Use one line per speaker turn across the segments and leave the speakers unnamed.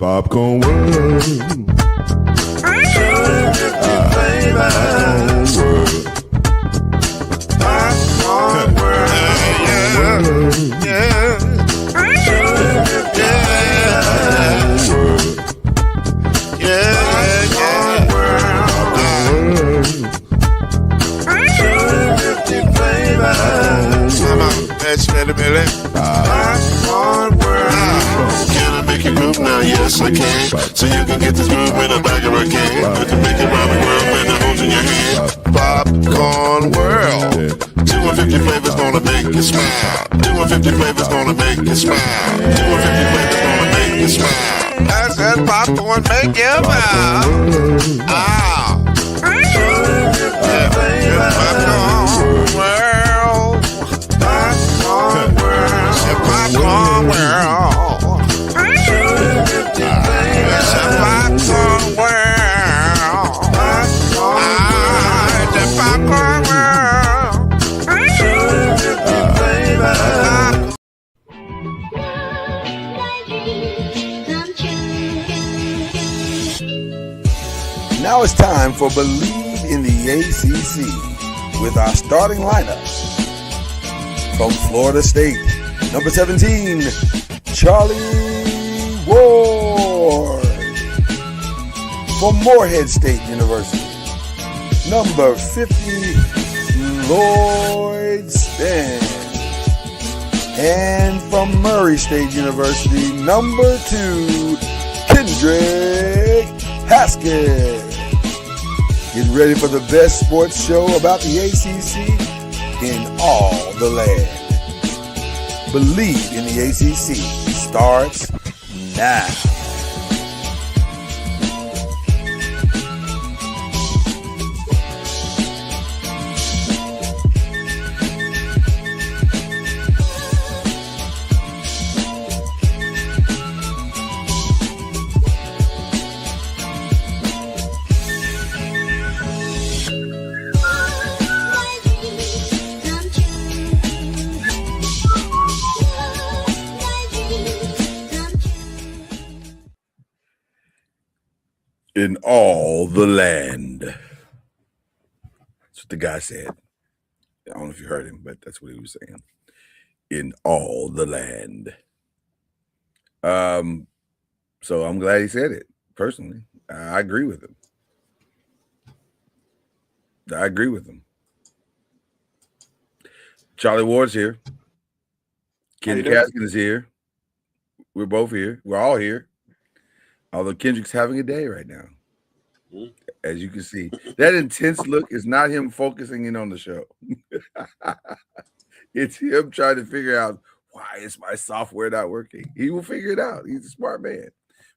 Popcorn World. Popcorn World. Yeah.
Can I make you move now? Yes, I can. So you can get this move in the back of a can. You can make it round the world and the holes in your hand. Popcorn World. 250 flavors gonna make you smile. 250 flavors gonna make you smile. 250 flavors gonna make you smile. I said popcorn make you smile. Ah. Popcorn World. Popcorn World. Popcorn World. Popcorn World. The Popcorn World.
Now it's time for Believe in the ACC with our starting lineup. From Florida State, number 17, Charlie Ward. From Morehead State University, number 50, Lloyd Span. And from Murray State University, number 2, Kendrick Haskett. Get ready for the best sports show about the ACC in all the land. Believe in the ACC starts now. In all the land. That's what the guy said. I don't know if you heard him, but that's what he was saying. In all the land. So I'm glad he said it, personally. I agree with him. Charlie Ward's here. Kendrick Haskett is here. We're both here. We're all here. Although Kendrick's having a day right now, as you can see. That intense look is not him focusing in on the show. It's him trying to figure out, why is my software not working? He will figure it out. He's a smart man.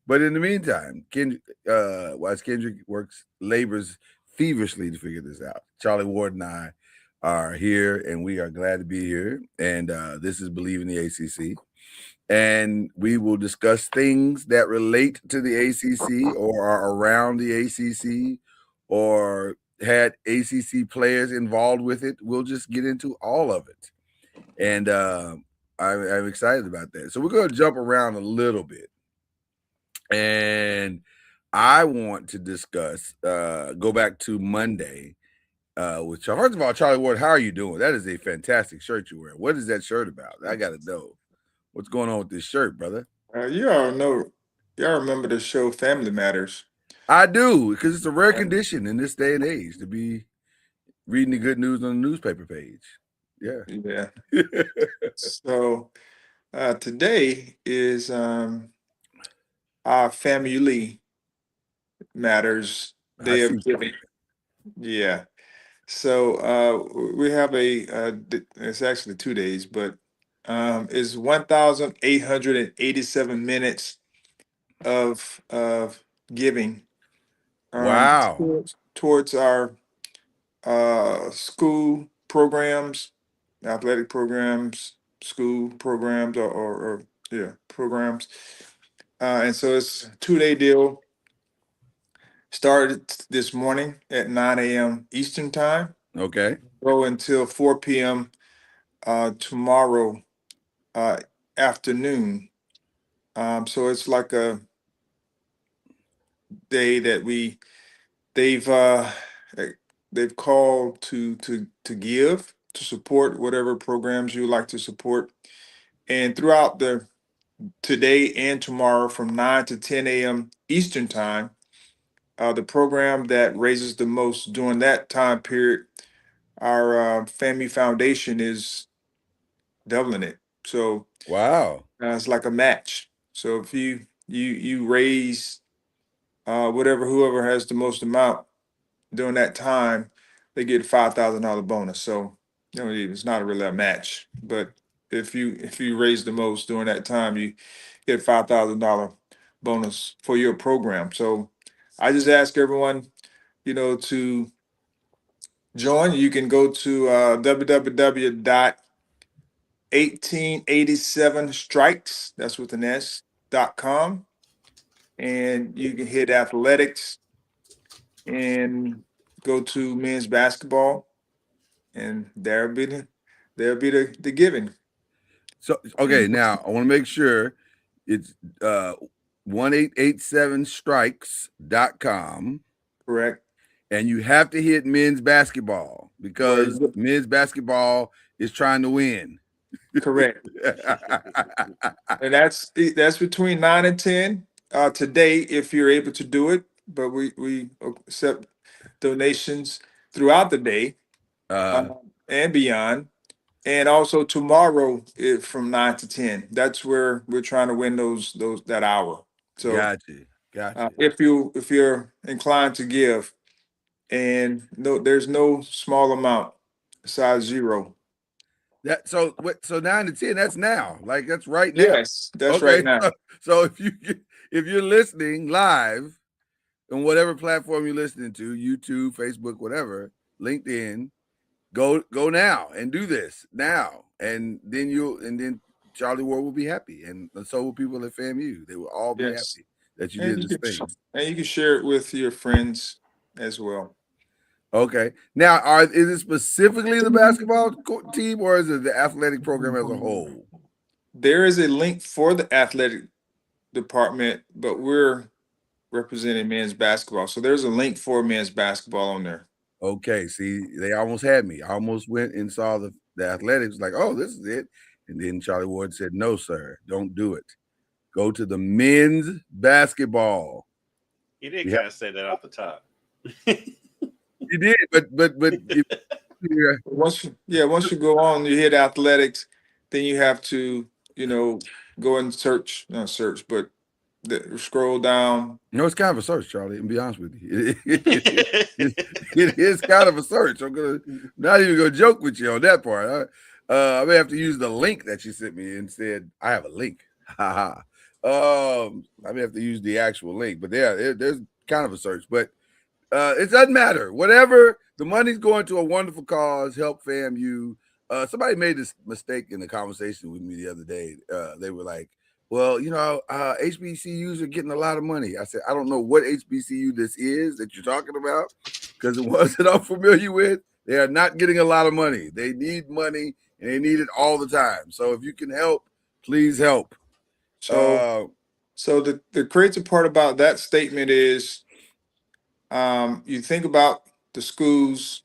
But in the meantime, whilst Kendrick labors feverishly to figure this out, Charlie Ward and I are here, and we are glad to be here. And this is Believe in the ACC. And we will discuss things that relate to the ACC or are around the ACC or had ACC players involved with it. We'll just get into all of it. And I'm excited about that. So we're going to jump around a little bit. And I want to discuss, go back to Monday with Charlie. First of all, Charlie Ward, how are you doing? That is a fantastic shirt you wear. What is that shirt about? I got to know. What's going on with this shirt, brother?
Y'all remember the show Family Matters?
I do, because it's a rare condition in this day and age to be reading the good news on the newspaper page. Yeah.
So today is our Family Matters Day of Giving. Yeah. So we have it's actually 2 days, but is 1,887 minutes of giving.
Wow.
Towards our school programs, athletic programs, school programs, or programs. And so it's a 2-day deal. Started this morning at 9 a.m. Eastern time.
Okay.
Go until 4 p.m. Tomorrow afternoon. So it's like a day that they've uh, they've called to give to support whatever programs you would like to support. And throughout the today and tomorrow from 9 to 10 a.m. Eastern time, the program that raises the most during that time period, our Family Foundation is doubling it. So
Wow.
it's like a match. So if you raise whatever whoever has the most amount during that time, they get $5,000 bonus. So it's not really a match, but if you raise the most during that time, you get $5,000 bonus for your program. So I just ask everyone, to join. You can go to www.1887strikes, that's with an S.com, and you can hit athletics and go to men's basketball, and there'll be the giving.
So okay, now I want to make sure it's 1887strikes.com.
Correct.
And you have to hit men's basketball because
Well,
men's basketball is trying to win.
correct. And that's between 9 and 10 today if you're able to do it. But we accept donations throughout the day and beyond. And also tomorrow from 9 to 10. That's where we're trying to win those that hour. So
Gotcha.
if you're inclined to give, and there's no small amount besides zero.
So 9 to 10, that's now. Like that's right now.
Yes, that's right now.
So if you're listening live on whatever platform you're listening to, YouTube, Facebook, whatever, LinkedIn, go now and do this now. And then Charlie Ward will be happy. And so will people at FAMU. They will all be
Yes.
happy that you
And
did this thing.
And you can share it with your friends as well.
Okay. Now, is it specifically the basketball team or is it the athletic program as a whole?
There is a link for the athletic department, but we're representing men's basketball. So there's a link for men's basketball on there.
Okay. See, they almost had me. I almost went and saw the athletics, like, oh, this is it. And then Charlie Ward said, no, sir, don't do it. Go to the men's basketball.
You did kind of say that off the top.
You did, but
once you go on, you hit athletics, then you have to, go and not search, but scroll down.
it's kind of a search, Charlie, and be honest with you. It is kind of a search. I'm not even gonna joke with you on that part. I may have to use the link that you sent me and said I have a link. I may have to use the actual link, but there's kind of a search, but it doesn't matter. Whatever, the money's going to a wonderful cause. Help FAMU. Somebody made this mistake in the conversation with me the other day. They were like, well, HBCUs are getting a lot of money. I said, I don't know what HBCU this is that you're talking about, because the ones that I'm familiar with, they are not getting a lot of money. They need money, and they need it all the time. So if you can help, please help.
So the crazy part about that statement is, you think about the schools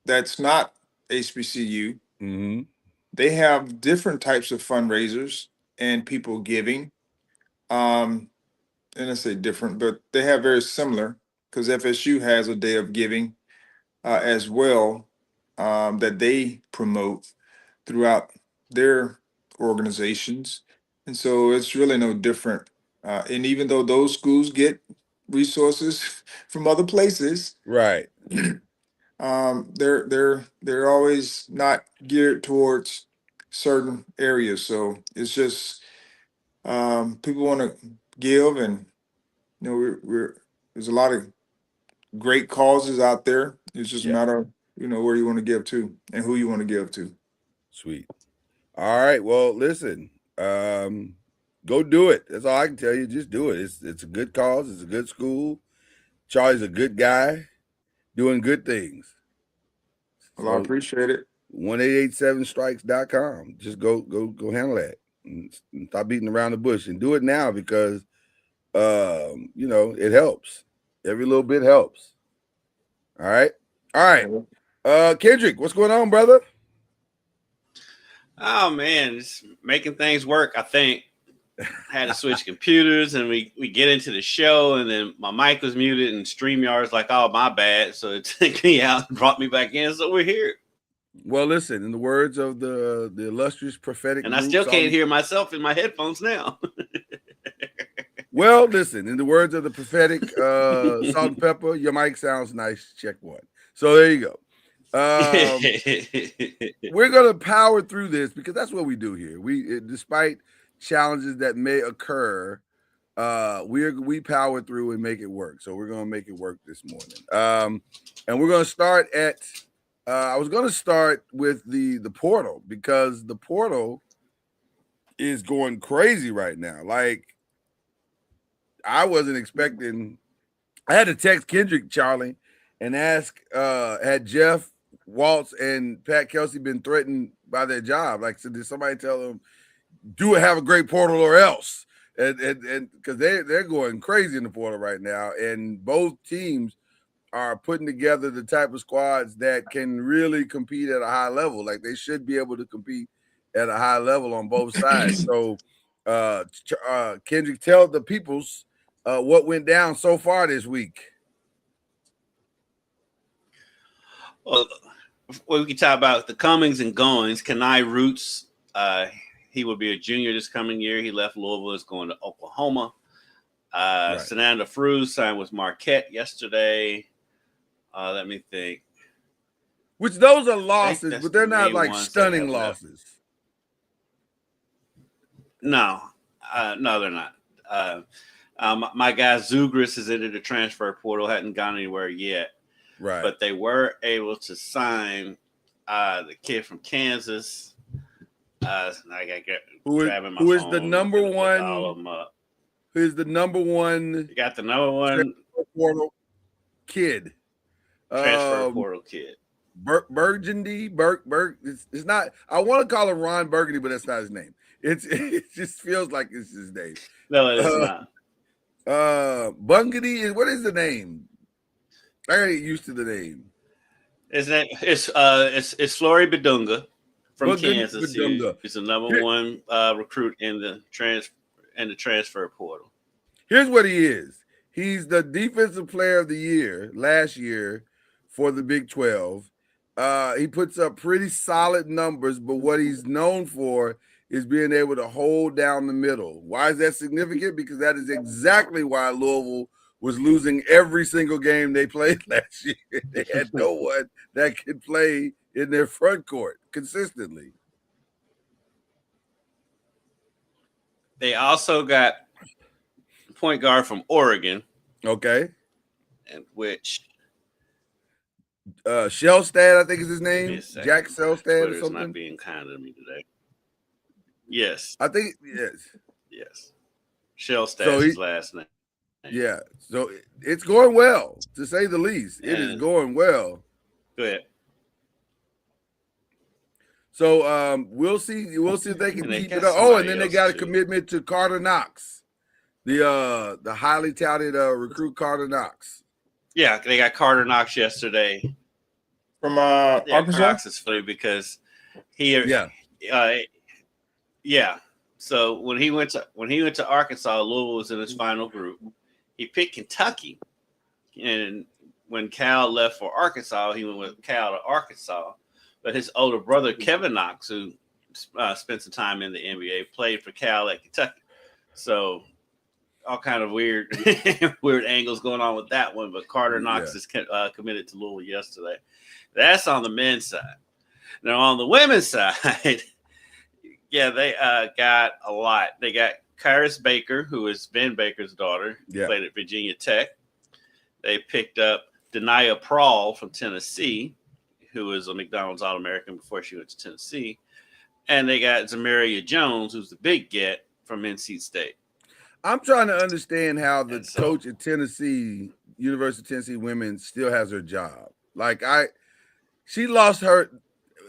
that's not HBCU.
Mm-hmm.
They have different types of fundraisers and people giving. And I say different, but they have very similar, because FSU has a day of giving as well, that they promote throughout their organizations. And so it's really no different. And even though those schools get resources from other places,
Right.
they're always not geared towards certain areas. So it's just people want to give, and there's a lot of great causes out there. It's just a matter of where you want to give to and who you want to give to.
Sweet. All right. Well, listen. Go do it. That's all I can tell you. Just do it. It's a good cause. It's a good school. Charlie's a good guy, doing good things.
Well, I appreciate it.
1887strikes.com. Just go handle that and stop beating around the bush and do it now, because you know, it helps. Every little bit helps. All right. Kendrick, what's going on, brother?
Oh man, it's making things work. I think had to switch computers, and we get into the show, and then my mic was muted, and StreamYard's like, "Oh, my bad." So it took me out and brought me back in. So we're here.
Well, listen, in the words of the illustrious prophetic,
And I still can't hear myself in my headphones now.
Well, listen, in the words of the prophetic Salt and Pepper, your mic sounds nice. Check one. So there you go. We're gonna power through this because that's what we do here. Despite challenges that may occur, we power through and make it work. So we're gonna make it work this morning. And we're gonna start at. I was gonna start with the portal because the portal is going crazy right now. Like I wasn't expecting. I had to text Kendrick, Charlie, and ask, had Jeff Waltz and Pat Kelsey been threatened by their job? Like, so did somebody tell them, do it, have a great portal or else? And because they're going crazy in the portal right now, and both teams are putting together the type of squads that can really compete at a high level. Like they should be able to compete at a high level on both sides. So, Kendrick, tell the peoples what went down so far this week.
Well, we can talk about the comings and goings. Kenai Roots, he will be a junior this coming year. He left Louisville, is going to Oklahoma. Right. Sananda Fruz signed with Marquette yesterday. Let me think.
Which those are losses, but they're not like stunning losses.
No, they're not. My guy Zugris is into the transfer portal, hadn't gone anywhere yet.
Right.
But they were able to sign the kid from Kansas. I got
who is the number one? Who is the number one?
You got the number one
portal kid.
Transfer portal kid.
Burgundy. It's not. I want to call him Ron Burgundy, but that's not his name. It just feels like it's his name.
No, it's not.
Bungudy. What is the name? I gotta get used to the name.
His name it's Flory Bedunga from Kansas. He's the number one recruit in the transfer portal.
Here's what he is. He's the defensive player of the year last year for the Big 12. He puts up pretty solid numbers, but what he's known for is being able to hold down the middle. Why is that significant? Because that is exactly why Louisville was losing every single game they played last year. They had no one that could play in their front court consistently.
They also got point guard from Oregon.
Okay.
And which
Shellstad, I think is his name. Jack Shellstad or something.
Not being kind to me today. Yes.
I think yes.
Shellstad's his last name.
Yeah. So it's going well, to say the least. It is going well.
Go ahead.
So we'll see. We'll see if they can keep it up. Oh, and then they got a commitment to Carter Knox, the highly touted recruit Carter Knox. Yeah,
they got Carter Knox yesterday
from Arkansas.
Knox is funny because So when he went to Arkansas, Louisville was in his final group. He picked Kentucky, and when Cal left for Arkansas, he went with Cal to Arkansas. But his older brother, Kevin Knox, who spent some time in the NBA, played for Cal at Kentucky. So all kind of weird angles going on with that one. But Carter Knox is committed to Louisville yesterday. That's on the men's side. Now on the women's side, they got a lot. They got Kyrus Baker, who is Ben Baker's daughter, played at Virginia Tech. They picked up Denia Prawl from Tennessee, who was a McDonald's All-American before she went to Tennessee. And they got Zamaria Jones, who's the big get from NC State.
I'm trying to understand how the coach at Tennessee, University of Tennessee women, still has her job. Like she lost her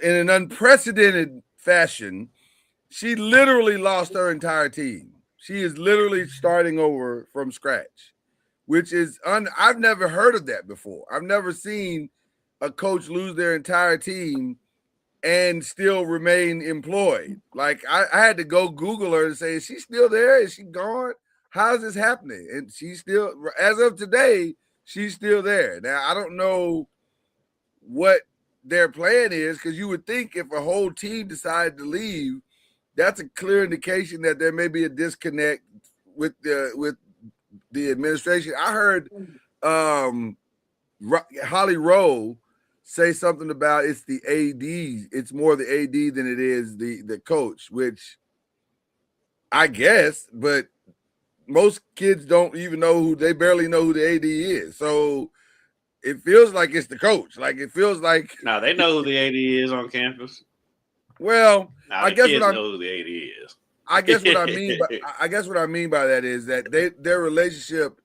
in an unprecedented fashion. She literally lost her entire team. She is literally starting over from scratch, which is I've never heard of that before. I've never seen a coach lose their entire team and still remain employed. Like I had to go Google her and say, is she still there? Is she gone? How's this happening? And she's still, as of today, she's still there. Now I don't know what their plan is, because you would think if a whole team decided to leave, that's a clear indication that there may be a disconnect with the administration. I heard Holly Rowe say something about it's the AD. It's more the AD than it is the coach, which I guess, but most kids don't even know they barely know who the AD is. So it feels like it's the coach. Like it feels like
Now they know who the AD is on campus.
Well,
Now
I
the
guess
kids
what
know who the AD is.
I guess what I mean by that is that their relationship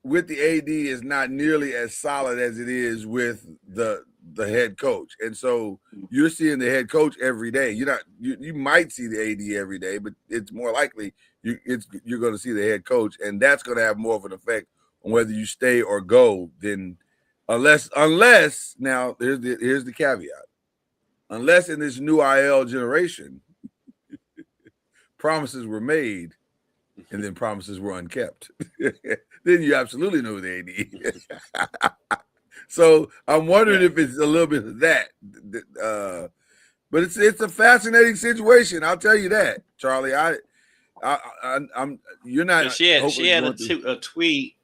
with the AD is not nearly as solid as it is with the head coach. And so you're seeing the head coach every day. You might see the AD every day, but it's more likely you're going to see the head coach, and that's going to have more of an effect on whether you stay or go than unless now here's the caveat. Unless in this new IL generation promises were made and then promises were unkept, then you absolutely know who the AD is. So I'm wondering if it's a little bit of that. But it's a fascinating situation. I'll tell you that, Charlie. I'm you're not.
She had a tweet.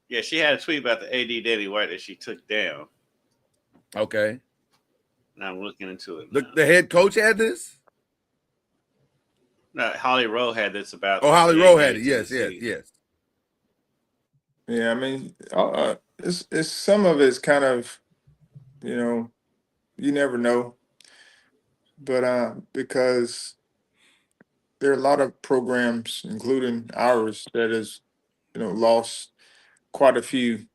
Yeah, she had a tweet about the AD Danny White that she took down.
Okay.
Now I'm looking into it.
The head coach had this?
No, Holly Rowe had this about.
Oh, Holly Rowe had it. Yes.
Yeah, I mean, it's some of it's kind of, you never know, but because there are a lot of programs, including ours, that has, lost quite a few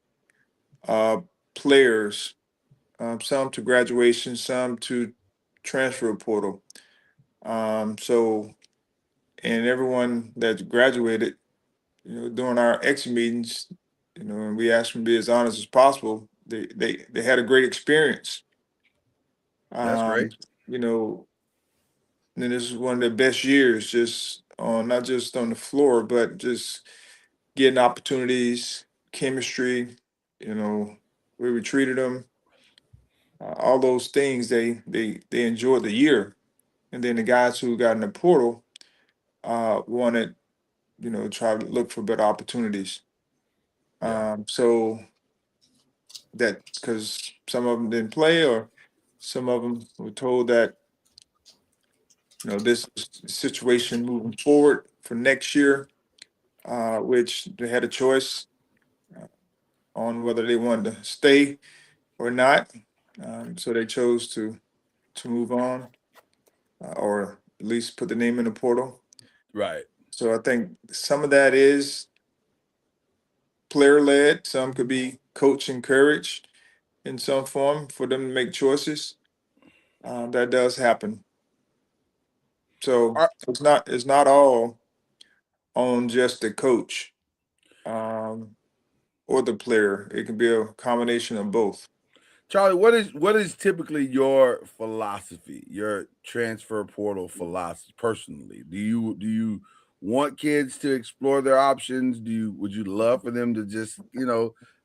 players, some to graduation, some to transfer portal. So, and everyone that's graduated, during our exit meetings, and we asked them to be as honest as possible. They had a great experience.
That's great.
And this is one of their best years, just on not just on the floor, but just getting opportunities, chemistry. We we treated them, all those things. They enjoyed the year, and then the guys who got in the portal wanted, try to look for better opportunities.
Yeah.
So that because some of them didn't play, or some of them were told that this is the situation moving forward for next year, which they had a choice on whether they wanted to stay or not. So they chose to move on, or at least put the name in the portal.
Right.
So I think some of that is player led. Some could be coach encouraged in some form for them to make choices. That does happen. So it's not all on just the coach or the player. It can be a combination of both.
Charlie, what is typically your philosophy, your transfer portal philosophy personally? Do you want kids to explore their options? Would you love for them to just,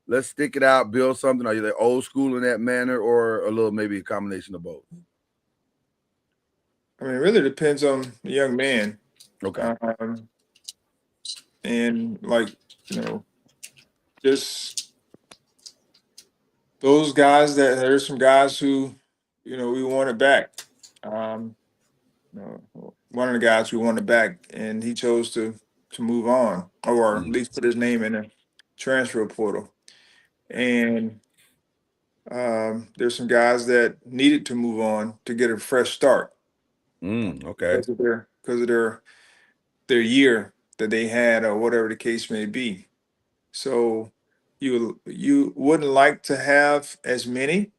let's stick it out, build something? Are you like old school in that manner, or a little maybe a combination of both?
I mean, it really depends on the young man.
Okay.
And just those guys there's some guys who, we wanted back. One of the guys we wanted back, and he chose to move on, or at least put his name in a transfer portal. And there's some guys that needed to move on to get a fresh start.
Okay.
Because of their year that they had, or whatever the case may be. So you wouldn't like to have as many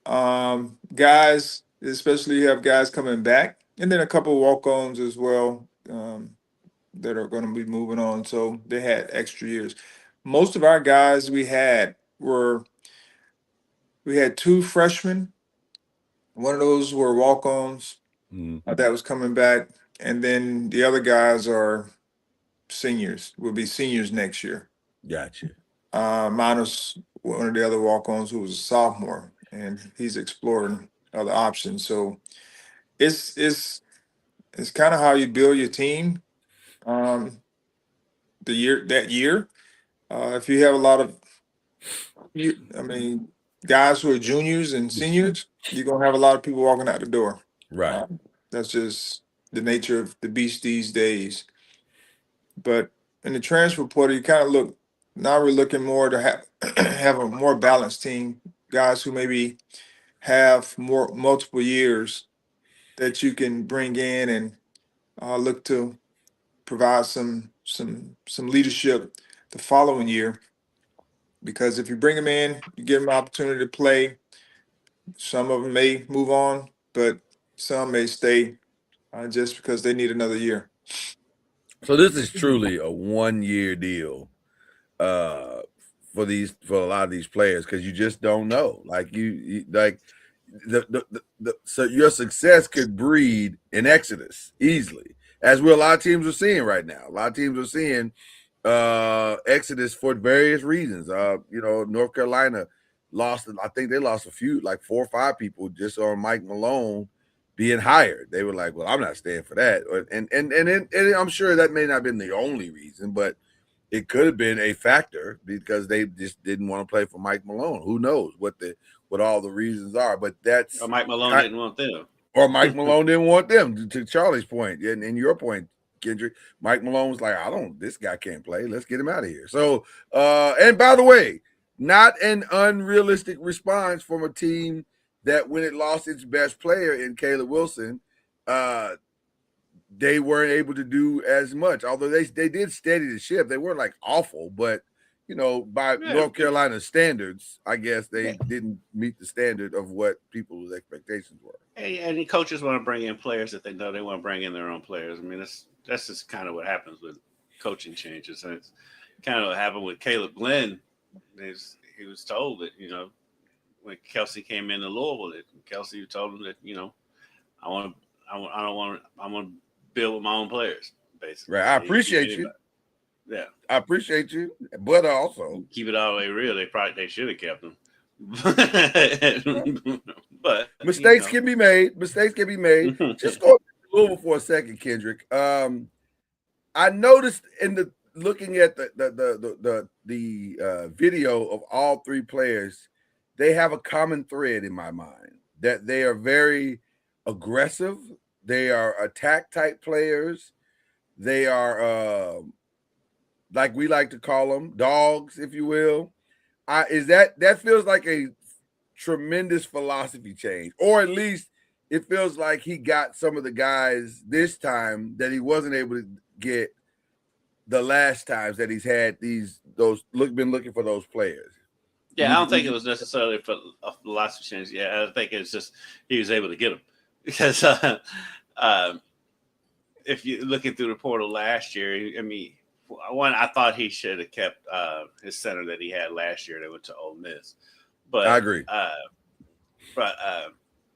guys, especially you have guys coming back, and then a couple walk-ons as well that are going to be moving on. So they had extra years. Most of our guys we had 2 freshmen. One of those were walk-ons that was coming back, and then the other guys are seniors. Will be seniors next year.
Gotcha.
Minus one of the other walk-ons who was a sophomore, and he's exploring other options. So it's kind of how you build your team. That year, if you have a lot of, guys who are juniors and seniors, you're gonna have a lot of people walking out the door.
Right.
That's just the nature of the beast these days. But in the transfer portal, you kind of now we're looking more to have a more balanced team, guys who maybe have multiple years that you can bring in and look to provide some leadership the following year. Because if you bring them in, you give them an opportunity to play. Some of them may move on, but some may stay just because they need another year.
So this is truly a 1-year deal for a lot of these players, because you just don't know. Like so your success could breed an exodus easily, as a lot of teams are seeing right now. A lot of teams are seeing exodus for various reasons. North Carolina lost. I think they lost a few, like 4 or 5 people, just on Mike Malone being hired. They were like, "Well, I'm not staying for that." And I'm sure that may not have been the only reason, but it could have been a factor because they just didn't want to play for Mike Malone. Who knows what all the reasons are? But that's
or Mike Malone didn't want them,
or Mike Malone didn't want them. To Charlie's point and your point, Kendrick, Mike Malone was like, this guy can't play. Let's get him out of here. So, and by the way, not an unrealistic response from a team that when it lost its best player in Caleb Wilson, they weren't able to do as much. Although they did steady the ship. They weren't like awful, but by North Carolina standards, I guess they didn't meet the standard of what people's expectations were.
And the coaches want to bring in players that they know they want to bring in their own players. I mean, that's just kind of what happens with coaching changes. And it's kind of what happened with Caleb Glenn. He was told that, when Kelsey came into Louisville, that Kelsey told him that, I want to build with my own players, basically.
Right. I appreciate you.
Yeah.
I appreciate you. But also
keep it all the way real. They should have kept him. But
mistakes can be made. Mistakes can be made. Just go to Louisville for a second, Kendrick. I noticed looking at the video of all 3 players, they have a common thread in my mind that they are very aggressive. They are attack type players. They are like we like to call them, dogs, if you will. That feels like a tremendous philosophy change, or at least it feels like he got some of the guys this time that he wasn't able to get the last times that he's had been looking for those players.
Yeah, I don't think it was necessarily for a philosophy change. Yeah, I think it's just he was able to get them because if you're looking through the portal last year, I thought he should have kept his center that he had last year that went to Ole Miss. But
I agree.
But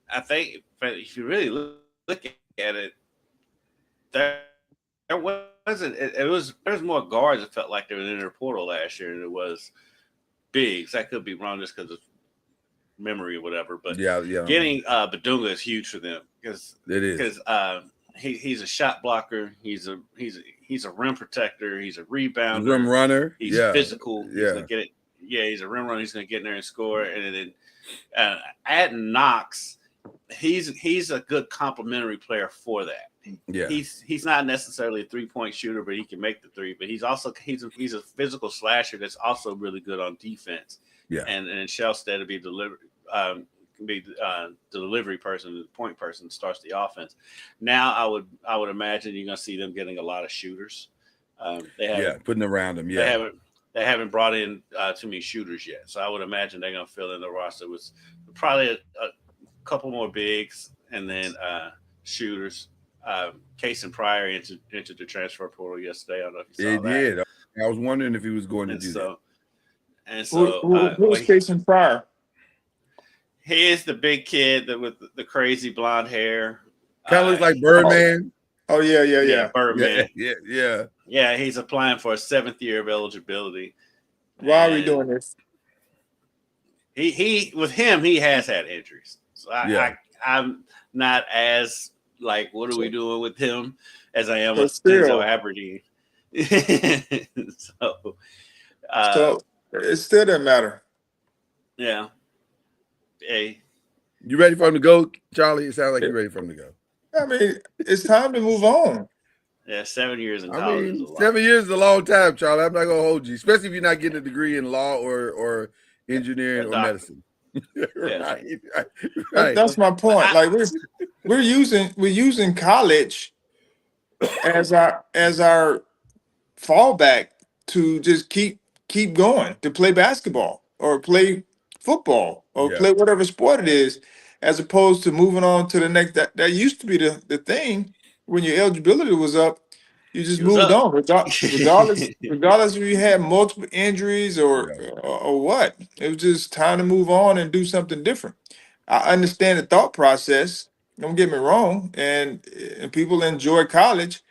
I think if you really look at it, there wasn't. There was more guards. It felt like they were in their portal last year than it was bigs. I could be wrong just because of memory or whatever. But getting Badunga is huge for them because
it is
because he's a shot blocker. He's a rim protector. He's a rebounder.
Rim runner.
He's physical. He's gonna get it. Yeah, he's a rim runner. He's gonna get in there and score. And then adding Knox, he's a good complementary player for that.
Yeah,
he's not necessarily a 3-point shooter, but he can make the 3. But he's a physical slasher that's also really good on defense.
Yeah,
and Shellstead to be the delivery person, the point person, starts the offense. Now I would imagine you're gonna see them getting a lot of shooters.
Putting around them.
They haven't brought in too many shooters yet, so I would imagine they're gonna fill in the roster with probably a couple more bigs and then shooters. Case and Pryor entered the transfer portal yesterday. I don't know if you
He
saw that.
did. I was wondering if he was going to
And
do that.
so, and
Who,
so,
who, who's Jason Pryor?
he is the big kid with the crazy blonde hair.
Kind of looks like Birdman.
Oh yeah.
Birdman.
Yeah.
Yeah, he's applying for a 7th year of eligibility.
Why are we doing this?
He with him, he has had injuries. So I'm not as like, what are we doing with him as I am with Denzel Aberdeen. So
it still doesn't matter.
Yeah. Hey.
You ready for him to go, Charlie? It sounds like you're ready for him to go.
I mean, it's time to move on.
Yeah, 7 years in college.
I mean, 7 years is a long time, Charlie. I'm not gonna hold you, especially if you're not getting a degree in law or engineering or medicine.
Right. That's my point. Like we're using college as our fallback to just keep going, to play basketball or play football or play whatever sport it is, as opposed to moving on to the next. That used to be the thing when your eligibility was up. You just moved on, regardless if you had multiple injuries or what. It was just time to move on and do something different. I understand the thought process. Don't get me wrong, and people enjoy college,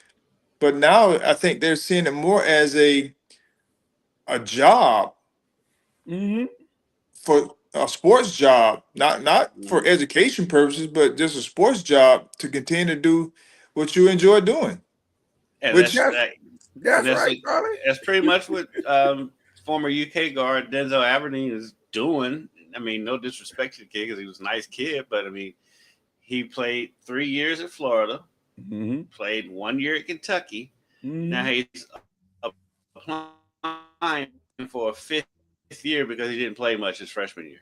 but now I think they're seeing it more as a job, for a sports job, not for education purposes, but just a sports job to continue to do what you enjoy doing.
And
that's right, Charlie.
That's pretty much what former UK guard Denzel Aberdeen is doing. I mean, no disrespect to the kid because he was a nice kid, but I mean, he played 3 years at Florida, played 1 year at Kentucky. Now he's applying for a 5th year because he didn't play much his freshman year.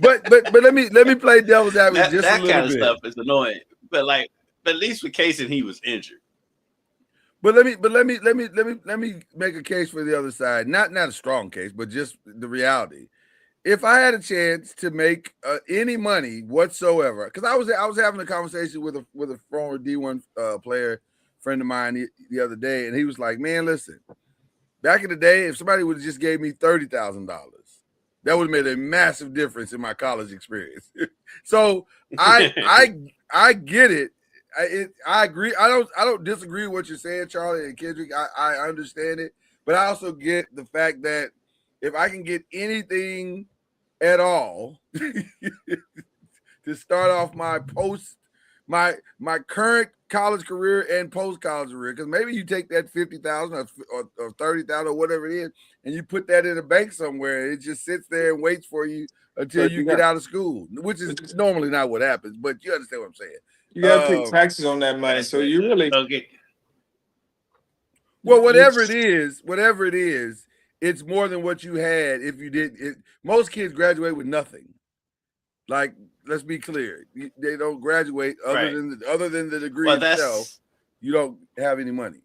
But let me play devil's advocate just a little bit. That kind of
stuff is annoying. But at least with Casey, he was injured.
But let me make a case for the other side. Not a strong case, but just the reality. If I had a chance to make any money whatsoever, because I was having a conversation with a former D1 player friend of mine the other day, and he was like, "Man, listen, back in the day, if somebody would have just gave me $30,000, that would have made a massive difference in my college experience." So I get it. I agree. I don't disagree with what you're saying, Charlie and Kendrick. I understand it, but I also get the fact that if I can get anything at all to start off my current college career and post college career, because maybe you take that 50,000 or 30,000 or whatever it is, and you put that in a bank somewhere. It just sits there and waits for you until you get out of school, which is normally not what happens. But you understand what I'm saying.
You got to pay taxes on that money, so you really
well, whatever it is, it's more than what you had if you did it. Most kids graduate with nothing. Like, let's be clear, they don't graduate other than the degree itself. You don't have any money.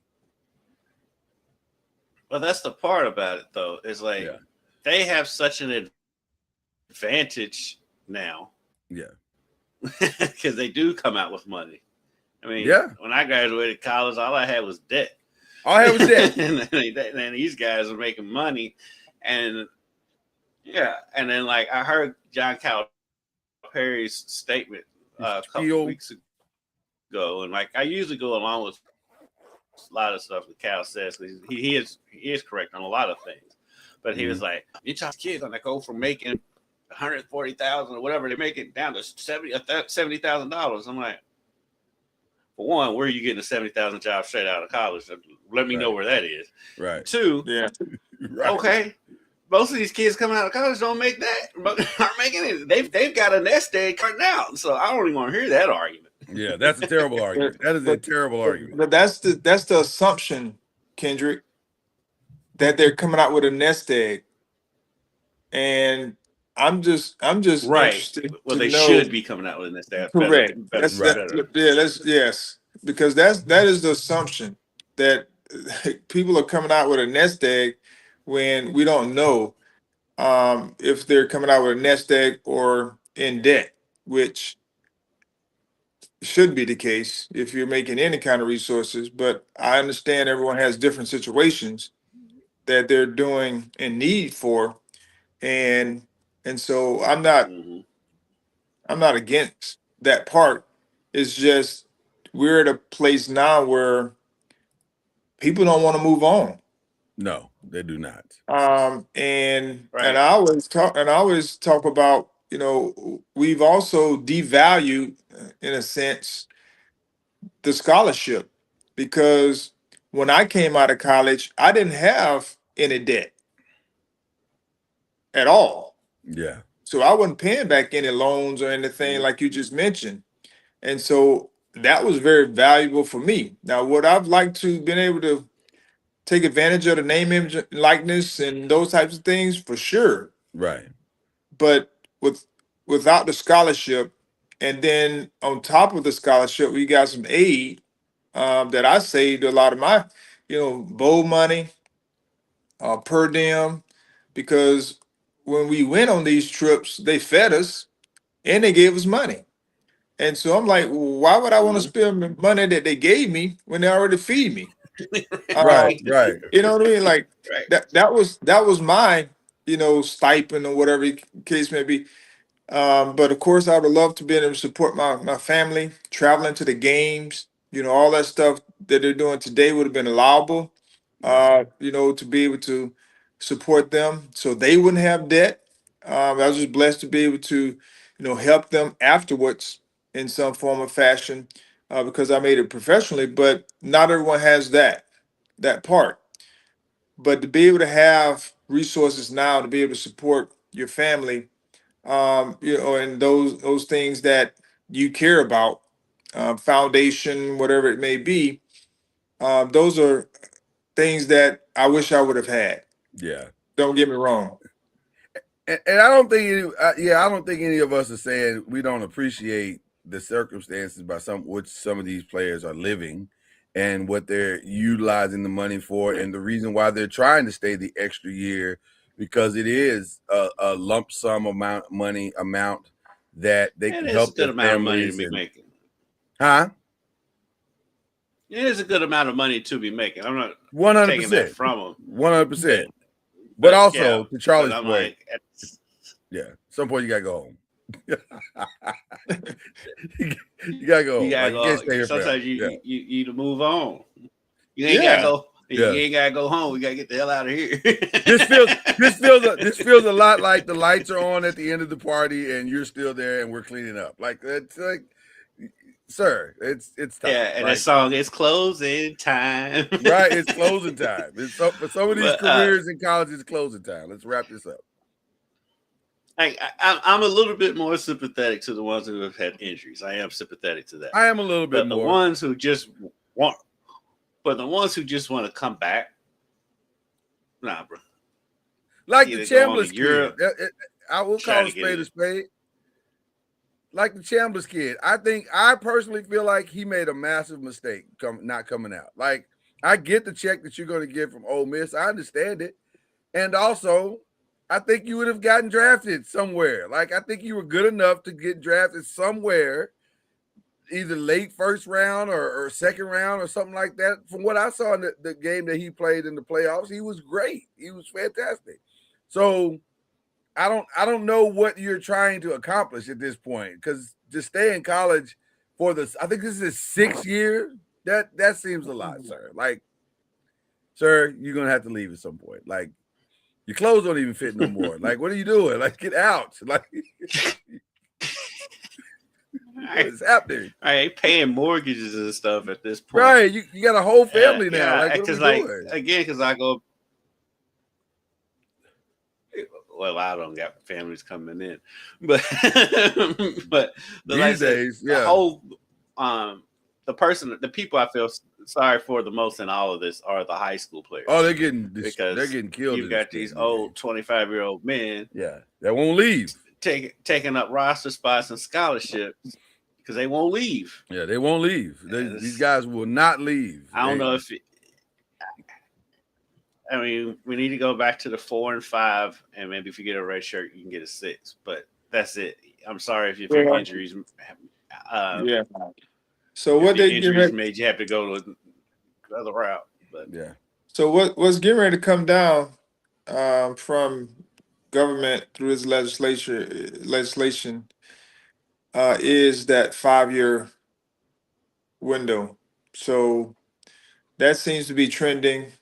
Well, that's the part about it, though. Is like they have such an advantage now.
Yeah.
Because they do come out with money. I mean, when I graduated college, all I had was debt.
All I had was debt.
and these guys are making money. And and then like I heard John Calipari's statement a couple of weeks ago, and like I usually go along with a lot of stuff that Cal says. He is correct on a lot of things. But he was like, you talk kids on that go from making $140,000 or whatever they make it down to $70,000. I'm like, for one, where are you getting a $70,000 job straight out of college? Let me know where that is.
Right.
Two, okay, most of these kids coming out of college don't make that, aren't making it. They've got a nest egg cutting out, so I don't even want to hear that argument.
Yeah, that's a terrible argument. That is a terrible argument.
But that's the assumption, Kendrick, that they're coming out with a nest egg, and I'm just interested.
Well, they should be coming out with a nest egg.
Correct. Yes, because that is the assumption that people are coming out with a nest egg when we don't know if they're coming out with a nest egg or in debt. which should be the case if you're making any kind of resources. But I understand everyone has different situations that they're doing in need for, and so
Mhm.
I'm not against that part. It's just we're at a place now where people don't want to move on.
No, they do not.
Right.
I always talk about, we've also devalued, in a sense, the scholarship, because when I came out of college, I didn't have any debt at all.
Yeah.
So I wasn't paying back any loans or anything like you just mentioned. And so that was very valuable for me. Now, what I've liked to been able to take advantage of the name, image, likeness, and those types of things for sure.
Right.
But without the scholarship, and then on top of the scholarship, we got some aid that I saved a lot of my, bowl money, per diem, because when we went on these trips, they fed us and they gave us money. And so I'm like, why would I want to
Mhm.
spend the money that they gave me when they already feed me?
Right.
Um,
Right.
you know what I mean? Like
Right.
that was my, stipend or whatever the case may be. But of course, I would love to be able to support my family, traveling to the games, all that stuff that they're doing today would have been allowable,
Right.
to be able to support them so they wouldn't have debt. I was just blessed to be able to, help them afterwards in some form or fashion, because I made it professionally, but not everyone has that part. But to be able to have resources now to be able to support your family, and those things that you care about, foundation, whatever it may be, those are things that I wish I would have had.
Yeah.
Don't get me wrong.
And I don't think I don't think any of us are saying we don't appreciate the circumstances by which some of these players are living and what they're utilizing the money for, and the reason why they're trying to stay the extra year, because it is a lump sum amount that they
It
can
is a
help
good
their
amount of money to
families
be
and
making.
huh.
It is a good amount of money to be making. I'm not taking that
100%,
from them,
100%. But
but yeah,
also to
but
Charlie's
I'm
point,
like,
yeah, at some point you gotta go home. You gotta go
you
home.
gotta
Like you can't
go.
stay here forever.
Sometimes you
Yeah,
you need to move on. You ain't gotta
Yeah.
go.
yeah.
You ain't gotta go home. We gotta get the hell out of here.
This feels a lot like the lights are on at the end of the party and you're still there and we're cleaning up. Like it's like, sir, it's time.
Yeah, and the
Like
song is closing time.
right, it's closing time. It's so for some of these
But
careers in college, it's closing time. Let's wrap this up.
I'm a little bit more sympathetic to the ones who have had injuries. I am sympathetic to that.
I am a little bit
But the
more.
ones who just want, but the ones who just want to come back, nah, bro.
Like the
Either go on
Chambliss
to
kid.
Europe,
I will
try
call
to
a
get
spade a
it.
spade. Like the Chambliss kid. I personally feel like he made a massive mistake not coming out. Like, I get the check that you're going to get from Ole Miss. I understand it. And also, I think you would have gotten drafted somewhere. Like, I think you were good enough to get drafted somewhere, either late first round or second round or something like that. From what I saw in the game that he played in the playoffs, he was great. He was fantastic. So I don't know what you're trying to accomplish at this point, because to stay in college for this, I think this is his 6th year. That seems a lot, sir. Like, sir, you're gonna have to leave at some point. Like, your clothes don't even fit no more. Like, what are you doing? Like, get out. Like, what is happening?
I ain't paying mortgages and stuff at this point.
Right. You got a whole family now.
Yeah,
Like, what are
because
we doing?
because I go. Well, I don't got families coming in, but but
These days,
the
yeah.
whole the people I feel sorry for the most in all of this are the high school players.
Oh, they're getting killed.
You've got these old 25-year-old men,
yeah, that won't leave.
taking up roster spots and scholarships because they won't leave.
Yeah, they won't leave. These guys will not leave.
I don't know if. I mean, we need to go back to the 4 and 5, and maybe if you get a red shirt, you can get a 6. But that's it. I'm sorry if your
Yeah.
injuries.
Yeah. So what
If your
they get
injuries
ready,
made you have to go to the other route, but
Yeah.
so what's getting ready to come down from government through its legislation is that 5-year window. So that seems to be trending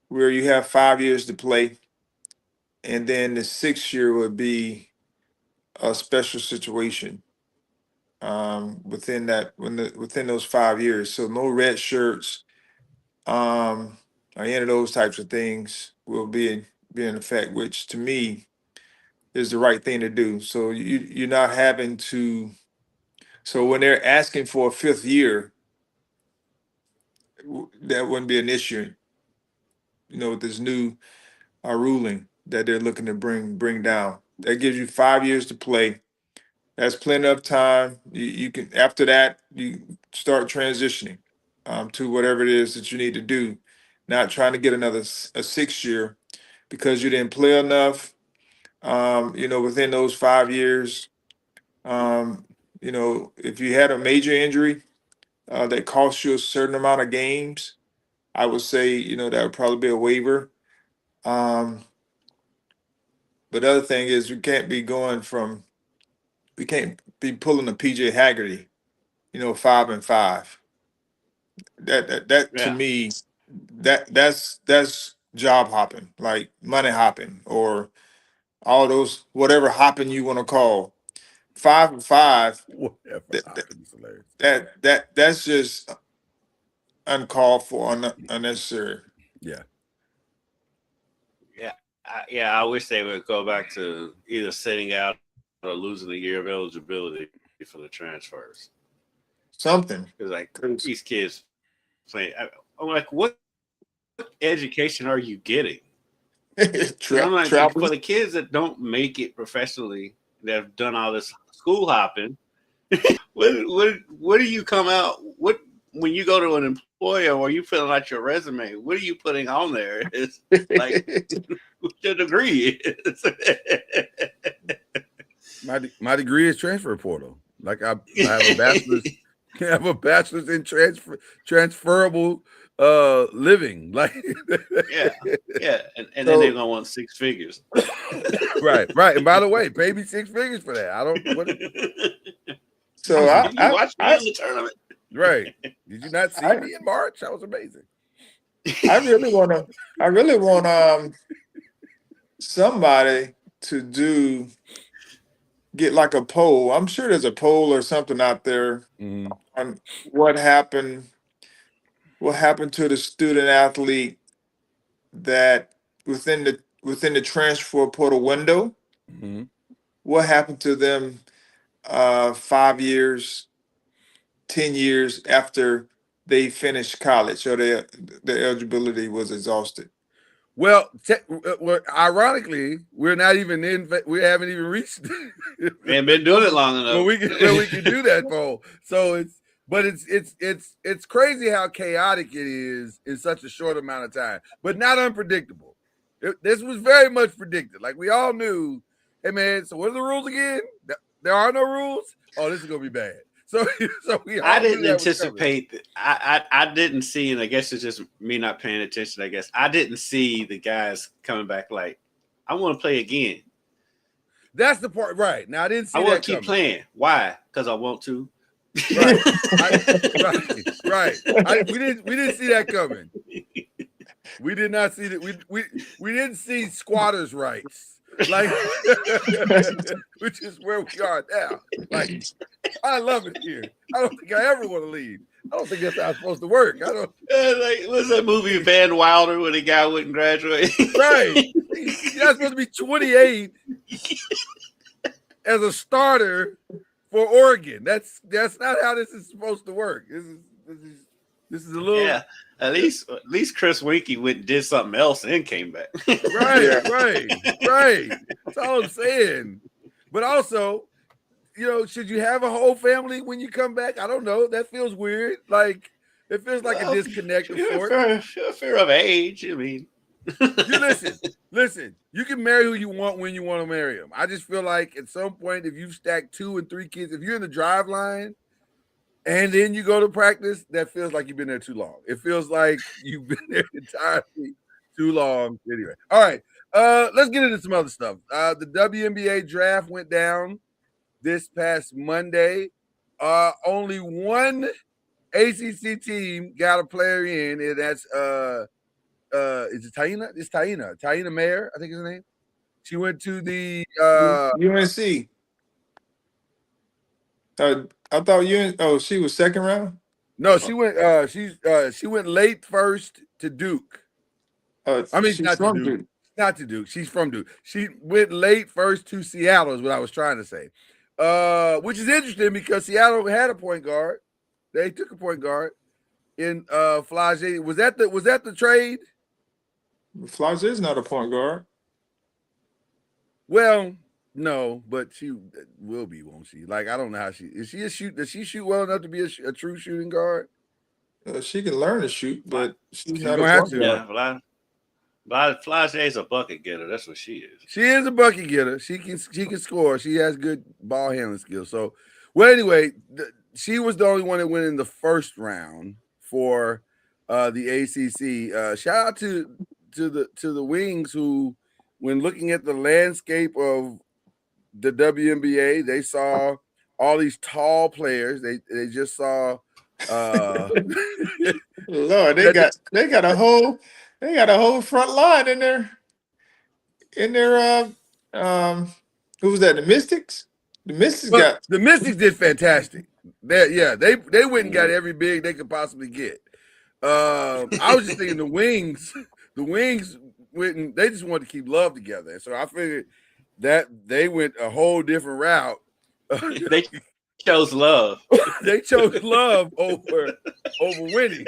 where you have 5 years to play, and then the 6 year would be a special situation within within those 5 years. So no red shirts, or any of those types of things will be in effect, which to me is the right thing to do. So you're not having to. So when they're asking for a 5th year, that wouldn't be an issue. With this new ruling that they're looking to bring down, that gives you 5 years to play. That's plenty of time. You can, after that, you start transitioning to whatever it is that you need to do. Not trying to get a 6 year because you didn't play enough. Within those 5 years, if you had a major injury that cost you a certain amount of games, I would say that would probably be a waiver. Um, but the other thing is we can't be pulling a PJ Haggerty, 5-5. That to
yeah,
me, that's job hopping, like money hopping, or all those whatever hopping you want to call. 5-5.
Whatever
That that
happens, hilarious.
that's just uncalled for, unnecessary.
Yeah.
yeah, I wish they would go back to either sitting out or losing a year of eligibility for the transfers.
Something.
Because like
'Cause
these kids playing, I'm like, what education are you getting? Because I'm like, for
traveling.
the kids that don't make it professionally, that have done all this school hopping, what do you come out? What when you go to an employer or you filling out your resume? What are you putting on there? It's like what your degree is.
My degree is transfer portal. Like I have a bachelor's. I have a bachelor's in transferable living. Like
Yeah, and then they're
So
gonna want 6 figures.
right. And by the way, pay me 6 figures for that. I don't what
so
You watch me in the tournament.
right. Did you not see
I
me in March? That was amazing.
I really want somebody to get like a poll. I'm sure there's a poll or something out there
Mhm.
on what happened to the student athlete that within the transfer portal window.
Mhm.
What happened to them 5 years, 10 years after they finished college or their eligibility was exhausted?
Well, ironically, we're not even in. We haven't even reached.
We ain't been doing it long
Well,
enough.
where we can do that poll. So it's crazy how chaotic it is in such a short amount of time, but not unpredictable. This was very much predicted. Like we all knew. Hey man, so what are the rules again? There are no rules. Oh, this is gonna be bad. So we
I
all knew
didn't
that was coming.
anticipate that. I didn't see, and I guess it's just me not paying attention. I guess I didn't see the guys coming back like, I want to play again.
That's the part, right? Now I didn't see
I
that
want to keep
coming.
playing. Why? Because I want to.
Right. Right. We didn't see that coming. We did not see that. We didn't see squatters' rights, like, which is where we are now. Like, I love it here. I don't think I ever want to leave. I don't think that's how it's supposed to work. I don't.
Like, what's that movie Van Wilder where the guy wouldn't graduate?
Right. You're not supposed to be 28 as a starter for Oregon. That's not how this is supposed to work. This is a little.
Yeah. At least Chris Winkie went and did something else and came back.
Right. That's all I'm saying. But also, should you have a whole family when you come back? I don't know. That feels weird. Like it feels like a disconnect of sorts.
Fear of age. I mean,
You listen. You can marry who you want when you want to marry them. I just feel like at some point, if you stack 2 and 3 kids, if you're in the drive line and then you go to practice, that feels like you've been there too long. It feels like you've been there entirely too long. Anyway, all right. Let's get into some other stuff. The WNBA draft went down this past Monday. Only one ACC team got a player in, and that's is it Taina? It's Taina Mayer, I think is her name. She went to the
UNC. I thought she was second round.
No, she went. She went late first to Duke. I mean,
she's
not to
from
Duke. Not to Duke. She's from Duke. She went late first to Seattle, is what I was trying to say. Which is interesting because Seattle had a point guard. They took a point guard in Flage. Was that the trade?
Flage is not a point guard.
Well, no, but she will be, won't she? Like, I don't know how she is. Does she shoot well enough to be a true shooting guard?
She can learn to shoot, but she's not
gonna
a
have
point
to.
guard.
Yeah, Flage is a bucket getter. That's what she is.
She is a bucket getter. She can score. She has good ball handling skills. So, well, anyway, she was the only one that went in the first round for the ACC. Shout out to the Wings who, when looking at the landscape of the WNBA, they saw all these tall players. They just saw.
Lord, they got a whole front line in there. Who was that? The Mystics? The Mystics
did fantastic. They went and got every big they could possibly get. I was just thinking the Wings went and they just wanted to keep love together. So I figured that they went a whole different route.
They chose love.
They chose love over winning,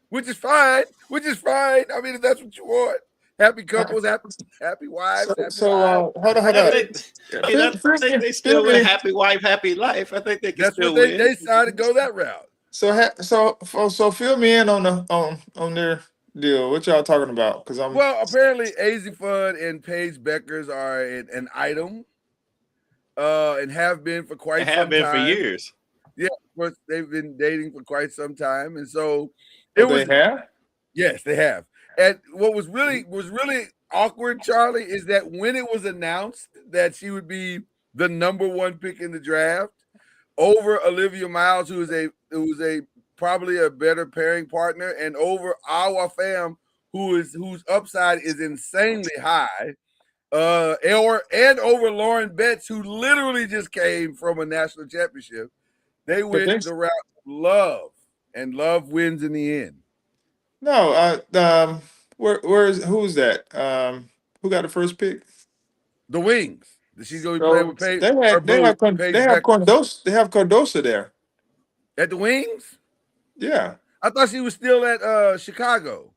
which is fine. I mean, if that's what you want. Happy couples, happy wives.
Hold on.
I think they still win happy wife, happy life. I think they can still win.
They decided to go that route.
So fill me in on their deal. What y'all talking about? Because
apparently Azifud and Paige Beckers are an item, and have been for quite some time. Have been
for years.
Yeah, of course they've been dating for quite some time, and so
they have.
Yes, they have. And what was really awkward, Charlie, is that when it was announced that she would be the number 1 pick in the draft over Olivia Miles, who was a probably a better pairing partner, and over Awa Pham, whose upside is insanely high, and over Lauren Betts, who literally just came from a national championship, they went the route of love, and love wins in the end.
No, who's that? Who got the first pick?
The Wings. She's going to be playing with Paige.
They have Cardoso there.
At the Wings?
Yeah.
I thought she was still at Chicago.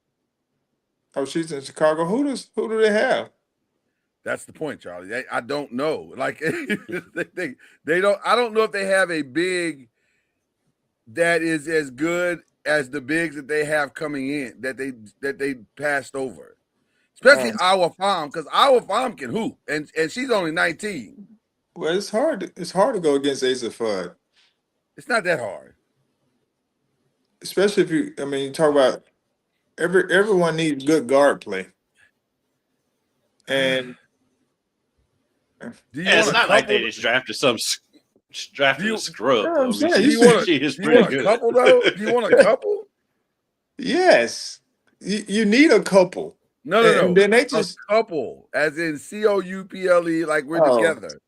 Oh, she's in Chicago. Who do they have?
That's the point, Charlie. I don't know. Like they don't. I don't know if they have a big that is as good as the bigs that they have coming in that they passed over, especially Awa Pham, because Awa Pham can hoop, and she's only 19.
Well, it's hard. It's hard to go against Azifud.
It's not that hard,
especially if you talk about everyone needs good guard play, and
it's not like they just drafted a scrub.
Do you want a couple though? Do you want a couple?
Yes, you need a couple.
No.
And then they just
a couple, as in COUPLE, like we're together.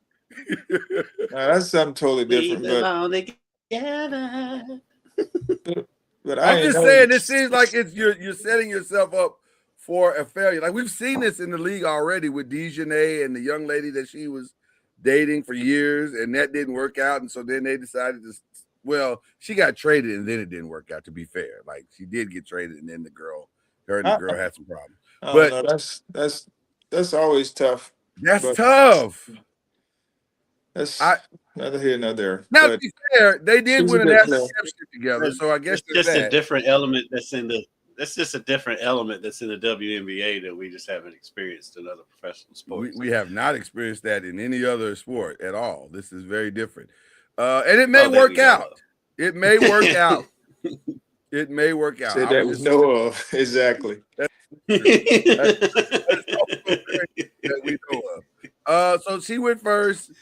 That's something totally different. But
I'm just saying, this seems like you're setting yourself up for a failure. Like we've seen this in the league already with Dejanay and the young lady that she was dating for years, and that didn't work out. And so then they decided she got traded and then it didn't work out, to be fair. Like she did get traded and then the girl had some problems.
But that's always tough.
That's tough.
That's neither here nor there.
Now, to be fair, they did win a national championship together. So I guess
it's just a different element that's in the that's just a different element that's in the WNBA that we just haven't experienced in other professional sports.
We have not experienced that in any other sport at all. This is very different. And it may work out. It may work out. It may work out.
Said that we know of. Exactly.
That we know of. So she went first.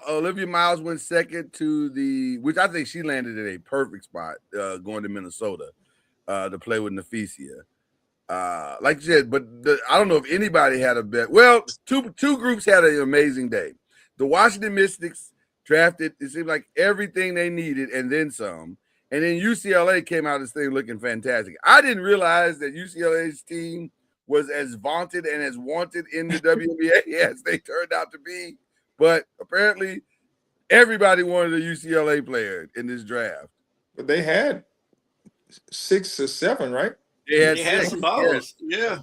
Olivia Miles went second to which I think she landed in a perfect spot, going to Minnesota to play with Neficia. Like you said, but I don't know if anybody had a bet. Well, two groups had an amazing day. The Washington Mystics drafted, it seemed like everything they needed and then some. And then UCLA came out of this thing looking fantastic. I didn't realize that UCLA's team was as vaunted and as wanted in the WNBA as they turned out to be. But apparently everybody wanted a UCLA player in this draft.
But they had 6 or 7, right?
They
had some balls. Yeah.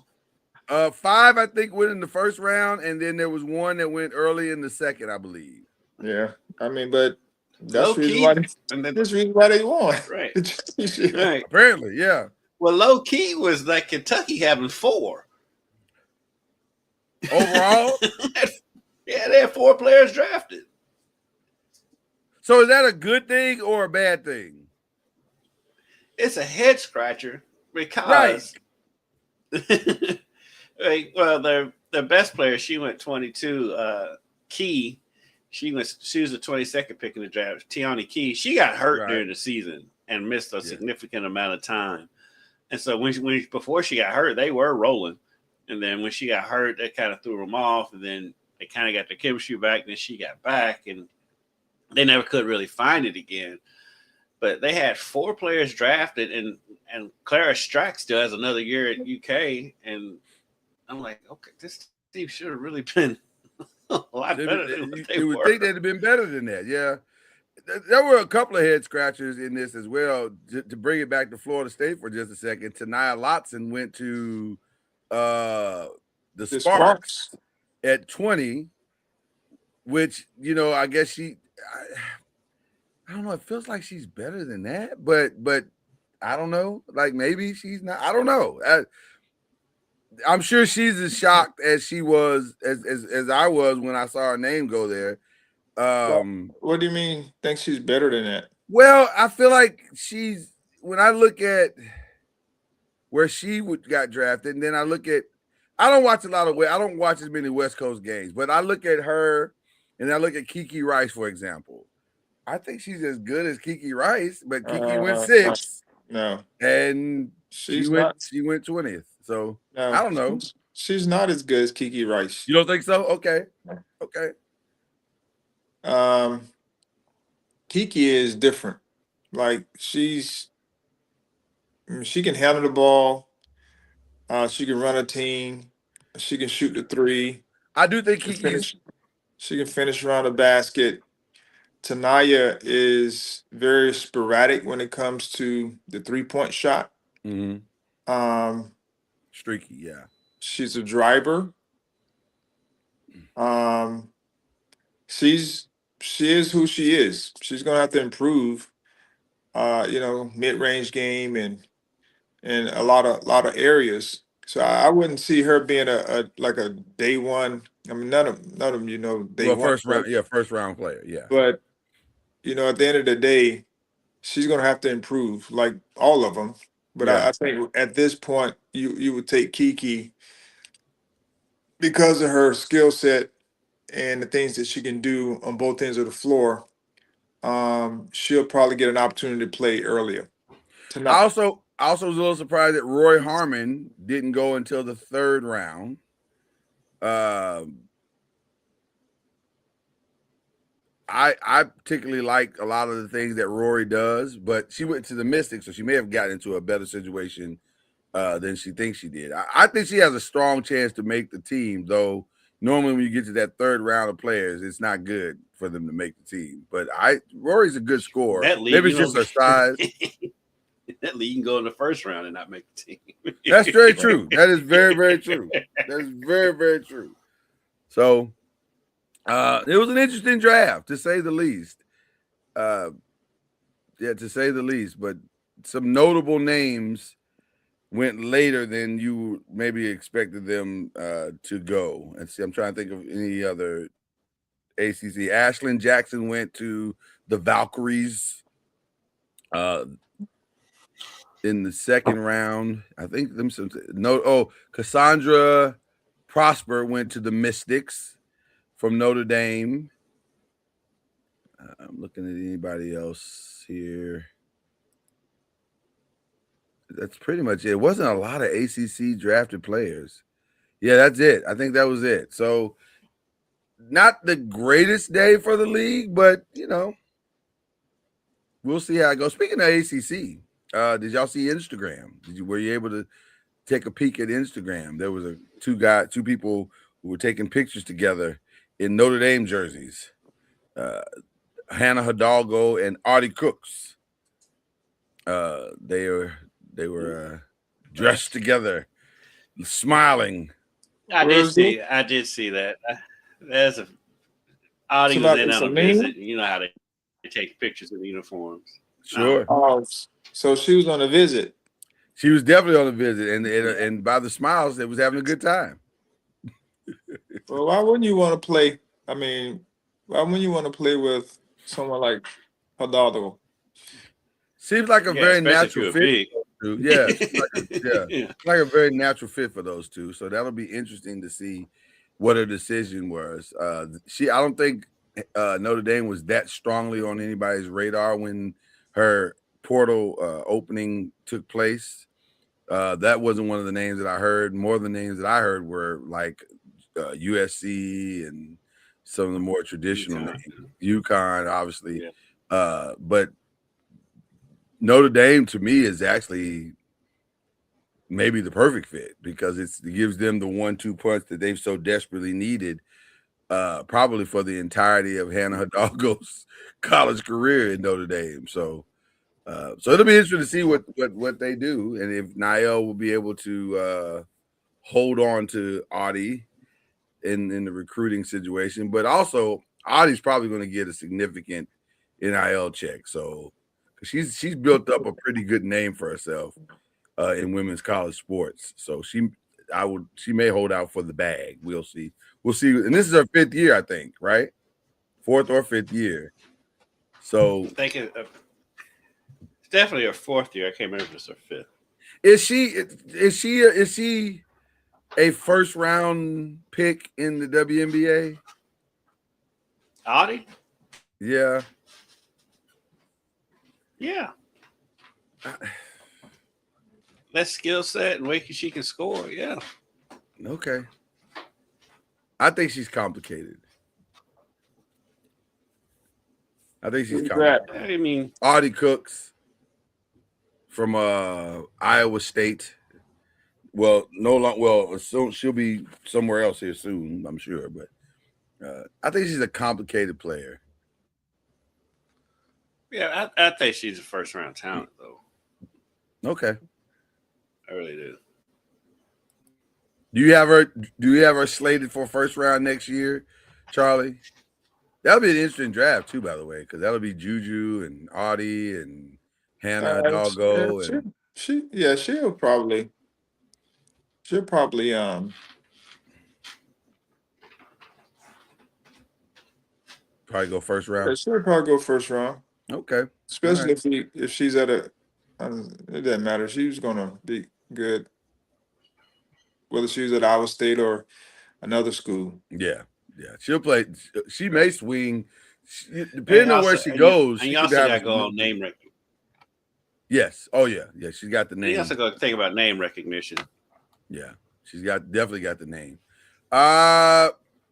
5, I think, went in the first round, and then there was one that went early in the second, I believe.
Yeah. I mean, but that's the reason why they won.
Right.
Right. Apparently, yeah.
Well, low key was like Kentucky having 4.
Overall?
Yeah, they had 4 players drafted.
So is that a good thing or a bad thing?
It's a head scratcher because right. Well, their best player, she went 22. Key, she was the 22nd pick in the draft. Tiani Key, she got hurt during the season and missed a significant amount of time. And so when before she got hurt, they were rolling, and then when she got hurt, that kind of threw them off, and then they kind of got the chemistry back. Then she got back, and they never could really find it again. But they had 4 players drafted, and Clara Strack still has another year at UK. And I'm like, okay, this team should have really been a lot better than what they
you would
were.
think they'd have been better than that, yeah. There were a couple of head scratchers in this as well. To bring it back to Florida State for just a second, Tanaya Lotson went to the Sparks at 20, which, I guess I don't know. It feels like she's better than that, but I don't know. Like maybe she's not. I don't know. I'm sure she's as shocked as she was as I was when I saw her name go there.
What do you mean? Think she's better than that?
Well, I feel like when I look at where she got drafted, and then I look at, I don't watch as many West Coast games, but I look at her and I look at Kiki Rice, for example. I think she's as good as Kiki Rice, but Kiki went 6.
No.
And she went 20th. So
no,
I don't know.
She's not as good as Kiki Rice.
You don't think so? Okay.
Kiki is different. Like she can handle the ball. She can run a team. She can shoot the 3.
I do think
she can finish around the basket. Tanaya is very sporadic when it comes to the 3-point shot.
Mm-hmm. Streaky, yeah.
She's a driver. She is who she is. She's gonna have to improve. Mid-range game and a lot of areas. So I wouldn't see her being a day one. I mean, none of them, day one.
First round player, yeah.
But at the end of the day, she's gonna have to improve, like all of them. But I think at this point, you would take Kiki because of her skill set and the things that she can do on both ends of the floor. She'll probably get an opportunity to play earlier.
I also was a little surprised that Roy Harmon didn't go until the 3rd round. I particularly like a lot of the things that Rory does, but she went to the Mystics, so she may have gotten into a better situation than she thinks she did. I think she has a strong chance to make the team, though. Normally, when you get to that 3rd round of players, it's not good for them to make the team. But Rory's a good scorer. Maybe it's just her size.
That league can go in the 1st round and not make the team.
That's very true. That is very, very true. That is very, very true. So it was an interesting draft, to say the least. To say the least. But some notable names went later than you maybe expected them to go. And see, I'm trying to think of any other ACC. Ashlyn Jackson went to the Valkyries in the second round. I think Cassandra Prosper went to the Mystics from Notre Dame. I'm looking at anybody else here. That's pretty much it. It wasn't a lot of ACC drafted players. Yeah, that's it. I think that was it. So not the greatest day for the league, but we'll see how it goes. Speaking of ACC, did y'all see Instagram? Were you able to take a peek at Instagram? There was two people who were taking pictures together in Notre Dame jerseys. Hannah Hidalgo and Artie Cooks. They were dressed together, smiling.
I did see that. There's a Audie was in on a visit. You know how they take pictures of the uniforms.
Sure.
Oh, so she was on a visit.
She was definitely on a visit, and by the smiles, they was having a good time.
Well, why wouldn't you want to play? I mean, why wouldn't you want to play with someone like Hidalgo?
Seems like a very natural fit. Yeah,
Yeah.
like a very natural fit for those two. So that'll be interesting to see what her decision was. I don't think Notre Dame was that strongly on anybody's radar when her portal opening took place. That wasn't one of the names that I heard. More of the names that I heard were like USC and some of the more traditional names. UConn, obviously. Yeah. But Notre Dame, to me, is actually maybe the perfect fit because it gives them the 1-2 punch that they've so desperately needed, probably for the entirety of Hannah Hidalgo's college career in Notre Dame. So it'll be interesting to see what they do, and if Niall will be able to hold on to Audie in the recruiting situation. But also, Audie's probably going to get a significant NIL check. So she's built up a pretty good name for herself in women's college sports. So she may hold out for the bag. We'll see. And this is her 5th year, I think, right? 4th or 5th year. So
I think it's definitely her 4th year. I can't remember if it's her 5th.
Is she a first round pick in the WNBA?
Audie?
Yeah.
Yeah. That skill set and way she can score. Yeah.
Okay. I think she's complicated. I mean, Audie Cooks from Iowa State. Well, soon she'll be somewhere else here soon, I'm sure. But I think she's a complicated player.
Yeah, I think she's a first round talent, though.
Okay.
I really do.
Do you have her slated for first round next year, Charlie? That'll be an interesting draft too, by the way, because that'll be Juju and Audie and Hannah Hidalgo.
She'll probably
probably go first round.
Yeah, she'll probably go first round.
Okay.
Especially if she's at it doesn't matter. She's gonna be good, whether she's at Iowa State or another school.
Yeah, she'll play. She may swing, depending on where she goes.
And you also got to go on name recognition.
Yes. Oh yeah. She's got the name.
You also got to think about name recognition.
Yeah, she's definitely got the name.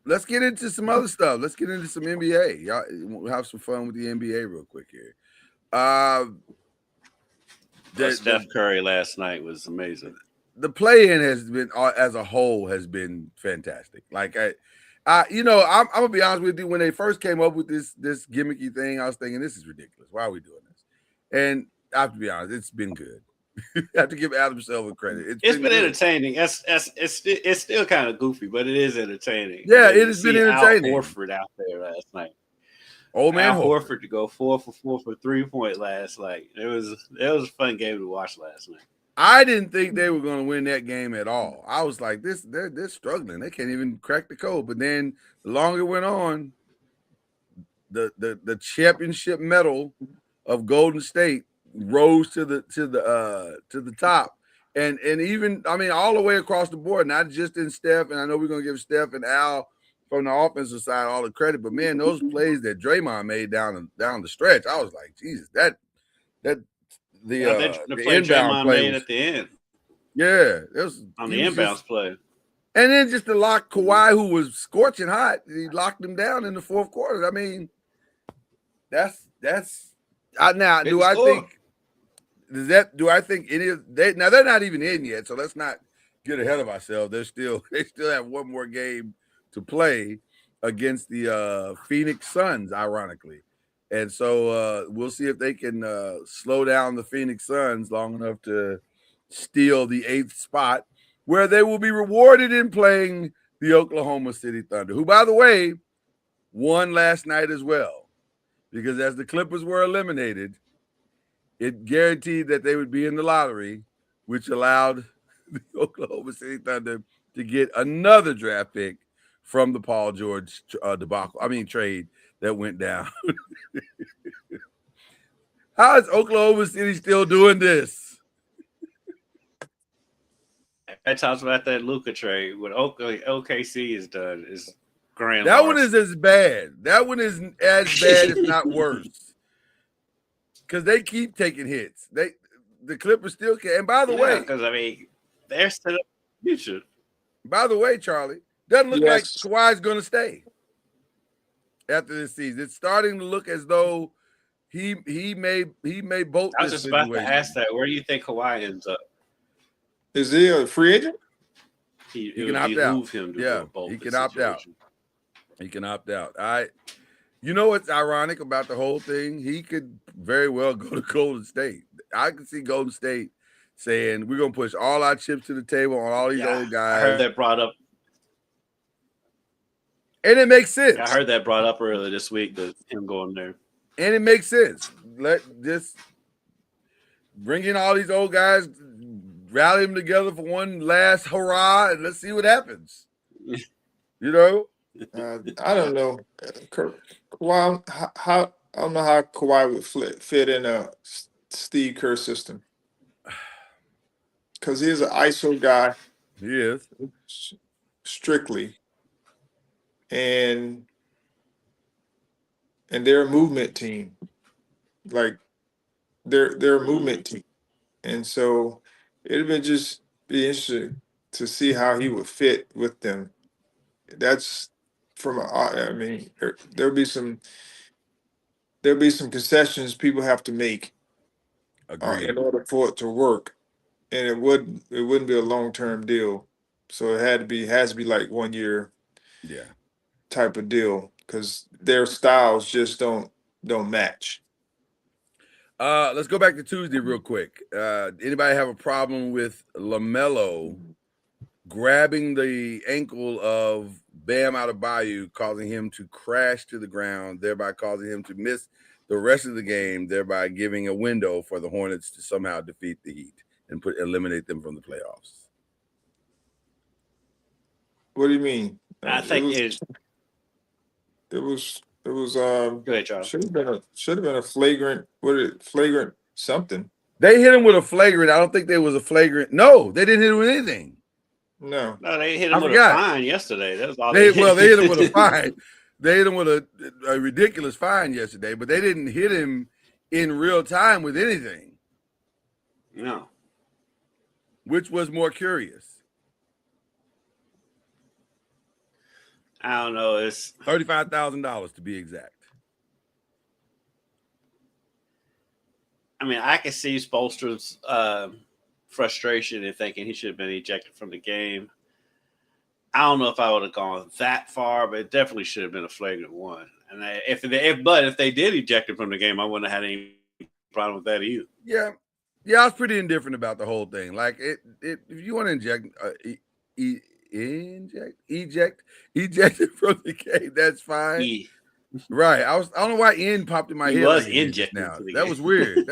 Let's get into some other stuff. Let's get into some NBA. Y'all, we'll have some fun with the NBA real quick here.
Steph Curry last night was amazing.
The play-in has been, as a whole, has been fantastic. Like I'm gonna be honest with you. When they first came up with this gimmicky thing, I was thinking, this is ridiculous. Why are we doing this? And I have to be honest, it's been good. I have to give Adam Silver credit.
It's been entertaining. It's still kind of goofy, but it is entertaining.
Yeah, it has been entertaining.
Al Horford out there last night.
Old man
Al Horford to go 4 for 4 for 3-point last night. It was a fun game to watch last night.
I didn't think they were going to win that game at all. I was like, they're struggling. They can't even crack the code. But then the longer it went on, the championship medal of Golden State rose to the top. And even, I mean, all the way across the board, not just in Steph. And I know we're going to give Steph and Al from the offensive side all the credit, but man, those plays that Draymond made down the stretch, I was like, Jesus, the
play
inbound
Draymond
play
made
was,
at the end.
Yeah, it was
On the inbounds play.
And then just to lock Kawhi, who was scorching hot, he locked him down in the fourth quarter. I mean, that's now. Do I think any of they now they're not even in yet, so let's not get ahead of ourselves. They still have one more game to play against the Phoenix Suns, ironically. And so we'll see if they can slow down the Phoenix Suns long enough to steal the 8th spot, where they will be rewarded in playing the Oklahoma City Thunder, who, by the way, won last night as well. Because as the Clippers were eliminated, it guaranteed that they would be in the lottery, which allowed the Oklahoma City Thunder to get another draft pick from the Paul George trade that went down. How is Oklahoma City still doing this?
I talked about that Luka trade. What OKC has done is grand.
That one is as bad. That one is as bad, if not worse. Because they keep taking hits. The Clippers still can. And by the way,
because I mean, they're still in the future.
By the way, Charlie, doesn't look like Kawhi's going to stay after this season. It's starting to look as though he may bolt.
I was just about to ask that. Where do you think Kawhi ends up?
Is he a free agent?
He can opt out. He can opt out. He can opt out. You know what's ironic about the whole thing? He could very well go to Golden State. I can see Golden State saying, we're going to push all our chips to the table on all these old guys.
I heard that brought up.
And it makes sense.
I heard that brought up earlier this week, that him going there.
And it makes sense. Let just bring in all these old guys, rally them together for one last hurrah, and let's see what happens. You know?
I don't know. Kawhi, how I don't know how Kawhi would fit in a Steve Kerr system, because he's an ISO guy.
He is
strictly, and they're a movement team. Like they're a movement team, and so it would just be interesting to see how he would fit with them. That's I mean, there'll be some concessions people have to make in order for it to work, and it wouldn't be a long-term deal. So it has to be like 1 year, type of deal, because their styles just don't match.
Let's go back to Tuesday real quick. Anybody have a problem with LaMelo grabbing the ankle of Bam Adebayo, causing him to crash to the ground, thereby causing him to miss the rest of the game, thereby giving a window for the Hornets to somehow defeat the Heat and eliminate them from the playoffs?
What do you mean?
I think
it was
go ahead, Charles.
should have been a flagrant flagrant something.
They hit him with a flagrant. I don't think there was a flagrant. No, they didn't hit him with anything.
No,
they hit him with a fine yesterday. That was all.
They hit him with a fine. They hit him with a ridiculous fine yesterday, but they didn't hit him in real time with anything.
No.
Which was more curious?
I don't know. It's
$35,000 to be exact.
I mean, I can see Spoelstra's frustration and thinking he should have been ejected from the game. I don't know if I would have gone that far, but it definitely should have been a flagrant one. And if they did eject him from the game, I wouldn't have had any problem with that either.
Yeah, I was pretty indifferent about the whole thing. Like if you want to eject from the game, that's fine. Right. I don't know why N popped in my head.
Was injected now.
That was weird.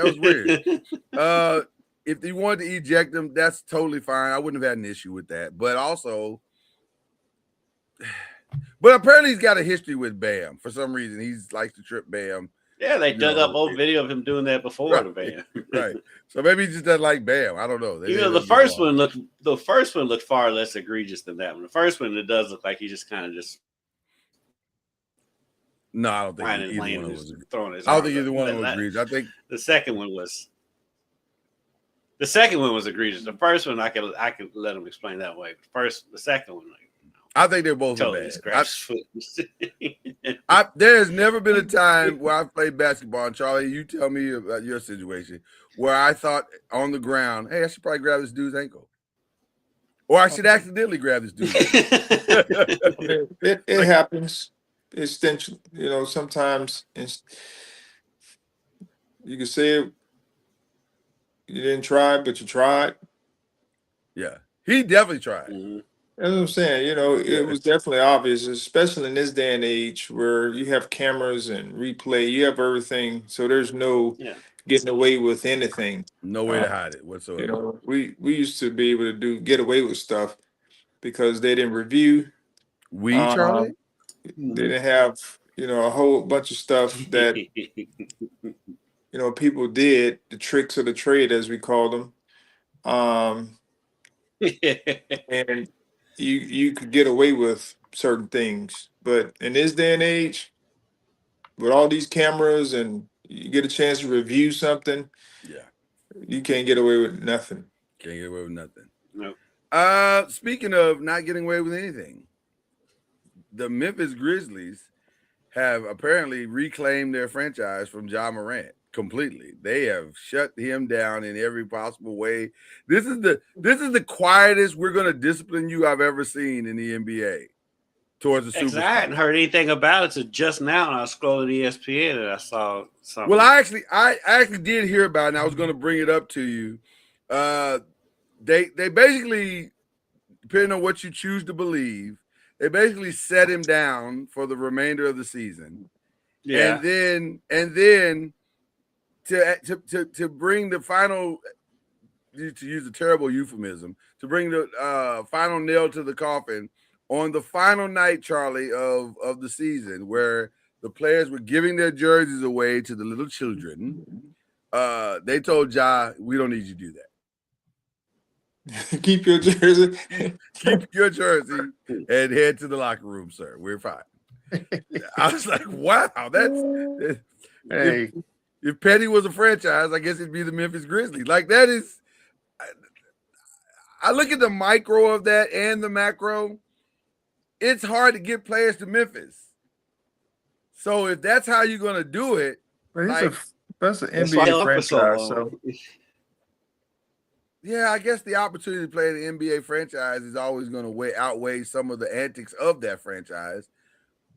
if you wanted to eject him, that's totally fine. I wouldn't have had an issue with that. But also, but apparently he's got a history with Bam. For some reason, he likes to trip Bam.
Yeah, they dug up old video of him doing that before the ban.
Right. So maybe he just doesn't like Bam. I don't know.
The first one looked far less egregious than that one. The first one, it does look like he just kind of just.
No, I don't think either one was
throwing his.
I don't think either one was egregious. I think
the second one was. The second one was egregious. The first one, I could let him explain that way. The second one,
I think they're both
totally
bad. There's never been a time where I've played basketball, and Charlie, you tell me about your situation, where I thought on the ground, hey, I should probably grab this dude's ankle. Or I should accidentally grab this dude's ankle.
It happens. It's sometimes you can say it, you didn't try, but you tried.
Yeah, he definitely tried.
Mm-hmm.
That's what I'm saying. It was definitely obvious, especially in this day and age where you have cameras and replay, you have everything. So there's no getting away with anything.
No way to hide it whatsoever.
We used to be able to get away with stuff because they didn't review.
Charlie?
They didn't have, a whole bunch of stuff that, people did, the tricks of the trade, as we call them. And you could get away with certain things. But in this day and age, with all these cameras and you get a chance to review something, you can't get away with nothing.
Can't get away with nothing.
No.
Speaking of not getting away with anything, the Memphis Grizzlies have apparently reclaimed their franchise from Ja Morant completely. They have shut him down in every possible way. This is the quietest we're going to discipline you I've ever seen in the NBA towards the superstar.
I hadn't heard anything about it. So just now, I was scrolling ESPN and I saw something.
Well, I actually did hear about it, and I was going to bring it up to you. They basically, depending on what you choose to believe, they basically set him down for the remainder of the season. Yeah. And then to bring the final, to use a terrible euphemism, to bring the final nail to the coffin on the final night, Charlie, of the season, where the players were giving their jerseys away to the little children. They told Ja, we don't need you to do that.
Keep your jersey.
Keep your jersey and head to the locker room, sir. We're fine. I was like, wow, that's hey. If Petty was a franchise, I guess it'd be the Memphis Grizzlies. Like, that is, I look at the micro of that and the macro. It's hard to get players to Memphis. So if that's how you're gonna do it,
that's an NBA franchise. So
yeah, I guess the opportunity to play the NBA franchise is always going to outweigh some of the antics of that franchise.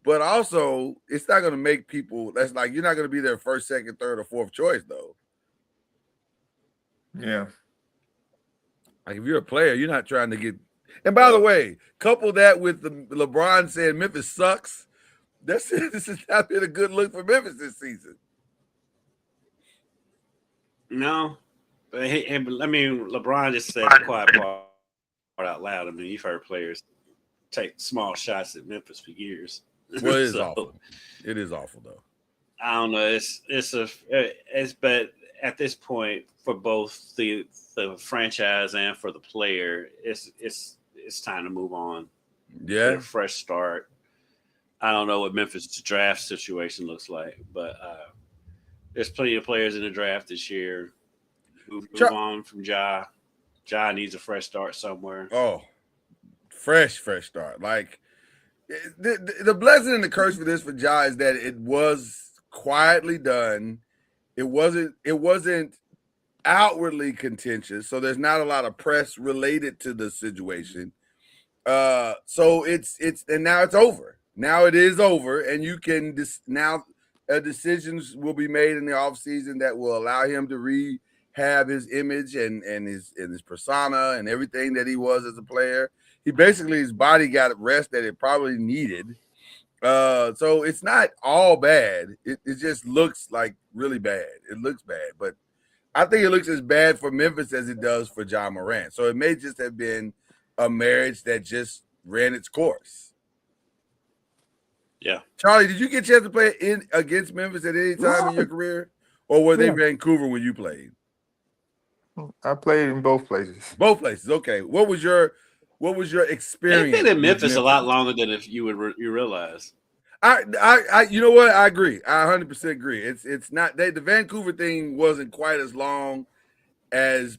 But also, it's not going to make people, that's like, you're not going to be their first, second, third, or fourth choice, though.
Yeah.
Like, if you're a player, you're not trying to get, and by the way, couple that with the LeBron saying Memphis sucks. This has not been a good look for Memphis this season.
No. I mean, LeBron just said the quiet part out loud. I mean, you've heard players take small shots at Memphis for years.
Well, it is awful. It is awful, though.
I don't know. But at this point, for both the franchise and for the player, it's time to move on.
Yeah,
get a fresh start. I don't know what Memphis' draft situation looks like, but there's plenty of players in the draft this year. Move on from Ja. Ja needs a fresh start somewhere.
Oh, fresh start. Like, the blessing and the curse for this for Ja is that it was quietly done. It wasn't outwardly contentious, so there's not a lot of press related to the situation. So it's and now it's over. Now it is over, and you can now decisions will be made in the offseason that will allow him to rehab his image and his persona and everything that he was as a player. He basically, his body got rest that it probably needed. So it's not all bad. It just looks like really bad. It looks bad, but I think it looks as bad for Memphis as it does for John Morant. So it may just have been a marriage that just ran its course.
Yeah.
Charlie, did you get a chance to play against Memphis at any time in your career, or were they
Yeah.
Vancouver when you played?
I played in both places.
Both places. Okay. What was your experience?
They've been in
with
Memphis a lot longer than if you would you realize.
You know what? I agree. I 100% agree. It's not the Vancouver thing wasn't quite as long as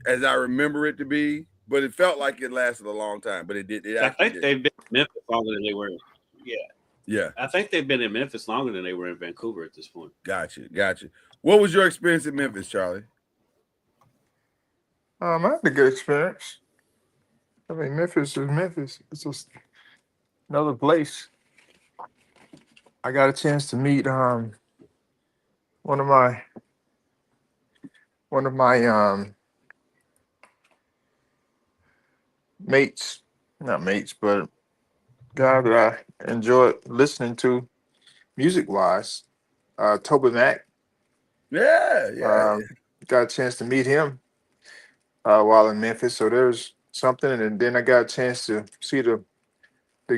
I remember it to be, but it felt like it lasted a long time. But it did.
I think they've been in Memphis longer than they were. Yeah.
Yeah.
I think they've been in Memphis longer than they were in Vancouver at this point.
Gotcha. What was your experience in Memphis, Charlie?
I had a good experience. I mean, Memphis is Memphis. It's just another place. I got a chance to meet one of my mates, not mates, but guy that I enjoyed listening to music wise, Toby Mac.
Yeah.
Got a chance to meet him while in Memphis. So there's something, and then I got a chance to see the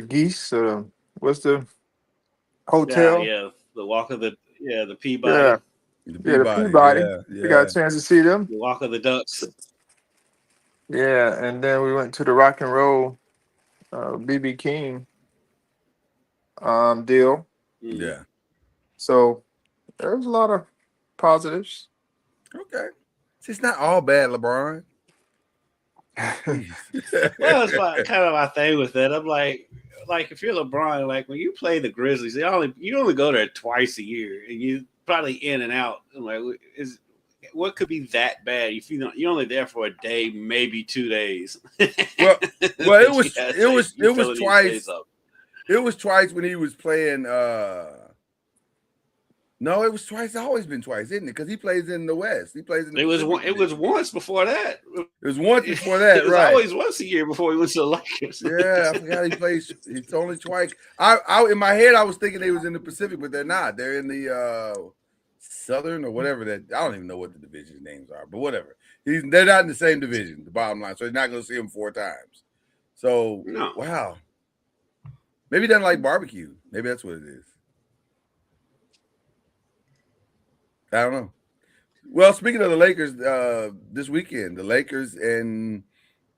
geese. What's the hotel?
Yeah. The walk of the Peabody.
Yeah.
The
Peabody.
Yeah.
We got a chance to see them.
The walk of the ducks.
Yeah, and then we went to the rock and roll BB King deal.
Yeah.
So there's a lot of positives.
Okay. See, it's not all bad, LeBron.
Well, it's kind of my thing with that. I'm like if you're LeBron, like when you play the Grizzlies, you only go there twice a year, and you probably in and out. I'm like, what could be that bad if you're only there for a day, maybe 2 days?
well, it was twice. It was twice when he was playing. No, it was twice. It's always been twice, isn't it? Because he plays in the West. He plays in the
It was once before that.
It was once before that,
it was
right?
Always once a year before he went to the Lakers.
Yeah, I forgot he plays. It's only twice. I in my head I was thinking they was in the Pacific, but they're not. They're in the Southern or whatever that. I don't even know what the division names are, but whatever. They're not in the same division. The bottom line, so you're not going to see him 4 times. So
no.
Wow. Maybe he doesn't like barbecue. Maybe that's what it is. I don't know. Well, speaking of the Lakers, this weekend, the Lakers and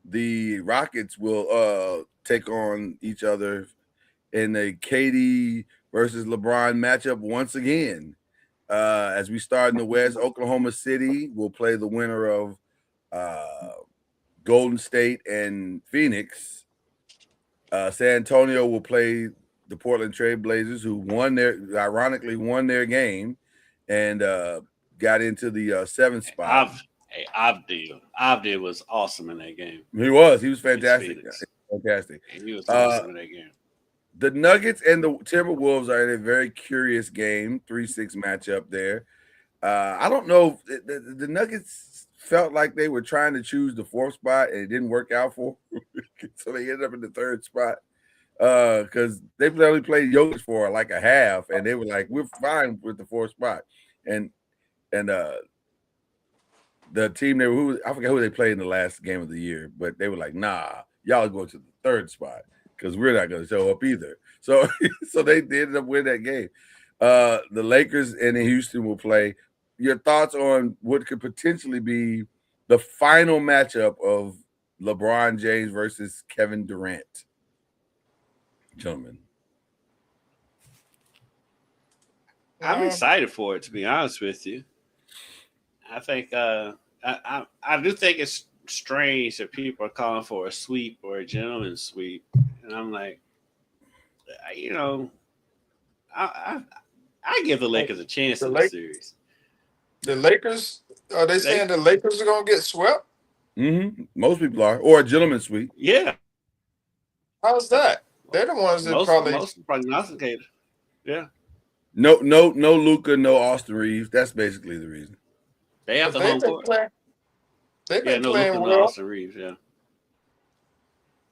the Rockets will take on each other in a KD versus LeBron matchup once again. As we start in the West, Oklahoma City will play the winner of Golden State and Phoenix. San Antonio will play the Portland Trail Blazers, who ironically won their game and got into the 7th spot.
Avdija was awesome in that game.
He was fantastic. Fantastic.
He was awesome in that game.
The Nuggets and the Timberwolves are in a very curious game, 3-6 matchup there. I don't know if the Nuggets felt like they were trying to choose the 4th spot and it didn't work out for them. So they ended up in the 3rd spot because they only played Jokic for like a half and they were like, we're fine with the 4th spot. And the team I forgot who they played in the last game of the year, but they were like, nah, y'all go to the 3rd spot because we're not going to show up either. So they ended up winning that game. The Lakers and Houston will play. Your thoughts on what could potentially be the final matchup of LeBron James versus Kevin Durant, gentlemen?
I'm excited for it, to be honest with you. I think I do think it's strange that people are calling for a sweep or a gentleman's sweep, and I'm like, I give the Lakers a chance in the series.
The Lakers, are they saying the Lakers are going to get swept?
Mm-hmm. Most people are, or a gentleman's sweep.
Yeah.
How's that? They're the ones that
most prognosticated. Yeah.
No Luka, no Austin Reeves. That's basically the reason.
They have the home court.
They've been
no
playing
Luka,
well.
No Austin Reeves, yeah.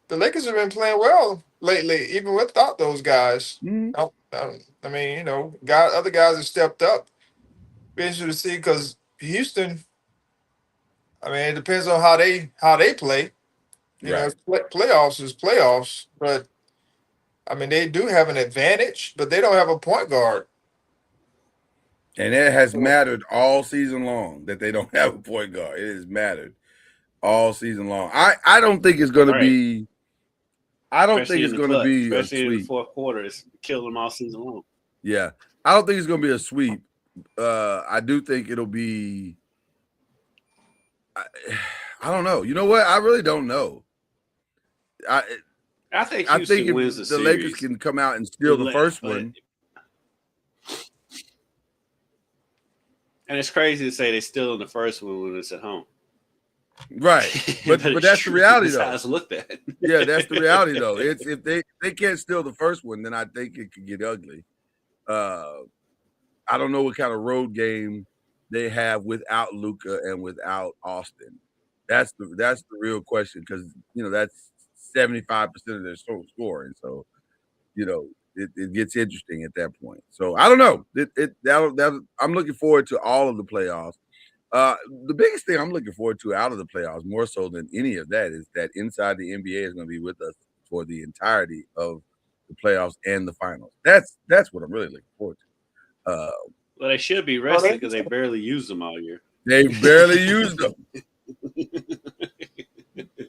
The Lakers have been playing well lately, even without those guys.
Mm-hmm.
I mean, other guys have stepped up. Be interested to see because Houston, I mean, it depends on how they play. You know,
Right.
playoffs is playoffs, but I mean, they do have an advantage, but they don't have a point guard.
And it has mattered all season long that they don't have a point guard. It has mattered all season long. I don't think it's going to be. I don't think
Especially
it's
in the
going to
clutch,
be a
especially in the
sweep.
fourth quarter. It's killed them all season long.
Yeah, I don't think it's going to be a sweep. I do think it'll be. I don't know. You know what? I really don't know.
I think
I
Houston
think if
wins
the
series.
Lakers can come out and steal the first one.
And it's crazy to say they still in the first one when it's at home.
Right. But that's the reality,
That's
though.
how it's looked at.
Yeah, that's the reality, though. It's if they can't steal the first one, then I think it could get ugly. I don't know what kind of road game they have without Luka and without Austin. That's the real question, because that's 75% of their scoring. So it gets interesting at that point. So I don't know. I'm looking forward to all of the playoffs. The biggest thing I'm looking forward to out of the playoffs, more so than any of that, is that Inside the NBA is going to be with us for the entirety of the playoffs and the finals. That's what I'm really looking forward to.
Well, they should be rested because they barely used them all year.
They barely used them.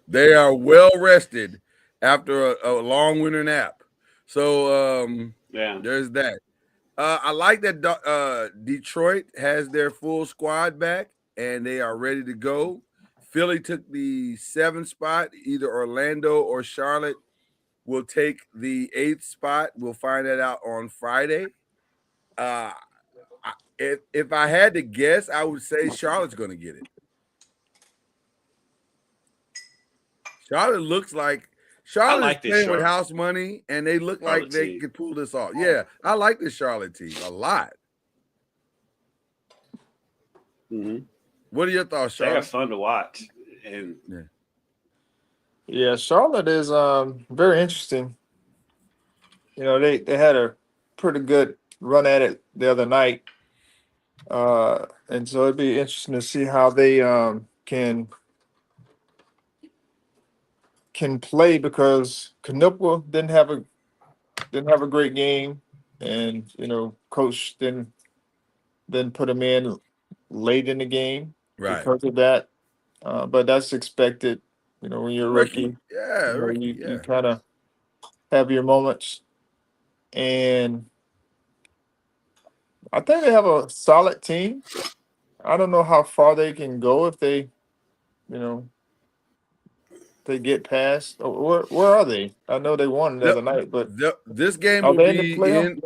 They are well rested after a long winter nap. So
Yeah,
there's that. I like that Detroit has their full squad back and they are ready to go. Philly took the 7th spot. Either Orlando or Charlotte will take the 8th spot. We'll find that out on Friday. If I had to guess, I would say Charlotte's going to get it. Charlotte looks like Charlotte is playing with house money, and they look like they could pull this off. Yeah, I like the Charlotte team a lot.
Mm-hmm.
What are your thoughts, Charlotte?
They're fun to watch. And
yeah, Charlotte is very interesting. You know, they had a pretty good run at it the other night. And so it'd be interesting to see how they can play, because Canupa didn't have a great game, and coach didn't put him in late in the game because of that. But that's expected. When you're a rookie, you kind of have your moments, and I think they have a solid team. I don't know how far they can go if they, they get past. Where are they? I know they won the other night, but
this game will be in.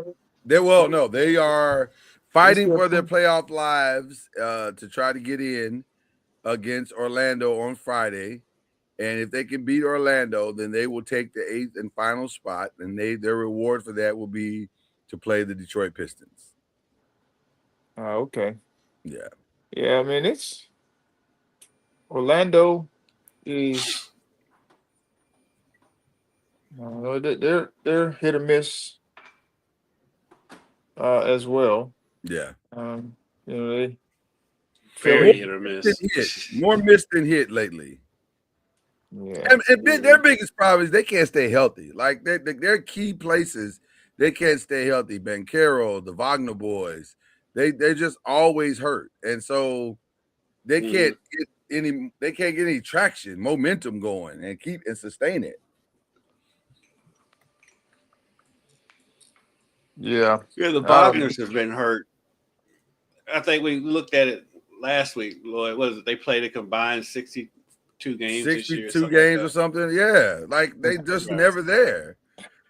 They are fighting for their playoff lives to try to get in against Orlando on Friday. And if they can beat Orlando, then they will take the 8th and final spot, and their reward for that will be to play the Detroit Pistons.
Okay.
Yeah.
Yeah, I mean, it's Orlando is they're hit or miss as well.
Yeah.
They
very hit or miss.
More miss than hit lately.
Yeah.
And their biggest problem is they can't stay healthy. Like their key places, they can't stay healthy. Banchero, the Wagner boys, they're just always hurt, and so they can't get any traction, momentum going, and keep and sustain it.
Yeah.
Yeah, the Wagners have been hurt. I think we looked at it last week, Lloyd. What is it? They played a combined 62 games
62 games or something. Yeah, like they just never there.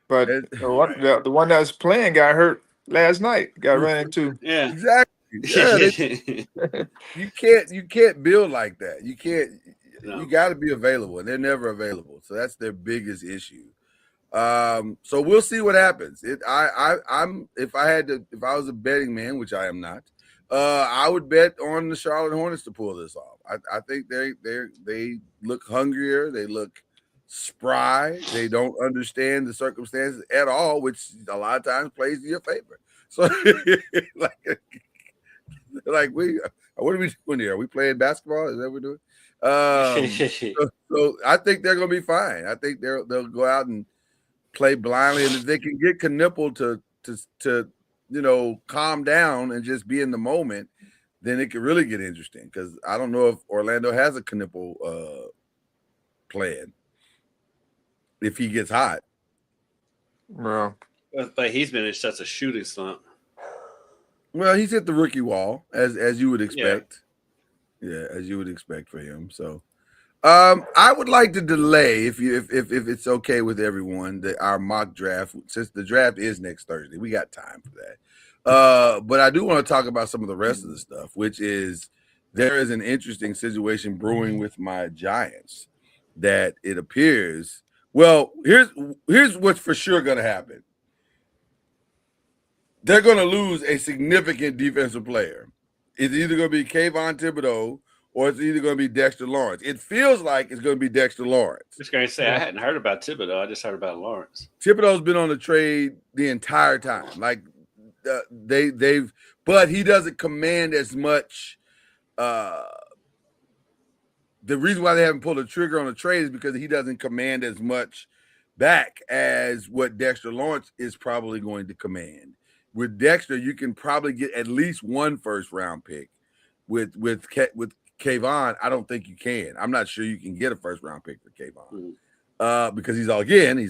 But the one that was playing got hurt last night. Got ran into.
Yeah,
exactly. Yeah, you can't build like that. You can't. No. You got to be available, and they're never available. So that's their biggest issue. So we'll see what happens. If I was a betting man, which I am not, I would bet on the Charlotte Hornets to pull this off. I think they look hungrier, they look spry, they don't understand the circumstances at all, which a lot of times plays to your favor. So Like what are we doing here? Are we playing basketball? Is that what we're doing? So I think they're gonna be fine. I think they'll go out and play blindly, and if they can get Knipple to calm down and just be in the moment, then it could really get interesting. Because I don't know if Orlando has a Knipple plan if he gets hot.
Well,
but he's been in such a shooting slump.
Well, he's hit the rookie wall as you would expect. Yeah, as you would expect for him. So, I would like to delay if it's okay with everyone our mock draft, since the draft is next Thursday. We got time for that. But I do want to talk about some of the rest of the stuff, which is there is an interesting situation brewing with my Giants that it appears. Well, here's what's for sure going to happen. They're going to lose a significant defensive player. It's either going to be Kayvon Thibodeau or it's either going to be Dexter Lawrence. It feels like it's going to be Dexter Lawrence.
I was going to say, I hadn't heard about Thibodeau. I just heard about Lawrence.
Thibodeau's been on the trade the entire time. Like but he doesn't command as much. The reason why they haven't pulled the trigger on the trade is because he doesn't command as much back as what Dexter Lawrence is probably going to command. With Dexter, you can probably get at least one first-round pick. With Kayvon, I don't think you can. I'm not sure you can get a first-round pick for Kayvon because he's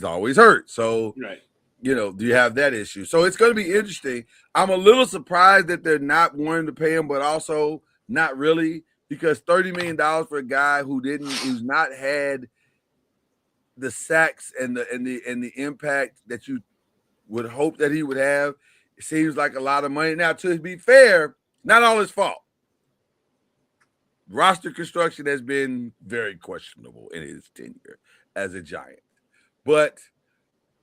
always hurt. So,
right.
Do you have that issue? So it's going to be interesting. I'm a little surprised that they're not wanting to pay him, but also not really, because $30 million for a guy who's not had the sacks and the impact that you would hope that he would have. It seems like a lot of money. Now, to be fair, not all his fault. Roster construction has been very questionable in his tenure as a Giant. But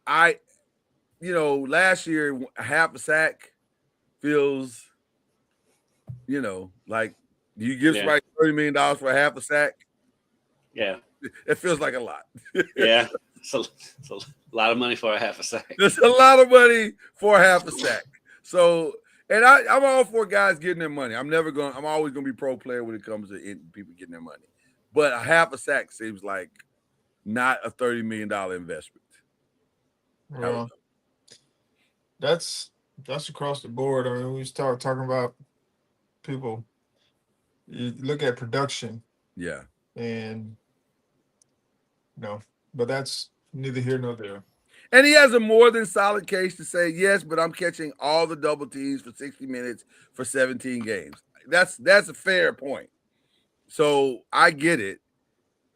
last year, half a sack feels, like, do you give somebody $30 million for a half a sack?
Yeah.
It feels like a lot.
Yeah. It's a lot of money for a half a sack.
There's a lot of money for a half a sack. So, and I'm all for guys getting their money. I'm always going to be pro player when it comes to people getting their money. But a half a sack seems like not a $30 million investment.
Well, that's across the board. I mean, we start talking about people. You look at production.
Yeah.
And but that's neither here nor there.
And he has a more than solid case to say, yes, but I'm catching all the double teams for 60 minutes for 17 games. That's a fair point. So I get it.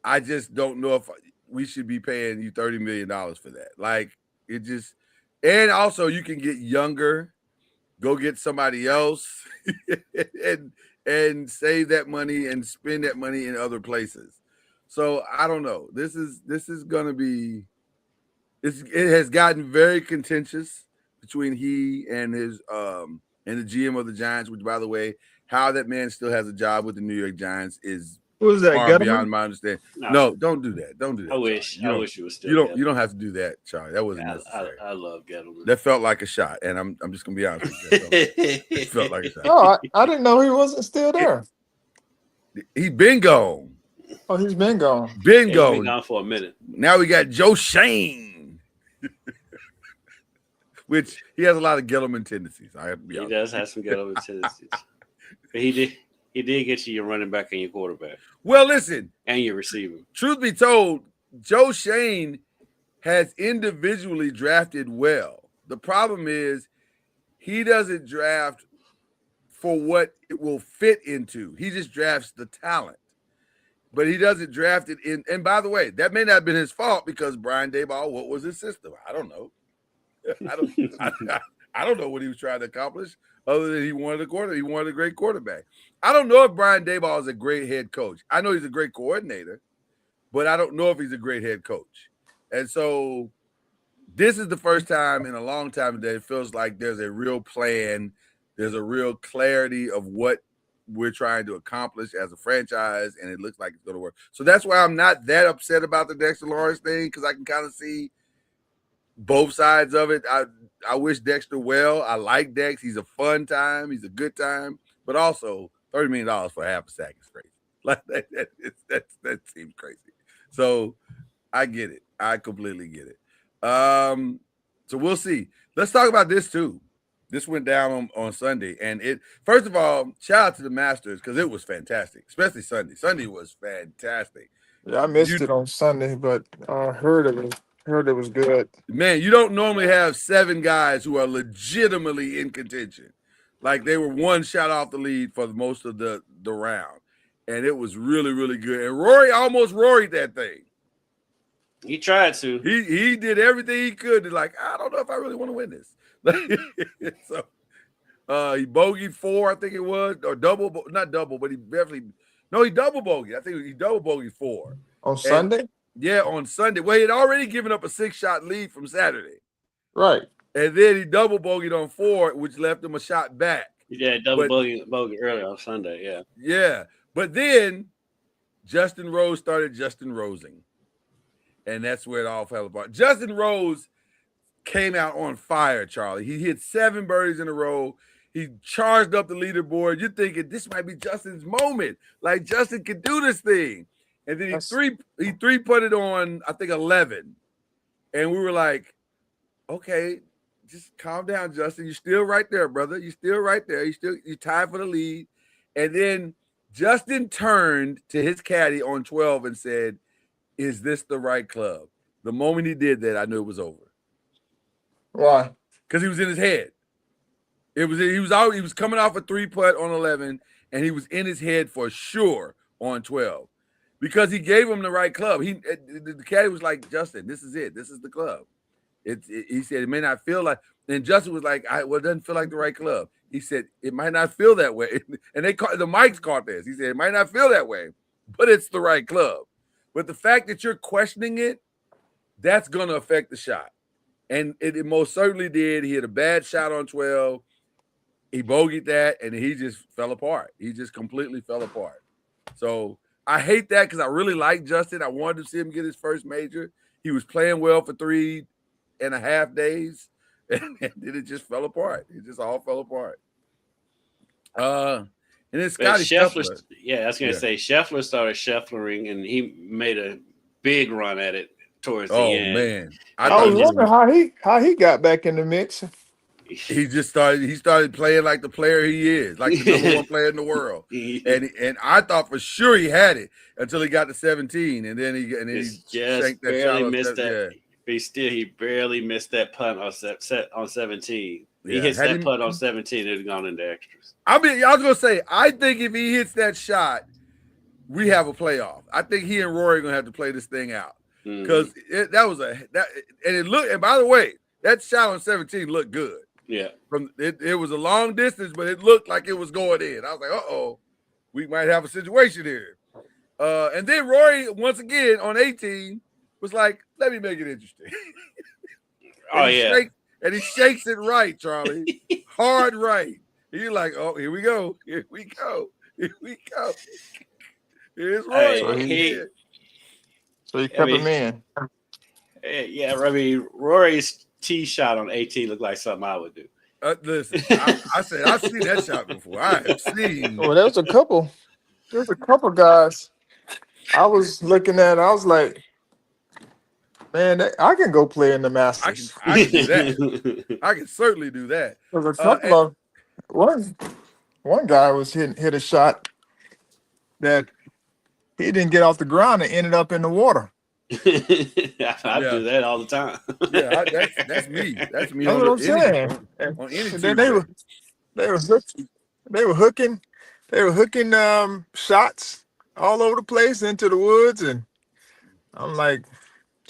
I just don't know if we should be paying you $30 million for that. Like, it just – and also you can get younger, go get somebody else and save that money and spend that money in other places. So I don't know. This is going to be it has gotten very contentious between he and his and the GM of the Giants, which, by the way, how that man still has a job with the New York Giants is far beyond my understanding. No, don't do that. Don't do that.
I wish it was still.
You don't have to do that, Charlie. That wasn't necessary.
I love Gettleman.
That felt like a shot, and I'm just gonna be honest with you. It felt like a shot.
Oh, I didn't know he wasn't still there.
He's been gone.
Oh, he's been gone.
Been
He's
gone.
been gone for a minute.
Now we got Joe Shane, which he has a lot of Gettleman tendencies. I have to be honest.
He does have some Gettleman tendencies. But he did get you your running back and your quarterback.
Well, listen,
and your receiver.
Truth be told, Joe Shane has individually drafted well. The problem is he doesn't draft for what it will fit into. He just drafts the talent. But he doesn't draft it in. And by the way, that may not have been his fault because Brian Daboll, what was his system? I don't know. I don't know what he was trying to accomplish other than he wanted a quarterback. He wanted a great quarterback. I don't know if Brian Daboll is a great head coach. I know he's a great coordinator, but I don't know if he's a great head coach. And so this is the first time in a long time that it feels like there's a real plan. There's a real clarity of what we're trying to accomplish as a franchise, and it looks like it's going to work. So that's why I'm not that upset about the Dexter Lawrence thing, because I can kind of see both sides of it. I wish Dexter well. I like Dex. He's a fun time. He's a good time. but also $30 million for half a sack is crazy. Like that seems crazy. So I get it. I completely get it. So we'll see. Let's talk about this too. This went down on Sunday, and it. First of all, shout out to the Masters because it was fantastic, especially Sunday. Sunday was fantastic.
Yeah, I missed it on Sunday, but I heard it was good.
Man, you don't normally have 7 guys who are legitimately in contention. Like they were one shot off the lead for most of the round, and it was really, really good. And Rory almost Rory'd that thing.
He tried to.
He did everything he could to like, I don't know if I really want to win this. So he bogeyed 4, I think it was, or not double, but he double bogeyed. I think he double bogeyed 4.
On Sunday?
Yeah, on Sunday. Well, he had already given up a 6-shot lead from Saturday.
Right.
And then he double bogeyed on 4, which left him a shot back.
Yeah, double bogey early on Sunday, yeah.
Yeah. But then Justin Rose started Justin Rosing. And that's where it all fell apart. Justin Rose came out on fire, Charlie. He hit 7 birdies in a row. He charged up the leaderboard. You're thinking this might be Justin's moment. Like Justin can do this thing. And then he three-putted on, I think, 11. And we were like, okay, just calm down, Justin. You're still right there, brother. You're still right there. You're tied for the lead. And then Justin turned to his caddy on 12 and said, is this the right club? The moment he did that, I knew it was over.
Why?
Because he was in his head. He was coming off a 3-putt on 11, and he was in his head for sure on 12. Because he gave him the right club. The caddy was like, Justin, this is it. This is the club. He said it may not feel like, and Justin was like, it doesn't feel like the right club. He said it might not feel that way. And the mics caught this. He said it might not feel that way, but it's the right club. But the fact that you're questioning it, that's going to affect the shot. And it most certainly did. He had a bad shot on 12. He bogeyed that, and he just fell apart. He just completely fell apart. So I hate that because I really like Justin. I wanted to see him get his first major. He was playing well for 3.5 days, and then it just fell apart. It just all fell apart. And then Scotty Scheffler.
Yeah, I was going to say Scheffler started Schefflering, and he made a big run at it towards the end.
Oh, man.
I was wondering how he got back in the mix.
He started playing like the player he is, like the number 1 player in the world. And I thought for sure he had it until he got to 17, and then he
just barely missed that. Yeah. He barely missed that putt on 17.
Yeah.
He hits that putt on 17, it'd have gone into extras.
I mean, I was gonna say, I think if he hits that shot, we have a playoff. I think he and Rory are gonna have to play this thing out because and by the way, that shot on 17 looked good.
Yeah,
it was a long distance, but it looked like it was going in. I was like, we might have a situation here. And then Rory once again on 18 was like, let me make it interesting. And he shakes it right, Charlie. Hard right. He's like, oh, here we go. Here we go. Here we go. Here's Rory.
So he kept him in.
Yeah,
I mean, Rory's tee shot on 18 looked like something I would do.
Listen, I said, I've seen that shot before. I have seen.
Well, there's a couple guys I was looking at. I was like, man, I can go play in the Masters.
I can do that. I can certainly do that.
There's a couple of one guy was hit a shot that he didn't get off the ground and ended up in the water.
I do that all the time.
Yeah, that's me. That's me.
That's what I'm saying.
On any
they were hooking shots all over the place into the woods, and I'm like,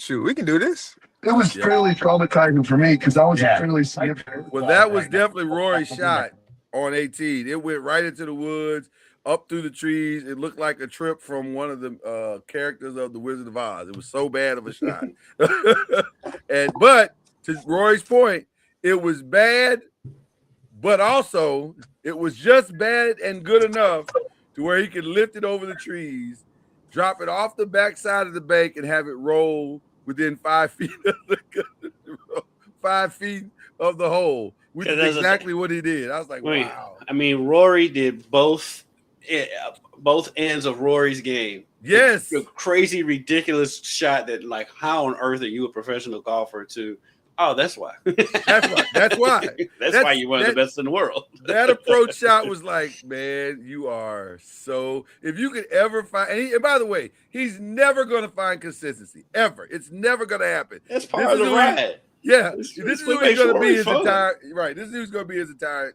shoot, we can do this.
It was fairly traumatizing for me because I was fairly significant.
Well, that was definitely Rory's shot on 18. It went right into the woods, up through the trees. It looked like a trip from one of the characters of The Wizard of Oz. It was so bad of a shot. But to Rory's point, it was bad, but also it was just bad and good enough to where he could lift it over the trees, drop it off the backside of the bank, and have it roll within 5 feet of 5 feet of the hole. which is exactly what he did. I was like,
Wait,
wow.
I mean, Rory did both ends of Rory's game.
Yes.
The crazy, ridiculous shot that, like, how on earth are you a professional golfer to? Oh, that's why.
That's why. That's why.
That's why you're one of the best in the world.
That approach shot was like, man, you are so. If you could ever find, and by the way, he's never going to find consistency ever. It's never going to happen.
That's part of the ride.
Yeah, this is who he's going to be his
fun.
entire right. This is who's going to be his entire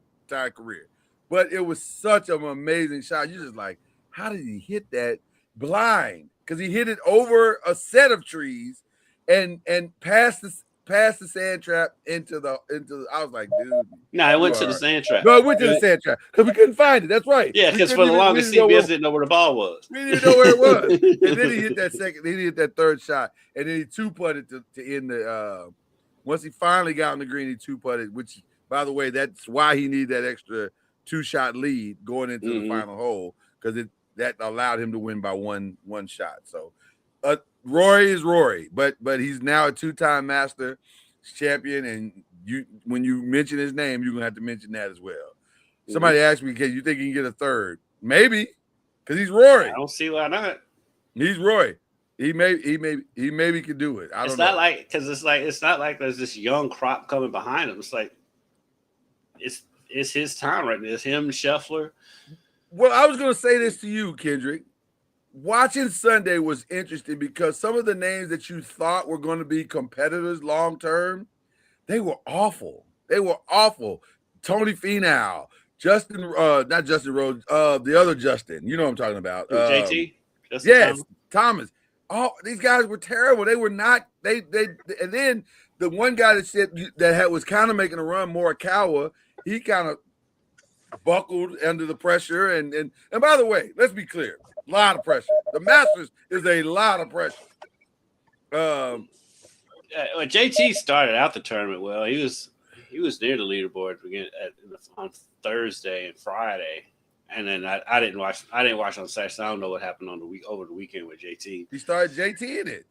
career. But it was such an amazing shot. You're just like, how did he hit that blind? Because he hit it over a set of trees, and past the sand trap into the. I was like, dude.
No, it went to the sand trap.
No, it went to the sand trap because we couldn't find it. That's right.
Yeah, because for the longest, CBS didn't know where the ball was.
We didn't know where it was. And then he hit that second. He hit that third shot, and then he two-putted to end the. Once he finally got on the green, he two-putted. Which, by the way, that's why he needed that extra two-shot lead going into the final hole, because that allowed him to win by one shot. So. Rory is Rory, but he's now a two-time Masters champion, and when you mention his name, you're gonna have to mention that as well. Somebody asked me, "Can you think he can get a third?" Maybe, because he's Rory.
I don't see why not.
He's Rory. He maybe could do it. I don't know.
It's not like there's this young crop coming behind him. It's like it's his time right now. It's him, Scheffler.
Well, I was gonna say this to you, Kendrick. Watching Sunday was interesting because some of the names that you thought were going to be competitors long term, they were awful. They were awful. Tony Finau, not Justin Rhodes, the other Justin. You know what I'm talking about.
JT?
Yes, Thomas. Oh, these guys were terrible. They were not. They and then the one guy that said was kind of making a run, Morikawa, he kind of buckled under the pressure. And by the way, let's be clear. A lot of pressure. The Masters is a lot of pressure.
When JT started out the tournament, well, he was near the leaderboard on Thursday and Friday, and then I didn't watch on Saturday. So I don't know what happened over the weekend with JT.
He started JT in it.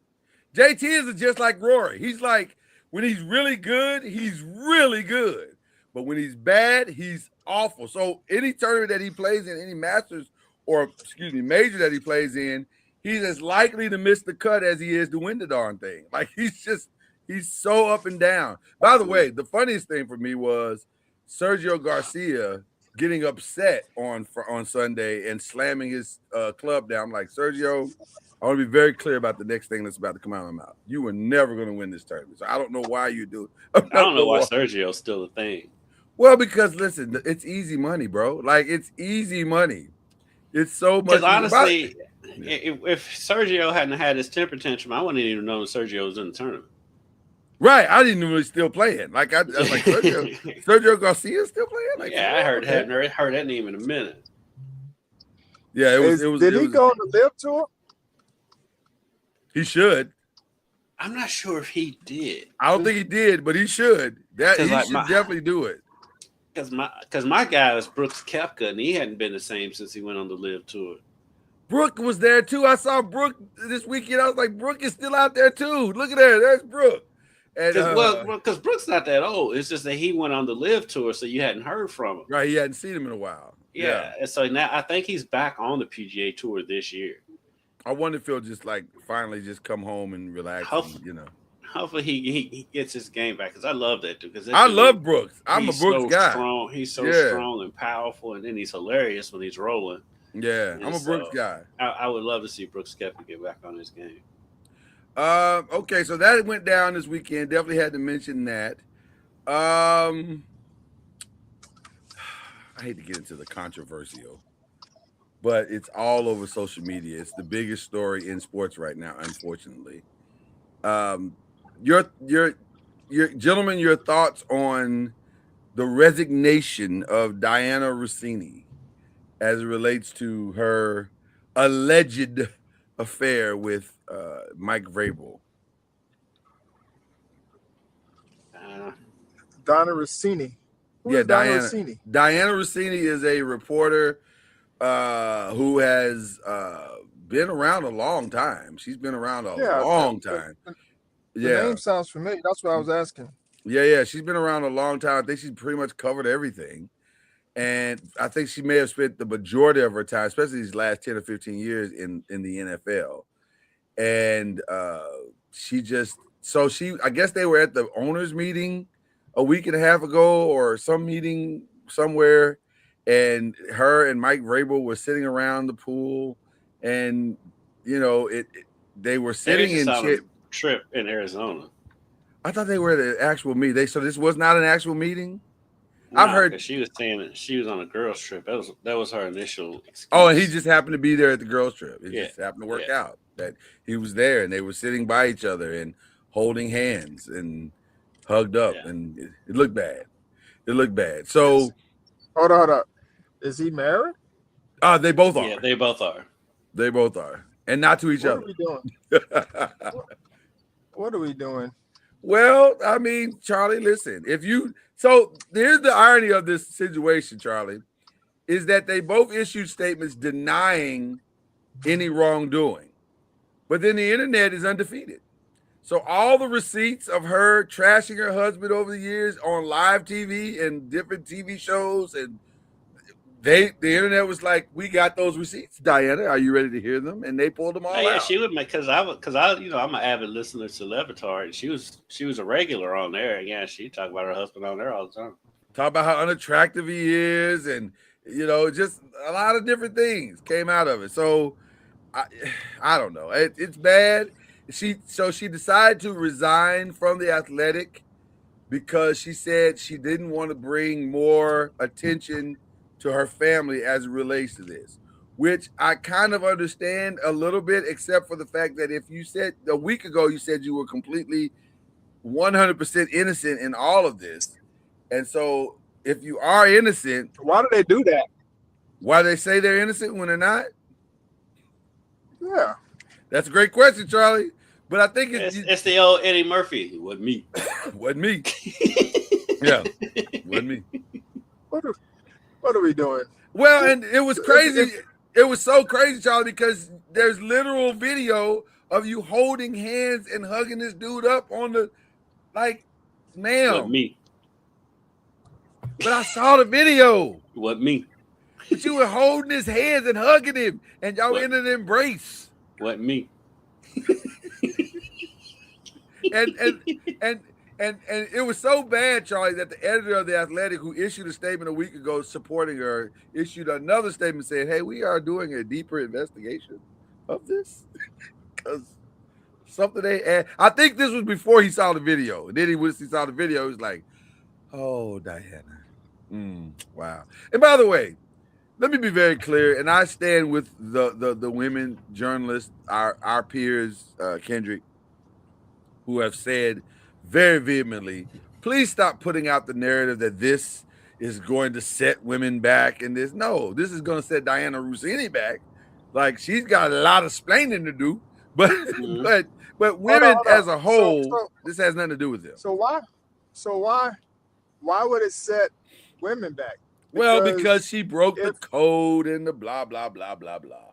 JT is just like Rory. He's like, when he's really good, he's really good, but when he's bad, he's awful. So any tournament that he plays in, any Masters major that he plays in, he's as likely to miss the cut as he is to win the darn thing. Like he's so up and down. By the way, the funniest thing for me was Sergio Garcia getting upset on Sunday and slamming his club down. I'm like, Sergio, I want to be very clear about the next thing that's about to come out of my mouth. You were never going to win this tournament. So I don't know why you do it.
I don't know why Sergio's still a thing.
Well, because listen, it's easy money, bro. Like it's easy money. It's so much.
Because honestly, if Sergio hadn't had his temper tantrum, I wouldn't even know Sergio was in the tournament.
Right, I didn't know he was still playing. Like I was like, Sergio Garcia still playing. Like,
yeah, I hadn't heard that name in a minute.
Yeah, it was.
Did he go on the LIV tour?
He should.
I'm not sure if he did.
I don't think he did, but he should. He should definitely do it.
Because my guy was Brooks Koepka, and he hadn't been the same since he went on the LIV tour.
Brooke was there too. I saw Brooke this weekend. I was like, Brooke is still out there too. Look at her. There's Brooke.
Because Brooks not that old. It's just that he went on the LIV tour, so you hadn't heard from him.
Right, he hadn't seen him in a while.
Yeah. And so now I think he's back on the PGA tour this year.
I wonder if he'll just like finally just come home and relax.
Hopefully he gets his game back, because I love that dude.
I love Brooks. I'm a Brooks guy.
Strong. He's so strong and powerful, and then he's hilarious when he's rolling.
Yeah, I'm a Brooks guy.
I would love to see Brooks Koepka get back on his game.
Okay, so that went down this weekend. Definitely had to mention that. I hate to get into the controversial, but it's all over social media. It's the biggest story in sports right now, unfortunately. Your gentlemen, your thoughts on the resignation of Diana Rossini as it relates to her alleged affair with Mike Vrabel.
Diana Rossini.
Diana Rossini. Diana Rossini is a reporter who has been around a long time. She's been around a long time.
The name sounds familiar. That's what I was asking.
Yeah. She's been around a long time. I think she's pretty much covered everything. And I think she may have spent the majority of her time, especially these last 10 or 15 years in the NFL. And I guess they were at the owners meeting a week and a half ago or some meeting somewhere. And her and Mike Vrabel were sitting around the pool, and they were sitting in
a trip in Arizona.
I thought they were at an actual meeting. So this was not an actual meeting.
No,
I've heard
she was saying that she was on a girls' trip. That was her initial excuse.
Oh, and he just happened to be there at the girls' trip. It
Yeah.
just happened to work out that he was there, and they were sitting by each other and holding hands and hugged up, and it looked bad. It looked bad. So
hold on. Is he married?
They both are.
Yeah, they both are.
They both are, and not to each other.
What are we doing? What are we doing?
Well, I mean, Charlie, listen. So here's the irony of this situation, Charlie, is that they both issued statements denying any wrongdoing, but then the internet is undefeated. So all the receipts of her trashing her husband over the years on live TV and different TV shows, and the internet was like, "We got those receipts, Diana. Are you ready to hear them?" And they pulled them all out.
Yeah, she would make because I'm an avid listener to Levitar, and she was a regular on there. And yeah, she talked about her husband on there all the time.
Talk about how unattractive he is, and just a lot of different things came out of it. So I don't know. It's bad. She decided to resign from the Athletic because she said she didn't want to bring more attention to her family as it relates to this, which I kind of understand a little bit, except for the fact that if you said a week ago, you said you were completely 100% innocent in all of this. And so if you are innocent,
why do they do that?
Why they say they're innocent when they're not?
Yeah.
That's a great question, Charlie. But I think
it's the old Eddie Murphy. It wasn't me.
Wasn't me. Yeah. Wasn't me.
What are we doing?
Well, and it was crazy. It was so crazy, Charlie, because there's literal video of you holding hands and hugging this dude up on the, ma'am.
Wasn't me.
But I saw the video.
Wasn't me.
But you were holding his hands and hugging him, and y'all in an embrace.
Wasn't me.
And it was so bad, Charlie, that the editor of The Athletic, who issued a statement a week ago supporting her, issued another statement saying, "Hey, we are doing a deeper investigation of this." Because something I think this was before he saw the video. And then he saw the video, he was like, "Oh, Diana. Wow." And by the way, let me be very clear, and I stand with the women journalists, our peers, Kendrick, who have said very vehemently, please stop putting out the narrative that this is going to set women back. And this is going to set Diana Rossini back. Like, she's got a lot of explaining to do, but women as a whole, this has nothing to do with them.
So why would it set women back?
Because she broke the code and the blah blah blah blah blah.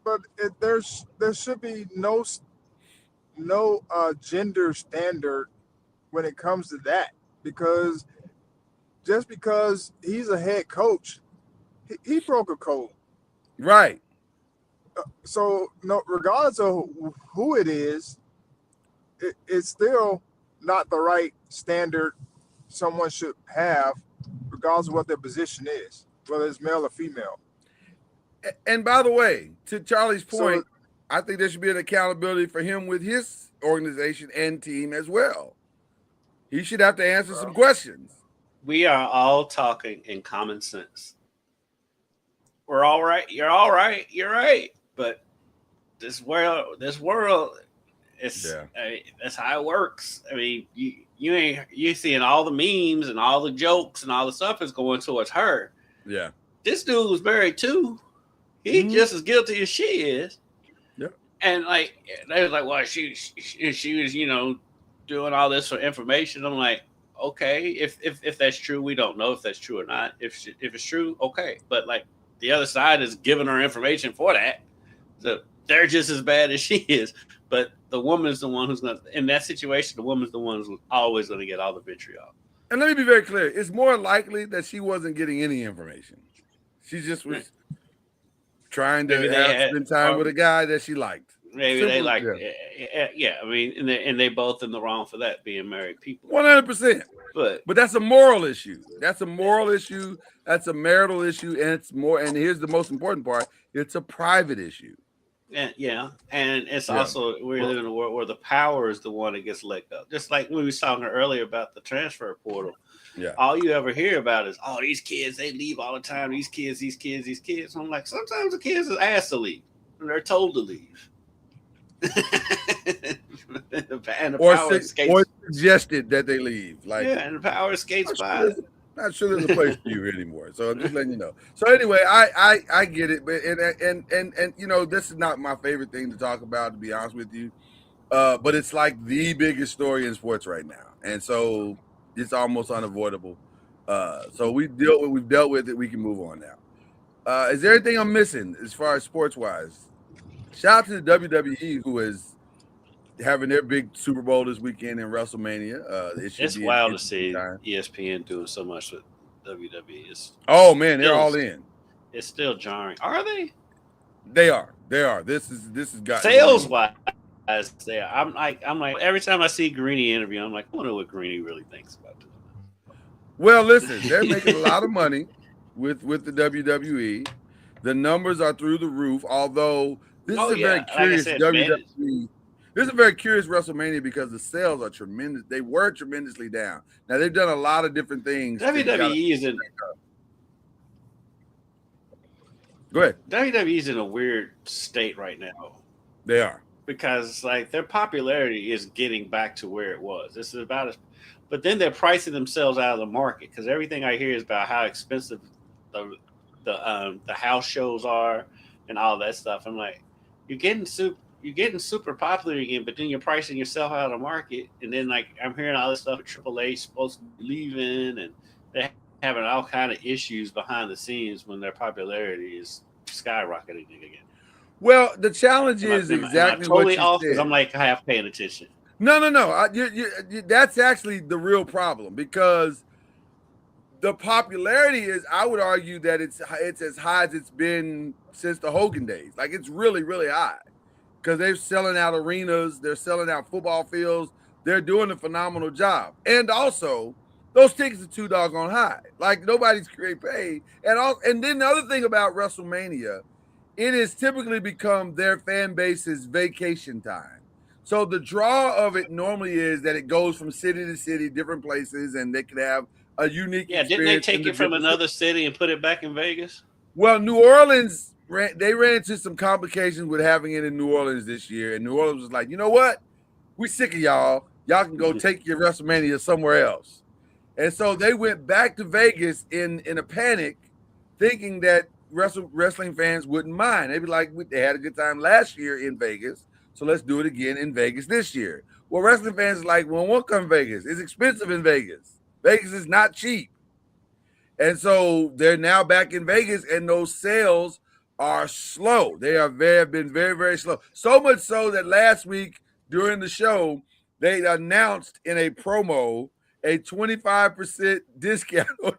But there should be no gender standard when it comes to that, because just because he's a head coach, he broke a code,
right?
So no, regardless of who it is, it's still not the right standard someone should have, regardless of what their position is, whether it's male or female.
And by the way, to Charlie's point, I think there should be an accountability for him with his organization and team as well. He should have to answer some questions.
We are all talking in common sense. We're all right. You're all right. You're right. But this world, it's that's how it works. I mean, you seeing all the memes and all the jokes and all the stuff is going towards her.
Yeah.
This dude was married too. He's just as guilty as she is.
Yeah.
And they was like, well, she was, doing all this for information. I'm like, okay, if that's true, we don't know if that's true or not. If it's true, okay. But the other side is giving her information for that. So they're just as bad as she is. But the woman is the one who's going to, in that situation, the woman's the one who's always going to get all the vitriol.
And let me be very clear. It's more likely that she wasn't getting any information. She just was trying to spend time with a guy that she liked.
Maybe they like, yeah. I mean, and they both in the wrong for that, being married people.
100%.
But
that's a moral issue. That's a moral issue. That's a marital issue, and it's more. And here's the most important part: it's a private issue.
And it's also we live in a world where the power is the one that gets let go. Just like we was talking earlier about the transfer portal.
Yeah.
All you ever hear about is, these kids, they leave all the time. These kids. I'm like, sometimes the kids are asked to leave, and they're told to leave.
or suggested that they leave.
And the power skates by.
Not sure there's a place for you anymore. So I'm just letting you know. So anyway, I get it, but and you know, this is not my favorite thing to talk about, to be honest with you. But it's like the biggest story in sports right now, and so it's almost unavoidable. So we've dealt with it. We can move on now. Is there anything I'm missing as far as sports wise? Shout out to the WWE, who is having their big Super Bowl this weekend in WrestleMania.
It's wild to see ESPN doing so much with WWE.
Oh man, they're all in.
It's still jarring. Are they?
They are. This is got
sales wise. There, I'm like every time I see Greeny interview, I'm like, I wonder what Greeny really thinks about this.
Well, listen, they're making a lot of money with the WWE. The numbers are through the roof. Although this is a very curious WWE. This is a very curious WrestleMania because the sales are tremendous. They were tremendously down. Now they've done a lot of different things.
WWE is in.
Go ahead.
WWE is in a weird state right now.
They are,
because like their popularity is getting back to where it was. This is about it, but then they're pricing themselves out of the market because everything I hear is about how expensive the house shows are and all that stuff. I'm like, you're getting super popular again, but then you're pricing yourself out of the market. And then like I'm hearing all this stuff with AAA supposed to be leaving, and they're having all kind of issues behind the scenes when their popularity is skyrocketing again.
Well, the challenge is exactly what you
off
said.
I'm like half paying attention.
No. That's actually the real problem, because the popularity is, I would argue that it's as high as it's been since the Hogan days. Like it's really, really high, because they're selling out arenas, they're selling out football fields, they're doing a phenomenal job. And also, those tickets are too doggone high. Like nobody's great paid. And then the other thing about WrestleMania, it has typically become their fan base's vacation time. So the draw of it normally is that it goes from city to city, different places, and they can have a unique experience.
Didn't they take it from another city and put it back in Vegas?
Well, New Orleans, they ran into some complications with having it in New Orleans this year, and New Orleans was like, you know what? We sick of y'all. Y'all can go take your WrestleMania somewhere else. And so they went back to Vegas in a panic, thinking that wrestling fans wouldn't mind. They'd be like, they had a good time last year in Vegas, so let's do it again in Vegas this year. Well, wrestling fans are like, well, won't come Vegas. It's expensive in Vegas. Vegas is not cheap. And so they're now back in Vegas, and those sales are slow. They have been very, very slow. So much so that last week during the show, they announced in a promo a 25% discount on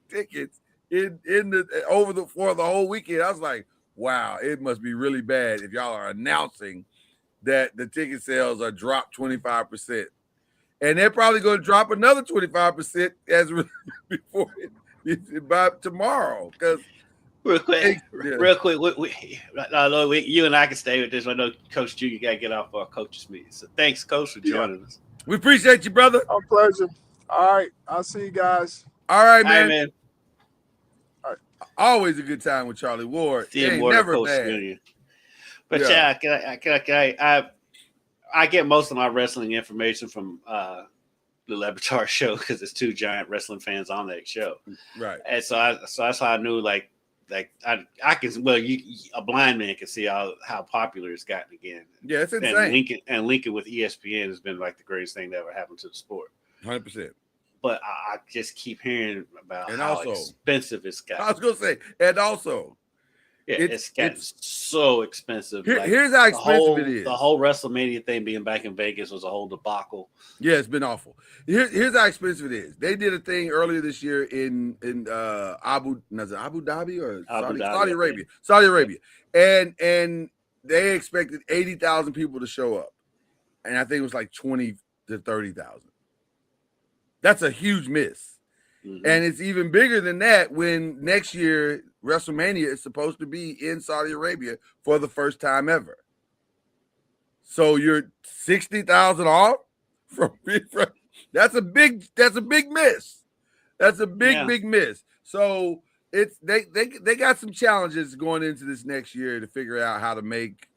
tickets for the whole weekend. I was like, wow, it must be really bad if y'all are announcing that the ticket sales are dropped 25%. And they're probably going to drop another 25% by tomorrow. Because
real quick, you and I can stay with this. I know Coach G, you got to get off our coaches meeting. So thanks, Coach, for joining us.
We appreciate you, brother.
A pleasure. All right, I'll see you guys.
All right, man.
All right, man.
All right.
Always a good time with Charlie Ward.
Never bad. But I get most of my wrestling information from the Laboratory show because it's two giant wrestling fans on that show.
Right.
And so that's how I knew like I can, well, a blind man can see how popular it's gotten again.
Yeah, it's insane.
And linking with ESPN has been like the greatest thing that ever happened to the sport.
100%.
But I just keep hearing about
and
how
also,
expensive it's got.
I was going to say, and also,
it's gotten so expensive.
Here's how expensive it is.
The whole WrestleMania thing being back in Vegas was a whole debacle.
Yeah, it's been awful. Here's how expensive it is. They did a thing earlier this year in Abu Dhabi or Saudi Arabia. Saudi Arabia. And they expected 80,000 people to show up. And I think it was like 20 to 30,000. That's a huge miss. Mm-hmm. And it's even bigger than that when next year WrestleMania is supposed to be in Saudi Arabia for the first time ever. So you're 60,000 off from that's a big miss. That's a big miss. So it's they got some challenges going into this next year to figure out how to make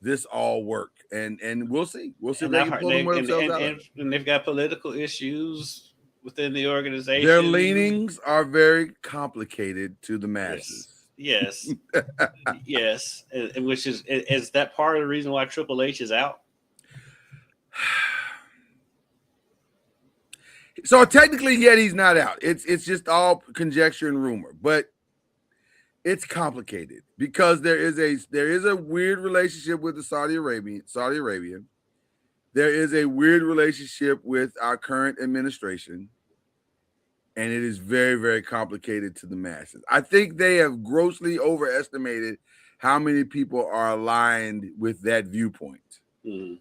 this all work. And we'll see. We'll see if they can pull themselves out.
And they've got political issues within the organization.
Their leanings are very complicated to the masses.
Yes. Yes. And which is that part of the reason why Triple H is out?
So technically, yet he's not out. It's just all conjecture and rumor, but it's complicated because there is a weird relationship with the Saudi Arabian. There is a weird relationship with our current administration, and it is very, very complicated to the masses. I think they have grossly overestimated how many people are aligned with that viewpoint. Mm-hmm.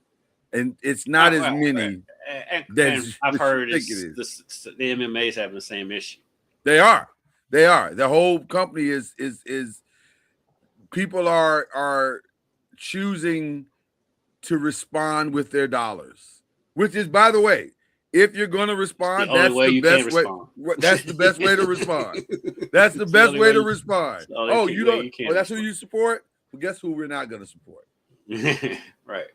And it's not as many.
And I've heard the MMA is having the same issue.
They are. The whole company is people are choosing to respond with their dollars, which is, by the way, if you're going to respond, that's the best way. That's the best way to respond. That's the best way to respond. Oh, you don't. Oh, that's who you support. Well, guess who we're not going to support?
Right.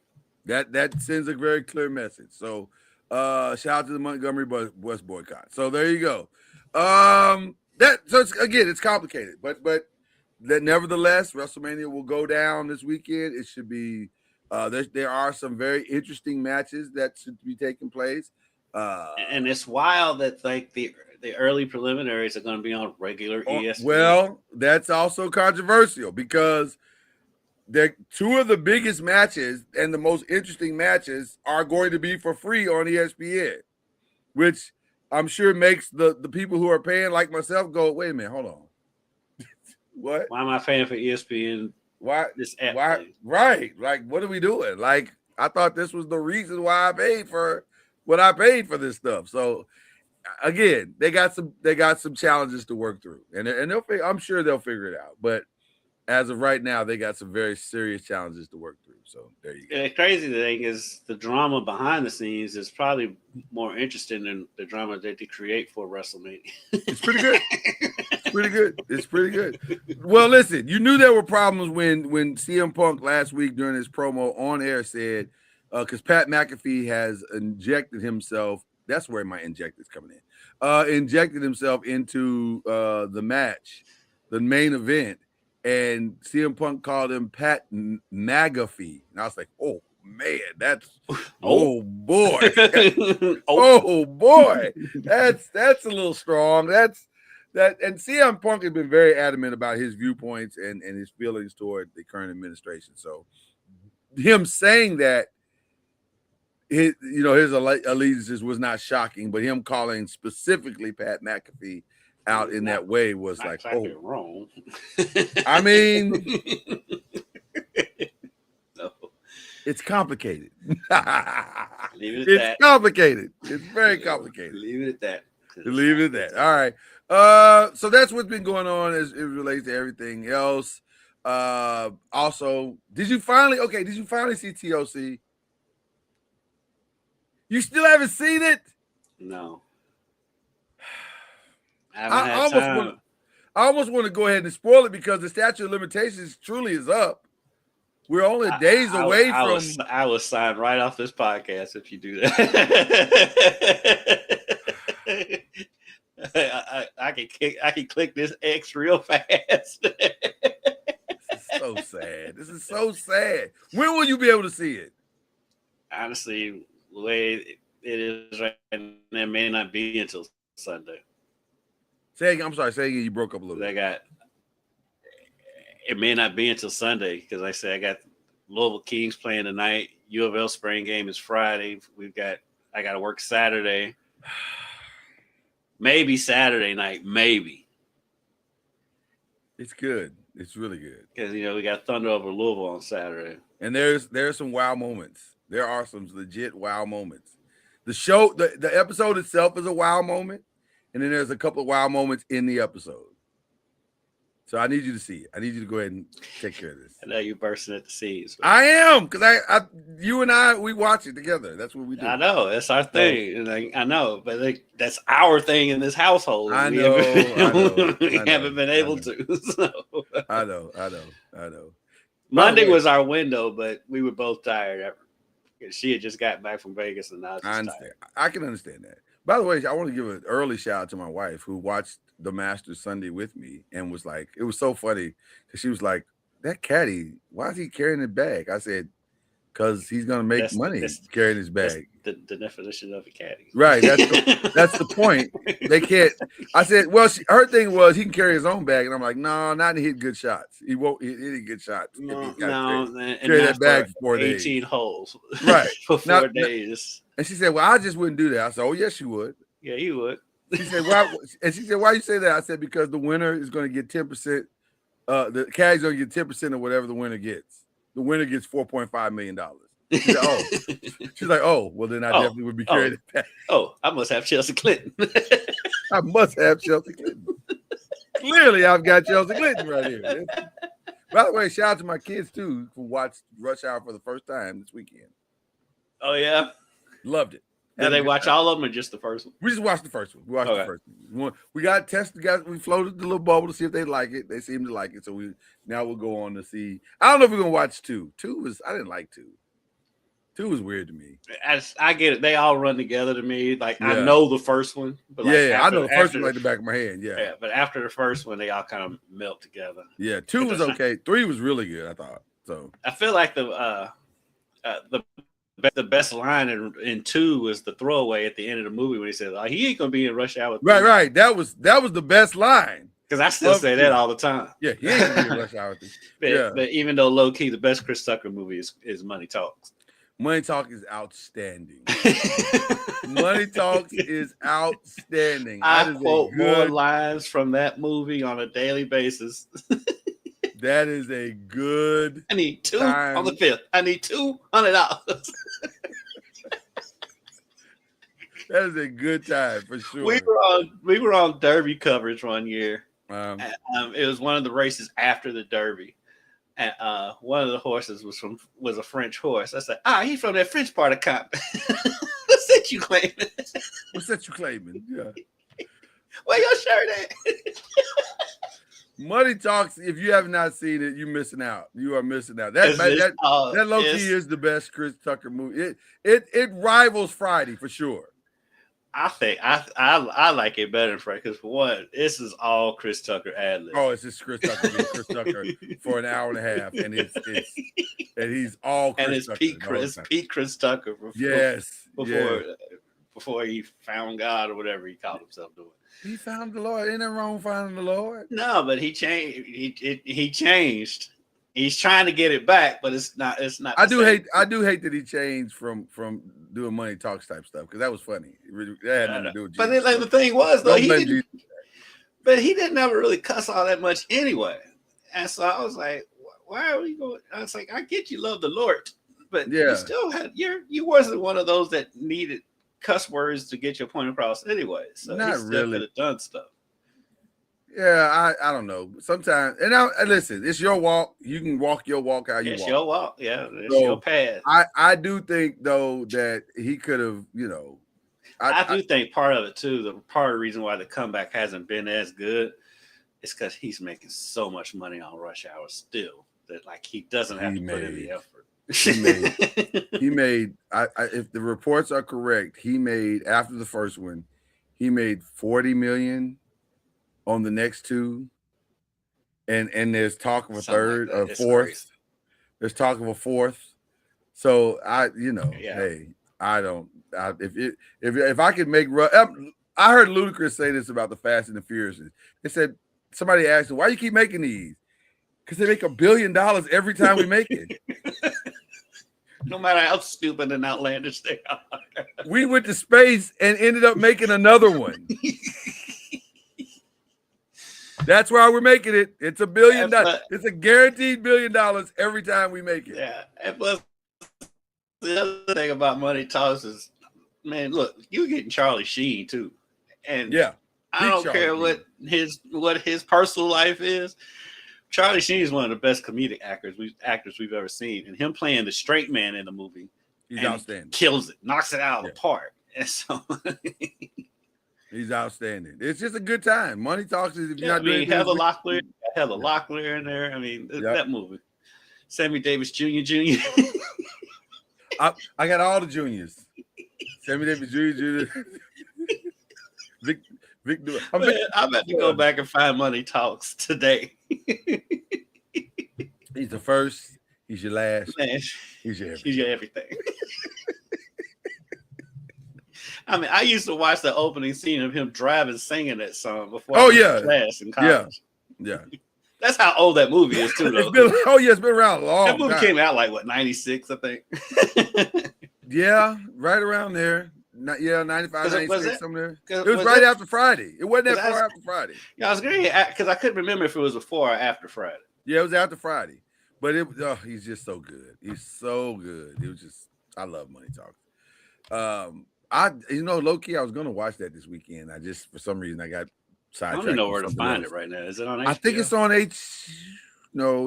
That sends a very clear message. So, shout out to the Montgomery bus boycott. So there you go. It's complicated, but that nevertheless, WrestleMania will go down this weekend. It should be. There are some very interesting matches that should be taking place.
And it's wild that like the early preliminaries are going to be on regular ESPN.
Well, that's also controversial because two of the biggest matches and the most interesting matches are going to be for free on ESPN, which I'm sure makes the people who are paying like myself go, wait a minute, hold on. What?
Why am I paying for ESPN?
Why
this app?
Why? Right. Like, what are we doing? Like, I thought this was the reason why I paid for what I paid for this stuff. So again, they got some challenges to work through. And I'm sure they'll figure it out. But as of right now, they got some very serious challenges to work through. So there you go.
The crazy thing is the drama behind the scenes is probably more interesting than the drama that they create for WrestleMania.
It's pretty good. It's pretty good. Well, listen, you knew there were problems when CM Punk last week during his promo on air said, because Pat McAfee has injected himself. That's where my inject is coming in. Injected himself into the match, the main event. And CM Punk called him Pat McAfee. And I was like, oh, man, that's oh boy. Oh boy. That's a little strong. And CM Punk has been very adamant about his viewpoints and his feelings toward the current administration. So him saying that his allegiances was not shocking, but him calling specifically Pat McAfee out in that way was like,
exactly wrong.
I mean,
no.
It's complicated.
Leave it at that.
Complicated. It's very complicated.
Leave it at that.
Leave it at that. All right. So that's what's been going on as it relates to everything else. Also, did you finally see TOC? You still haven't seen it?
No.
I almost want to go ahead and spoil it because the statute of limitations truly is up. We're only days away from.
I will sign right off this podcast if you do that. I can click this X real fast.
This is so sad. When will you be able to see it?
Honestly, the way it is right now, it may not be until Sunday.
I'm sorry. Say again. You broke up a little bit.
it may not be until Sunday because like I said I got Louisville Kings playing tonight. U of L spring game is Friday. I got to work Saturday. Maybe Saturday night. Maybe.
It's good. It's really good
because we got Thunder over Louisville on Saturday.
And there's some wow moments. There are some legit wow moments. The show, the episode itself is a wow moment, and then there's a couple of wow moments in the episode. So I need you to see it. I need you to go ahead and take care of this.
I know you're bursting at the seams.
I am, because you and I, we watch it together. That's what we do.
I know that's our thing, and I know, but that's our thing in this household.
I know.
We haven't been able to. So.
I know.
Monday was our window, but we were both tired. She had just gotten back from Vegas, and now
I understand. I can understand that. By the way, I want to give an early shout out to my wife who watched the Masters Sunday with me and was like, it was so funny. She was like, that caddy, why is he carrying a bag? I said, because he's going to make money carrying his bag.
The definition of a caddy.
Right. That's the point. They can't. I said, well, her thing was he can carry his own bag. And I'm like, no, not to hit good shots. He won't hit any good shots.
No,
carry that bag for 4 days.
18 holes.
Right.
For 4 days.
And she said, well, I just wouldn't do that. I said, oh, yes, you would.
Yeah, you would.
She said, why? And she said, why you say that? I said, because the winner is going to get 10%. The caddy's going to get 10% of whatever the winner gets. The winner gets $4.5 million. She said, oh. She's like, oh, well, then I definitely would be carrying it back.
Oh, I must have Chelsea Clinton.
I must have Chelsea Clinton. Clearly, I've got Chelsea Clinton right here. By the way, shout out to my kids, too, who watched Rush Hour for the first time this weekend.
Oh, yeah?
Loved it.
Did they watch all of them or just the first one?
We just watched the first one. We watched the first one. We got tested, guys. We floated the little bubble to see if they like it. They seem to like it. So we'll go on to see. I don't know if we're gonna watch 2. 2 I didn't like 2. 2 was weird to me.
I get it. They all run together to me. Like I know the first one, but
I know the first one like the back of my hand. Yeah,
but after the first one, they all kind of melt together.
Yeah, 2 was okay. 3 was really good. I thought so.
I feel like the best line in 2 was the throwaway at the end of the movie when he said, he ain't gonna be in Rush Hour 3.
Right. That was the best line.
Because I still say that all the time.
Yeah, he ain't gonna be in Rush Hour 3.
But even though low key, the best Chris Tucker movie is Money Talks.
Money Talk is outstanding. Money Talks is outstanding.
I quote more lines from that movie on a daily basis.
That is a good.
I need 2 on the 5th. I need $200.
That is a good time for sure.
We were on Derby coverage one year. It was one of the races after the Derby, and one of the horses was a French horse. I said, he's from that French part of Comp. What's that you claiming?
What's that you claiming? Yeah.
Where your shirt at?
Money Talks. If you have not seen it, you're missing out. You are missing out. That low key is the best Chris Tucker movie. It rivals Friday for sure.
I think I like it better than Friday because for one, this is all Chris Tucker ad-lib.
Oh, it's just Chris Tucker being Chris Tucker for an hour and a half, and he's all Chris
and it's
Tucker.
Pete Chris Tucker. Before he found God or whatever he called himself doing.
He found the Lord. Ain't that wrong finding the Lord?
No, but he changed. He changed. He's trying to get it back, but it's not.
I do hate that he changed from doing Money Talks type stuff because that was funny. That had nothing to do with Jesus.
But the thing was though, he didn't ever really cuss all that much anyway. And so I was like, why are we going? I was like, I get you love the Lord, but you still had you wasn't one of those that needed cuss words to get your point across anyway. So
not
he still
really
could have done stuff.
Yeah, I don't know. Sometimes, and listen, it's your walk. You can walk your walk how you walk.
It's your walk. Yeah, it's your path.
I do think though that he could have, I
do think part of it too. The part of the reason why the comeback hasn't been as good is because he's making so much money on Rush Hour still that like he doesn't have to put in the effort.
He made. If the reports are correct, he made after the first one, he made $40 million on the next 2, and there's talk of a third or fourth. Crazy. There's talk of a fourth. So hey, I don't. If I could make, I heard Ludacris say this about the Fast and the Furious. They said somebody asked him, "Why you keep making these?" Because they make $1 billion every time we make it.
No matter how stupid and outlandish they are.
We went to space and ended up making another one. That's why we're making it. It's $1 billion. It's a guaranteed $1 billion every time we make it.
Yeah. And plus, the other thing about Money Talks is, man, look, you're getting Charlie Sheen too. And
Yeah.
I don't care what his personal life is. Charlie Sheen is one of the best comedic actors we've ever seen, and him playing the straight man in the movie,
he's outstanding.
Kills it, knocks it out of the park. And so
he's outstanding. It's just a good time. Money Talks is if you're not doing
Heather Locklear in there. I mean, that movie. Sammy Davis Jr.
I got all the juniors. Sammy Davis Jr. Vic,
I'm about to go back and find Money Talks today.
He's the first. He's your last.
Man,
he's your everything.
He's your everything. I mean, I used to watch the opening scene of him driving, singing that song before. Class in college.
Yeah.
That's how old that movie is too. Though.
It's been around a long time.
That movie came out like 96, I think.
Yeah, right around there. 95, 96, somewhere. It was
right
after Friday. It wasn't that far after Friday.
Yeah, I was going to because I couldn't remember if it was before or after Friday.
Yeah, it was after Friday. But he's just so good. He's so good. It was just, I love Money Talks. Low key, I was gonna watch that this weekend. I just, for some reason, I got sidetracked.
I don't even know where to find it right now. Is it on HBO?
I think it's on it's on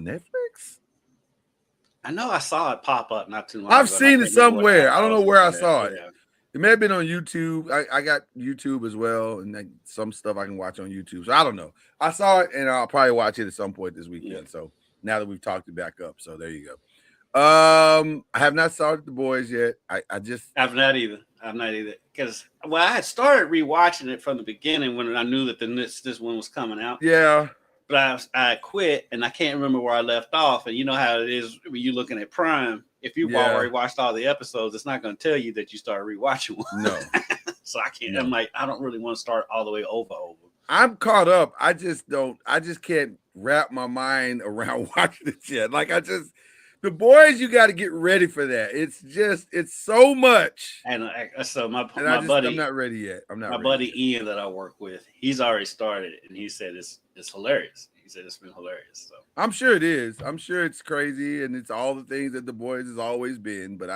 Netflix.
I know I saw it pop up not too long ago.
I've seen it somewhere. I don't know where I saw it.
Yeah.
It may have been on YouTube. I got YouTube as well, and some stuff I can watch on YouTube. So I don't know. I saw it, and I'll probably watch it at some point this weekend.
Yeah.
So now that we've talked it back up, so there you go. I have not started The Boys yet.
I've not either. Because I had started rewatching it from the beginning when I knew that this one was coming out.
Yeah.
But I quit, and I can't remember where I left off. And you know how it is when you're looking at Prime. If you've already watched all the episodes, it's not going to tell you that you started rewatching one. No. So I can't. No. I'm like, I don't really want to start all the way over.
I'm caught up. I just can't wrap my mind around watching it yet. Like The Boys, you got to get ready for that. It's so much.
And so my
buddy, I'm not ready yet.
My buddy Ian that I work with, he's already started it, and he said it's hilarious. He said it's been hilarious. So
I'm sure it is. I'm sure it's crazy, and it's all the things that The Boys has always been. But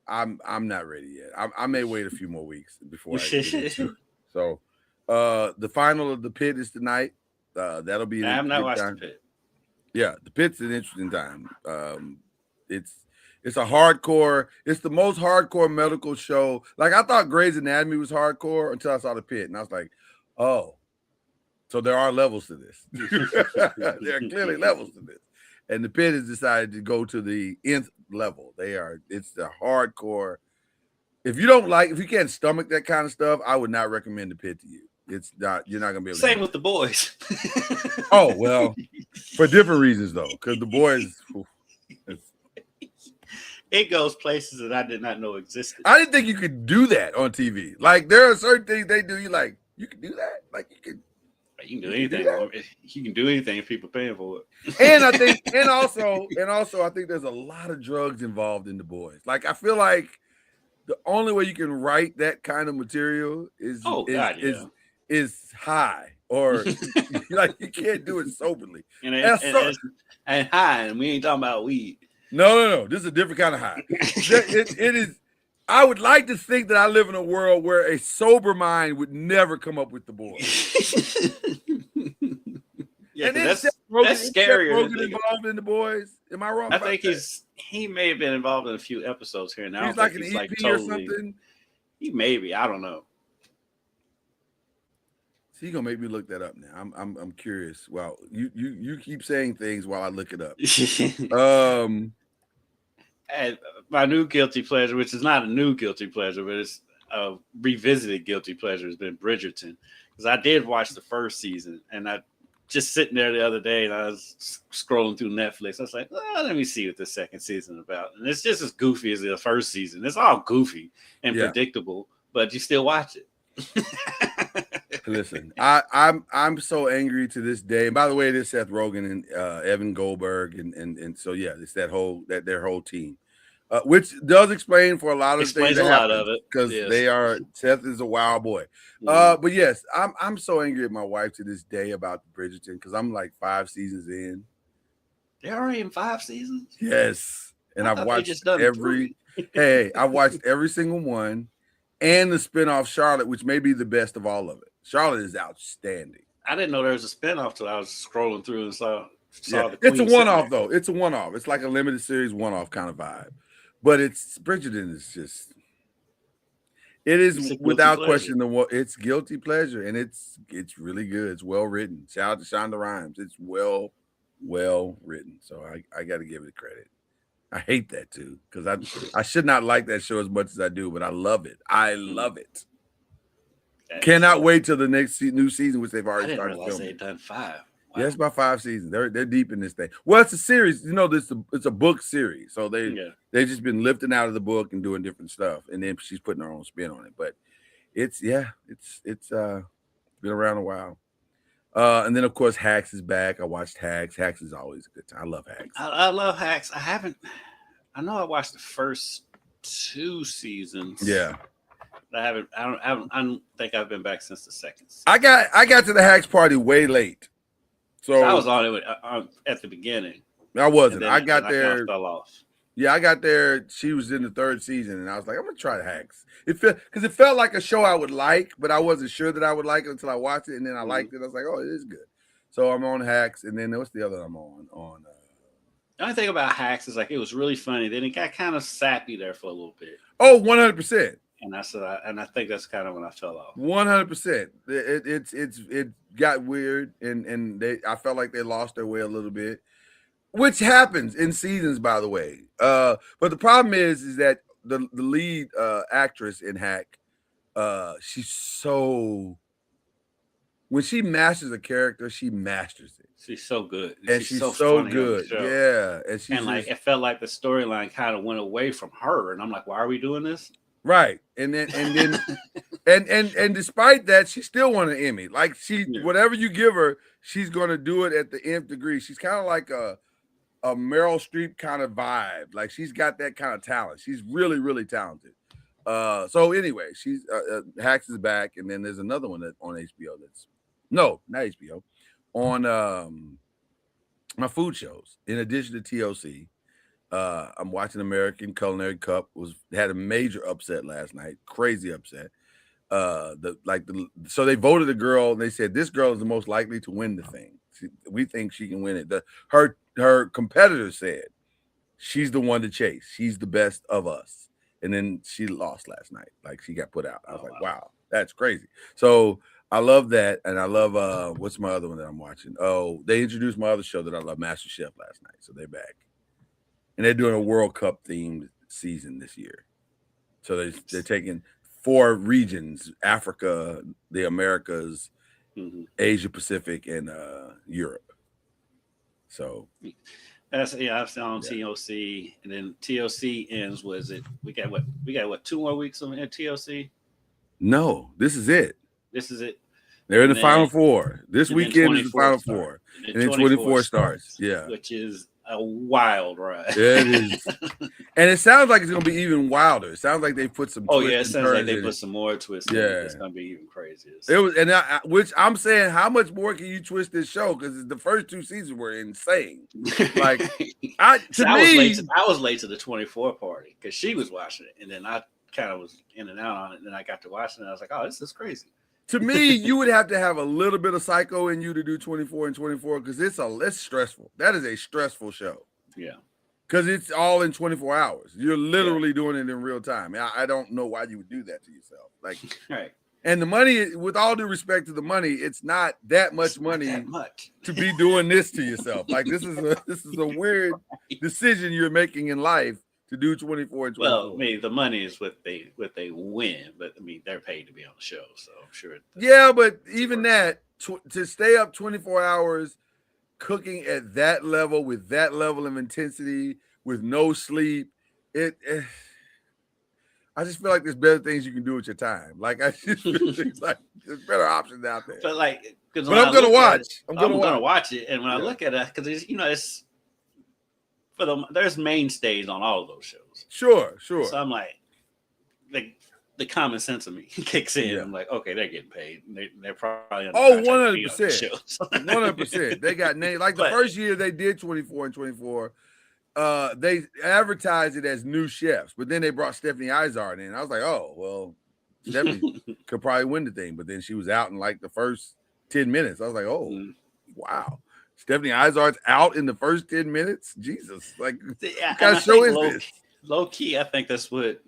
I'm not ready yet. I may wait a few more weeks before I get into it. So the final of The Pit is tonight. That'll be.
I'm not watching The Pit.
Yeah, The Pit's an interesting time. It's a hardcore. It's the most hardcore medical show. Like, I thought Grey's Anatomy was hardcore until I saw The Pit, and I was like, oh, so there are levels to this. There are clearly levels to this. And The Pit has decided to go to the nth level. It's the hardcore. If you can't stomach that kind of stuff, I would not recommend The Pit to you. It's not, you're not gonna be able to.
Same with The Boys.
Oh, well, for different reasons though, because The Boys,
it goes places that I did not know existed.
I didn't think you could do that on TV. Like, there are certain things they do. You like, you can do that. Like, you can
do anything. You can do anything if people are paying for it.
And I think, and also, I think there's a lot of drugs involved in The Boys. Like, I feel like the only way you can write that kind of material is high, or like, you can't do it soberly.
And high, and we ain't talking about weed.
No. This is a different kind of high. It is. I would like to think that I live in a world where a sober mind would never come up with The Boys.
Yeah, and that's scarier.
Involved in The Boys. Am I wrong?
I think he may have been involved in a few episodes here and now.
He's like an EP or something.
He maybe, I don't know.
So you're gonna make me look that up now. I'm curious. Well, you keep saying things while I look it up.
And my new guilty pleasure, which is not a new guilty pleasure, but it's a revisited guilty pleasure, has been Bridgerton. Because I did watch the first season, and I just sitting there the other day, and I was scrolling through Netflix. I was like, let me see what the second season is about. And it's just as goofy as the first season. It's all goofy and predictable, but you still watch it.
Listen, I'm so angry to this day. And by the way, it is Seth Rogen and Evan Goldberg, and so yeah, it's their whole team, which does explain for a lot of
Explains
things
a
that
lot
happen
of it,
because
yes.
Seth is a wild boy.
Mhm.
But yes, I'm so angry at my wife to this day about Bridgerton because I'm like 5 seasons in.
They're already in 5 seasons.
Yes, and
I
I've
thought they
watched
just done
every.
3.
Hey, I've watched every single one, and the spinoff Charlotte, which may be the best of all of it. Charlotte is outstanding.
I didn't know there was a spinoff till I was scrolling through and saw
Yeah,
the
it's a
Queen sitting
one-off
there.
though. It's a one-off. It's like a limited series one-off kind of vibe. But it's Bridgerton is just it
It's
is
a guilty
without
pleasure.
question it's guilty pleasure, and it's really good. It's well written. Shout out to Shonda Rhimes. It's well written. So I got to give it credit. I hate that too because I should not like that show as much as I do, but I love it. I love it. Cannot wait till the next new season, which they've
I
already
didn't
started
realize
filming.
they'd done 5. Wow.
Yeah, it's about 5 seasons. They're deep in this thing. Well, it's a series. You know, it's a book series, so they've just been lifting out of the book and doing different stuff, and then she's putting her own spin on it. But it's been around a while. And then of course Hacks is back. I watched Hacks. Hacks is always a good time. I love Hacks.
I love Hacks. I know I watched the first 2 seasons.
Yeah.
I don't think I've been back since the second season.
I got to the Hacks party way late. So
I was on it at the beginning.
I wasn't.
Then,
I got there.
I kind of fell off.
Yeah, I got there. She was in the 3rd season, and I was like, I'm gonna try the Hacks. Because it felt like a show I would like, but I wasn't sure that I would like it until I watched it, and then I liked it. I was like, oh, it is good. So I'm on Hacks, and then what's the other I'm on?
The only thing about Hacks is like it was really funny. Then it got kind of sappy there for a little bit.
Oh, 100%.
And I think that's kind of when I fell off.
100%. It got weird, and I felt like they lost their way a little bit, which happens in seasons, by the way. But the problem is that the lead actress in Hack, she's so when she masters a character, she masters it.
She's so good,
and she's so good. Yeah,
and like it felt like the storyline kind of went away from her, and I'm like, why are we doing this?
Right, and then and despite that, she still won an Emmy. Like whatever you give her, she's gonna do it at the nth degree. She's kind of like a Meryl Streep kind of vibe. Like she's got that kind of talent. She's really, really talented. So anyway, she's Hacks is back, and then there's another one that on HBO that's not HBO, on my food shows. In addition to TLC. I'm watching American Culinary Cup. Had a major upset last night, crazy upset. So they voted a girl, and they said this girl is the most likely to win the thing. We think she can win it. Her competitor said she's the one to chase. She's the best of us, and then she lost last night. Like she got put out. I was like, wow, that's crazy. So I love that, and I love what's my other one that I'm watching? Oh, they introduced my other show that I love, MasterChef, last night. So they're back. And they're doing a World Cup themed season this year. So they're taking 4 regions: Africa, the Americas, Asia Pacific, and Europe. So
that's I've seen on TLC, and then TLC ends. We got what 2 more weeks on TLC?
No, this is it.
This is it.
They're in the Final 4. This weekend is the Final 4. And then 24 starts. Yeah.
Which is a wild ride.
It is. And it sounds like it's going to be even wilder. It sounds like they put some
it sounds like they put some more twists in it. It's going to be even crazier.
It was, which I'm saying, how much more can you twist this show? Because the first 2 seasons were insane. Like, I
was late to the 24 party because she was watching it, and then I kind of was in and out on it, and then I got to watching it, and I was like, oh, this is crazy.
To me, you would have to have a little bit of psycho in you to do 24 and 24 because it's stressful. That is a stressful show.
Yeah.
Because it's all in 24 hours. You're literally doing it in real time. I don't know why you would do that to yourself. Like,
right.
And the money, with all due respect to the money, it's not that much money to be doing this to yourself. Like this is a weird decision you're making in life to do 24 and 24.
Well, I mean, the money is what they win, but I mean, they're paid to be on the show, so I'm sure.
Yeah, but even that to stay up 24 hours cooking at that level with that level of intensity with no sleep, I just feel like there's better things you can do with your time. Like I just feel like there's better options out there.
But like,
but I'm gonna watch.
I'm gonna watch it, and when I look at it, because it's there's mainstays on all of those shows.
Sure.
So I'm like the common sense of me kicks in. I'm like, okay, they're getting paid. They're probably
100%. 100%. They got named. Like the first year they did 24 and 24. They advertised it as new chefs, but then they brought Stephanie Izard in. I was like, oh, well, Stephanie could probably win the thing, but then she was out in like the first 10 minutes. I was like, oh, wow. Stephanie Izard's out in the first 10 minutes? Jesus. Like, what kind of show is this?
Low key, I think that's what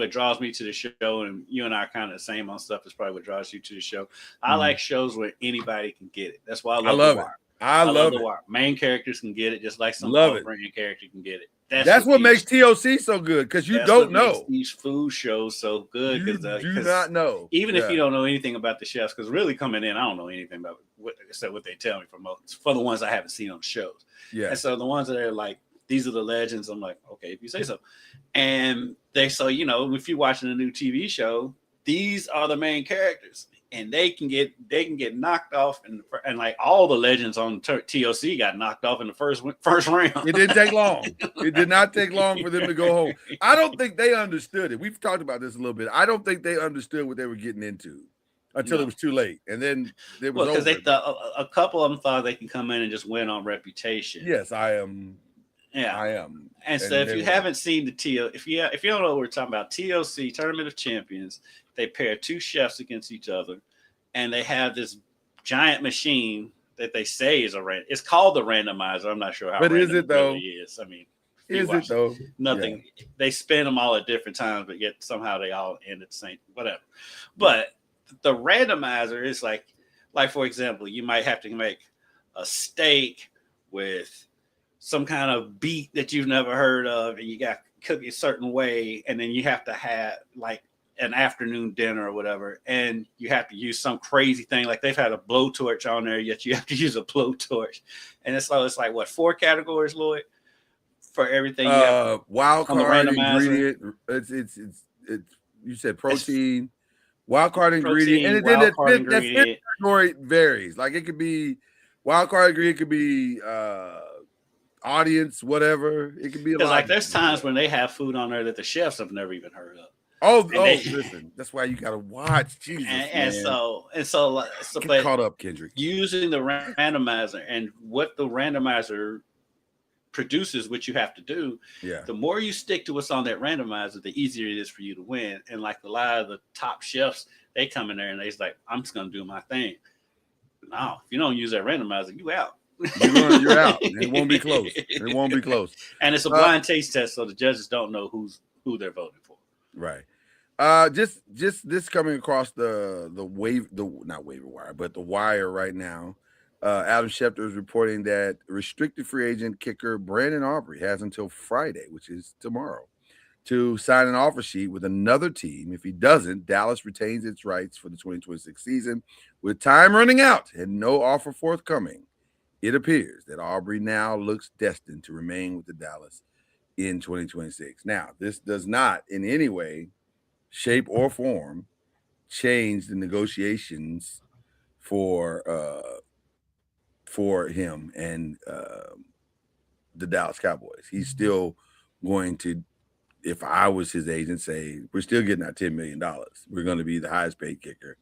draws me to the show, and you and I are kind of the same on stuff. Is probably what draws you to the show. I like shows where anybody can get it. That's why I love it. I love it. Main characters can get it, just like some brand character can get it. That's what makes
TOC so good, because you don't know
these food shows so good.
You do not know,
even if you don't know anything about the chefs. Because really coming in, I don't know anything about except what they tell me for the ones I haven't seen on shows.
Yeah,
and so the ones that are like, these are the legends. I'm like, okay, if you say so. And so if you're watching a new TV show, these are the main characters. And they can get knocked off, and like all the legends on TOC got knocked off in the first round.
It didn't take long. It did not take long for them to go home. I don't think they understood it. We've talked about this a little bit. I don't think they understood what they were getting into until it was too late, and then it was
because they thought a couple of them thought they can come in and just win on reputation.
Yes, I am.
Yeah,
I am.
And so if you haven't seen the if you don't know what we're talking about, TOC Tournament of Champions. They pair two chefs against each other, and they have this giant machine that they say is it's called the randomizer. I'm not sure how,
but is it though?
Really is. I mean,
is it though?
Nothing. Yeah. They spin them all at different times, but yet somehow they all end at the same. Whatever. But the randomizer is like for example, you might have to make a steak with some kind of beet that you've never heard of, and you got to cook it a certain way, and then you have to have like an afternoon dinner or whatever, and you have to use some crazy thing, like they've had a blowtorch on there, yet you have to use a blowtorch, and it's like what, 4 categories, Lloyd, for everything.
Wild card ingredient. It's you said protein, wild card ingredient, and then that category varies. Like it could be wild card ingredient, could be audience, whatever. It could be a lot.
Like there's times when they have food on there that the chefs have never even heard of.
Listen, that's why you gotta watch. Jesus,
and so
get caught up, Kendrick.
Using the randomizer and what the randomizer produces, what you have to do.
Yeah. The
more you stick to what's on that randomizer, the easier it is for you to win. And like a lot of the top chefs, they come in there and they're like, I'm just gonna do my thing. No, if you don't use that randomizer, you out.
You're out. It won't be close. It won't be close.
And it's a blind taste test, so the judges don't know who they're voting for.
Right. Just this coming across not waiver wire, but the wire right now. Adam Schefter is reporting that restricted free agent kicker Brandon Aubrey has until Friday, which is tomorrow, to sign an offer sheet with another team. If he doesn't, Dallas retains its rights for the 2026 season. With time running out and no offer forthcoming, it appears that Aubrey now looks destined to remain with the Dallas in 2026. Now, this does not in any way, shape, or form change the negotiations for him and the Dallas Cowboys. He's still going to, if I was his agent, say, we're still getting our $10 million. We're going to be the highest paid kicker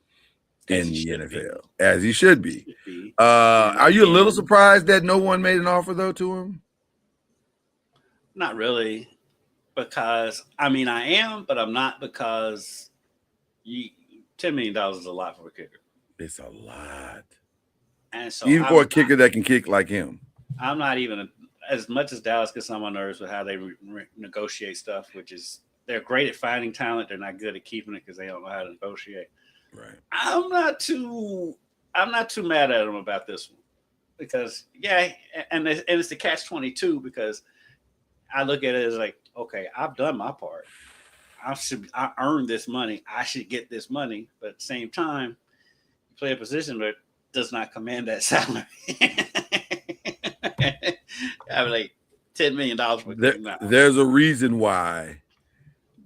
in the NFL, as he should be. Are you a little surprised that no one made an offer, though, to him?
Not really, because I am, but I'm not, because $10 million is a lot for a kicker.
It's a lot,
and so
even for a kicker that can kick like him.
I'm not even as much as Dallas gets on my nerves with how they negotiate stuff, which is they're great at finding talent. They're not good at keeping it because they don't know how to negotiate.
Right.
I'm not too mad at them about this one, because and it's the catch-22, because I look at it as like, okay, I've done my part. I earned this money. I should get this money. But at the same time, you play a position that does not command that salary. I mean, like $10 million.
There's a reason why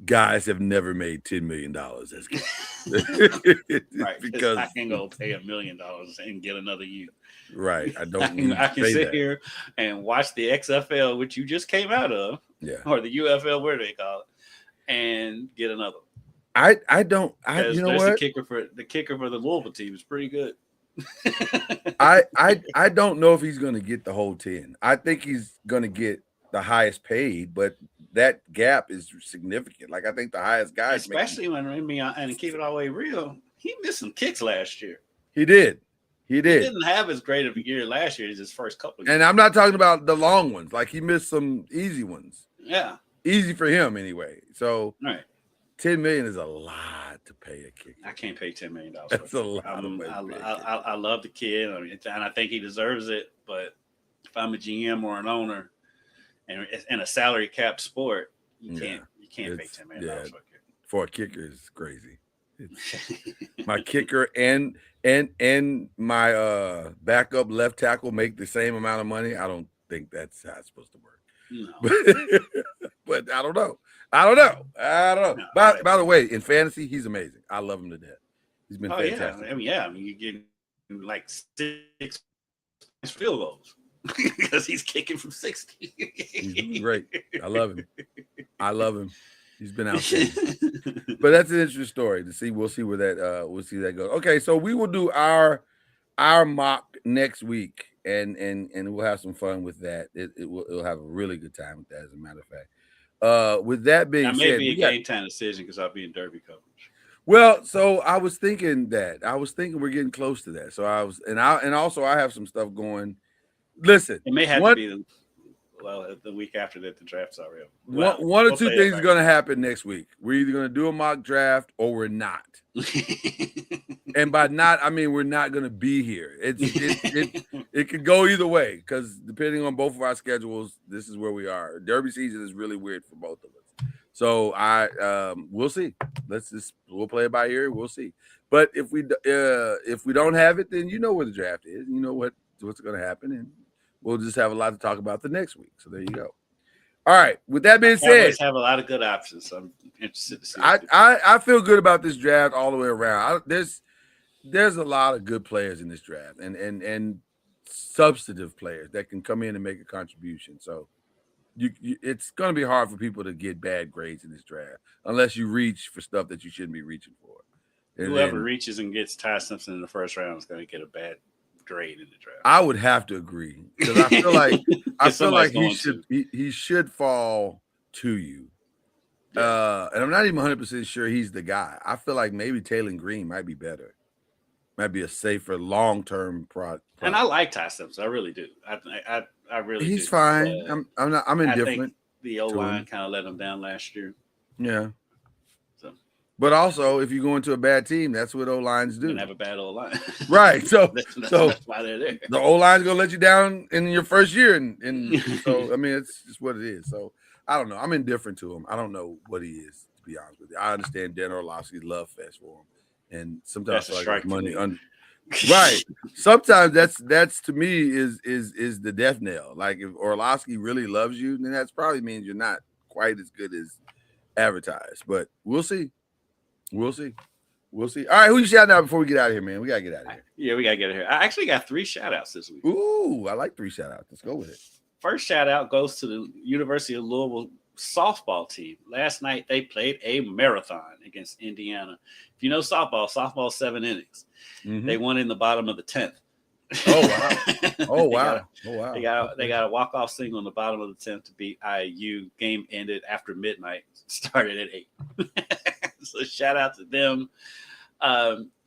guys have never made $10 million as kickers.
Right,
because
I can go pay $1 million and get another year.
Right, I don't need
I
to
can
say
sit
that.
here and watch the XFL, which you just came out of, or the UFL, where they call it, and get another.
I don't. You know what?
The kicker for the Louisville team is pretty good.
I don't know if he's going to get the whole 10. I think he's going to get the highest paid, but that gap is significant. Like I think the highest guy,
especially when and keep it all the way real, he missed some kicks last year.
He did.
He didn't have as great of a year last year as his first couple of years.
And I'm not talking about the long ones. Like he missed some easy ones.
Yeah.
Easy for him anyway. So
right.
$10 million is a lot to pay a kicker.
I can't pay $10 million.
That's a lot.
I love the kid. I mean, and I think he deserves it. But if I'm a GM or an owner, and in a salary cap sport, you can't pay $10 million
for a kicker. Is crazy. My kicker and my backup left tackle make the same amount of money. I don't think that's how it's supposed to work.
No.
But I don't know. No, by the way, in fantasy, he's amazing. I love him to death. He's been fantastic.
Yeah. I mean, you get like 6 field goals because he's kicking from 60.
He's great. I love him. He's been outstanding. But that's an interesting story to see. We'll see where that goes. Okay, so we will do our mock next week, and we'll have some fun with that. It'll have a really good time with that, as a matter of fact. With that being said,
may be a game time decision because I'll be in Derby coverage.
Well, so I was thinking we're getting close to that. So I also have some stuff going. Listen,
it may have to be the week after that the draft's already over.
One or two things are going to happen next week. We're either going to do a mock draft or we're not. And by not, I mean we're not going to be here. It could go either way because depending on both of our schedules, this is where we are. Derby season is really weird for both of us. So we'll see. We'll play it by ear. We'll see. But if we don't have it, then you know where the draft is. You know what's going to happen, and we'll just have a lot to talk about the next week. So there you go. All right. With that being said,
always have a lot of good options. So I'm interested to see.
I feel good about this draft all the way around. There's a lot of good players in this draft, and substantive players that can come in and make a contribution. So it's going to be hard for people to get bad grades in this draft unless you reach for stuff that you shouldn't be reaching for.
Whoever reaches and gets Ty Simpson in the first round is going to get a bad grade in the draft.
I would have to agree because I feel like he should fall to you. Yeah. And I'm not even 100% sure he's the guy. I feel like maybe Taylor Green might be better. Might be a safer long-term product.
And I like Ty Simpson. I really do. I really do.
He's fine. I'm indifferent.
I think the O-line kind of let him down last year.
Yeah. But also, if you go into a bad team, that's what O-lines do.
And have a bad O-line.
Right. So
that's why they're there.
The O-line's going to let you down in your first year. And so, I mean, it's just what it is. So, I don't know. I'm indifferent to him. I don't know what he is, to be honest with you. I understand Dan Orlovsky's love fest for him. And sometimes
that's
like money right. Sometimes that's to me is the death knell. Like if Orlovsky really loves you, then that's probably means you're not quite as good as advertised. But we'll see. All right, who you shouting out before we get out of here, man? We gotta get out of here.
Yeah, we gotta get out of here. I actually got 3 shout outs this week.
Ooh, I like 3 shout outs. Let's go with it. First
shout out goes to the University of Louisville softball team. Last night they played a marathon against Indiana. If you know softball 7 innings. Mm-hmm. They won in the bottom of the 10th.
Oh wow.
They got a walk-off single in the bottom of the 10th to beat IU. Game ended after midnight. Started at 8. So shout out to them.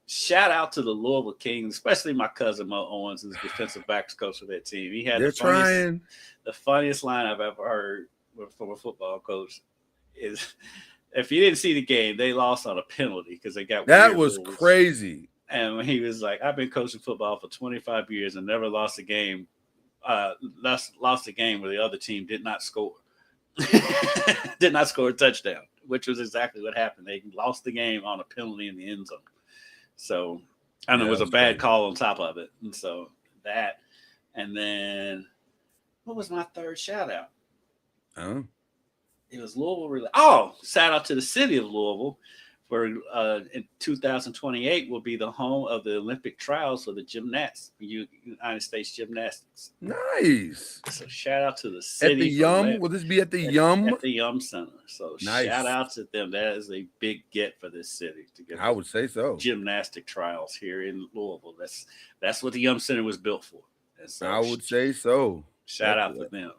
Shout out to the Louisville Kings, especially my cousin Mo Owens, who's defensive backs coach for that team. He had the funniest line I've ever heard from a football coach is if you didn't see the game, they lost on a penalty because they got
that was rules. Crazy.
And when he was like, I've been coaching football for 25 years and never lost a game. Lost a game where the other team did not score. Did not score a touchdown, which was exactly what happened. They lost the game on a penalty in the end zone. So, and it was a bad call on top of it. And so that, and then what was my third shout out? it was Louisville. Oh, shout out to the city of Louisville for in 2028 will be the home of the Olympic trials for the United States gymnastics.
Nice.
So shout out to the city.
At the Yum. Will this be at the Yum?
At the Yum Center. So
nice.
Shout out to them. That is a big get for this city to get.
I would say so.
Gymnastic trials here in Louisville. That's what the Yum Center was built for. And so
I would say so.
Shout out to them.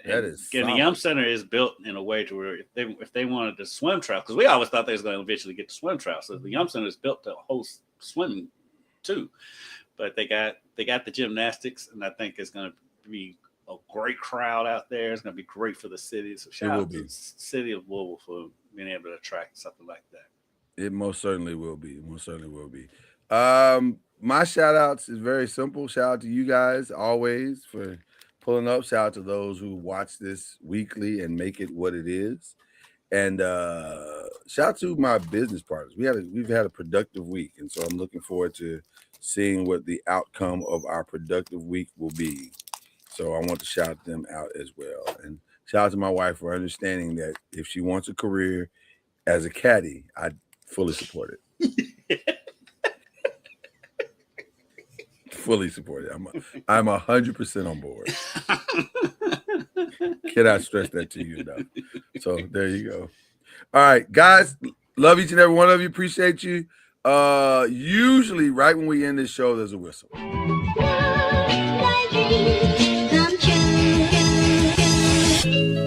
That is.
And the Yum Center is built in a way to where if they wanted to swim trial, because we always thought they was going to eventually get to swim trial. So the Yum Center is built to host swimming too, but they got the gymnastics, and I think it's going to be a great crowd out there. It's going to be great for the city. So shout out to the city of Louisville for being able to attract something like that.
It most certainly will be. Most certainly will be. My shout outs is very simple. Shout out to you guys always for pulling up. Shout out to those who watch this weekly and make it what it is. And shout out to my business partners. We've had a productive week, and so I'm looking forward to seeing what the outcome of our productive week will be. So I want to shout them out as well. And shout out to my wife for understanding that if she wants a career as a caddy, I fully support it. Fully support it. I'm 100% on board. Cannot stress that to you enough. So there you go. All right, guys. Love each and every one of you. Appreciate you. Usually, right when we end this show, there's a whistle.
Come true.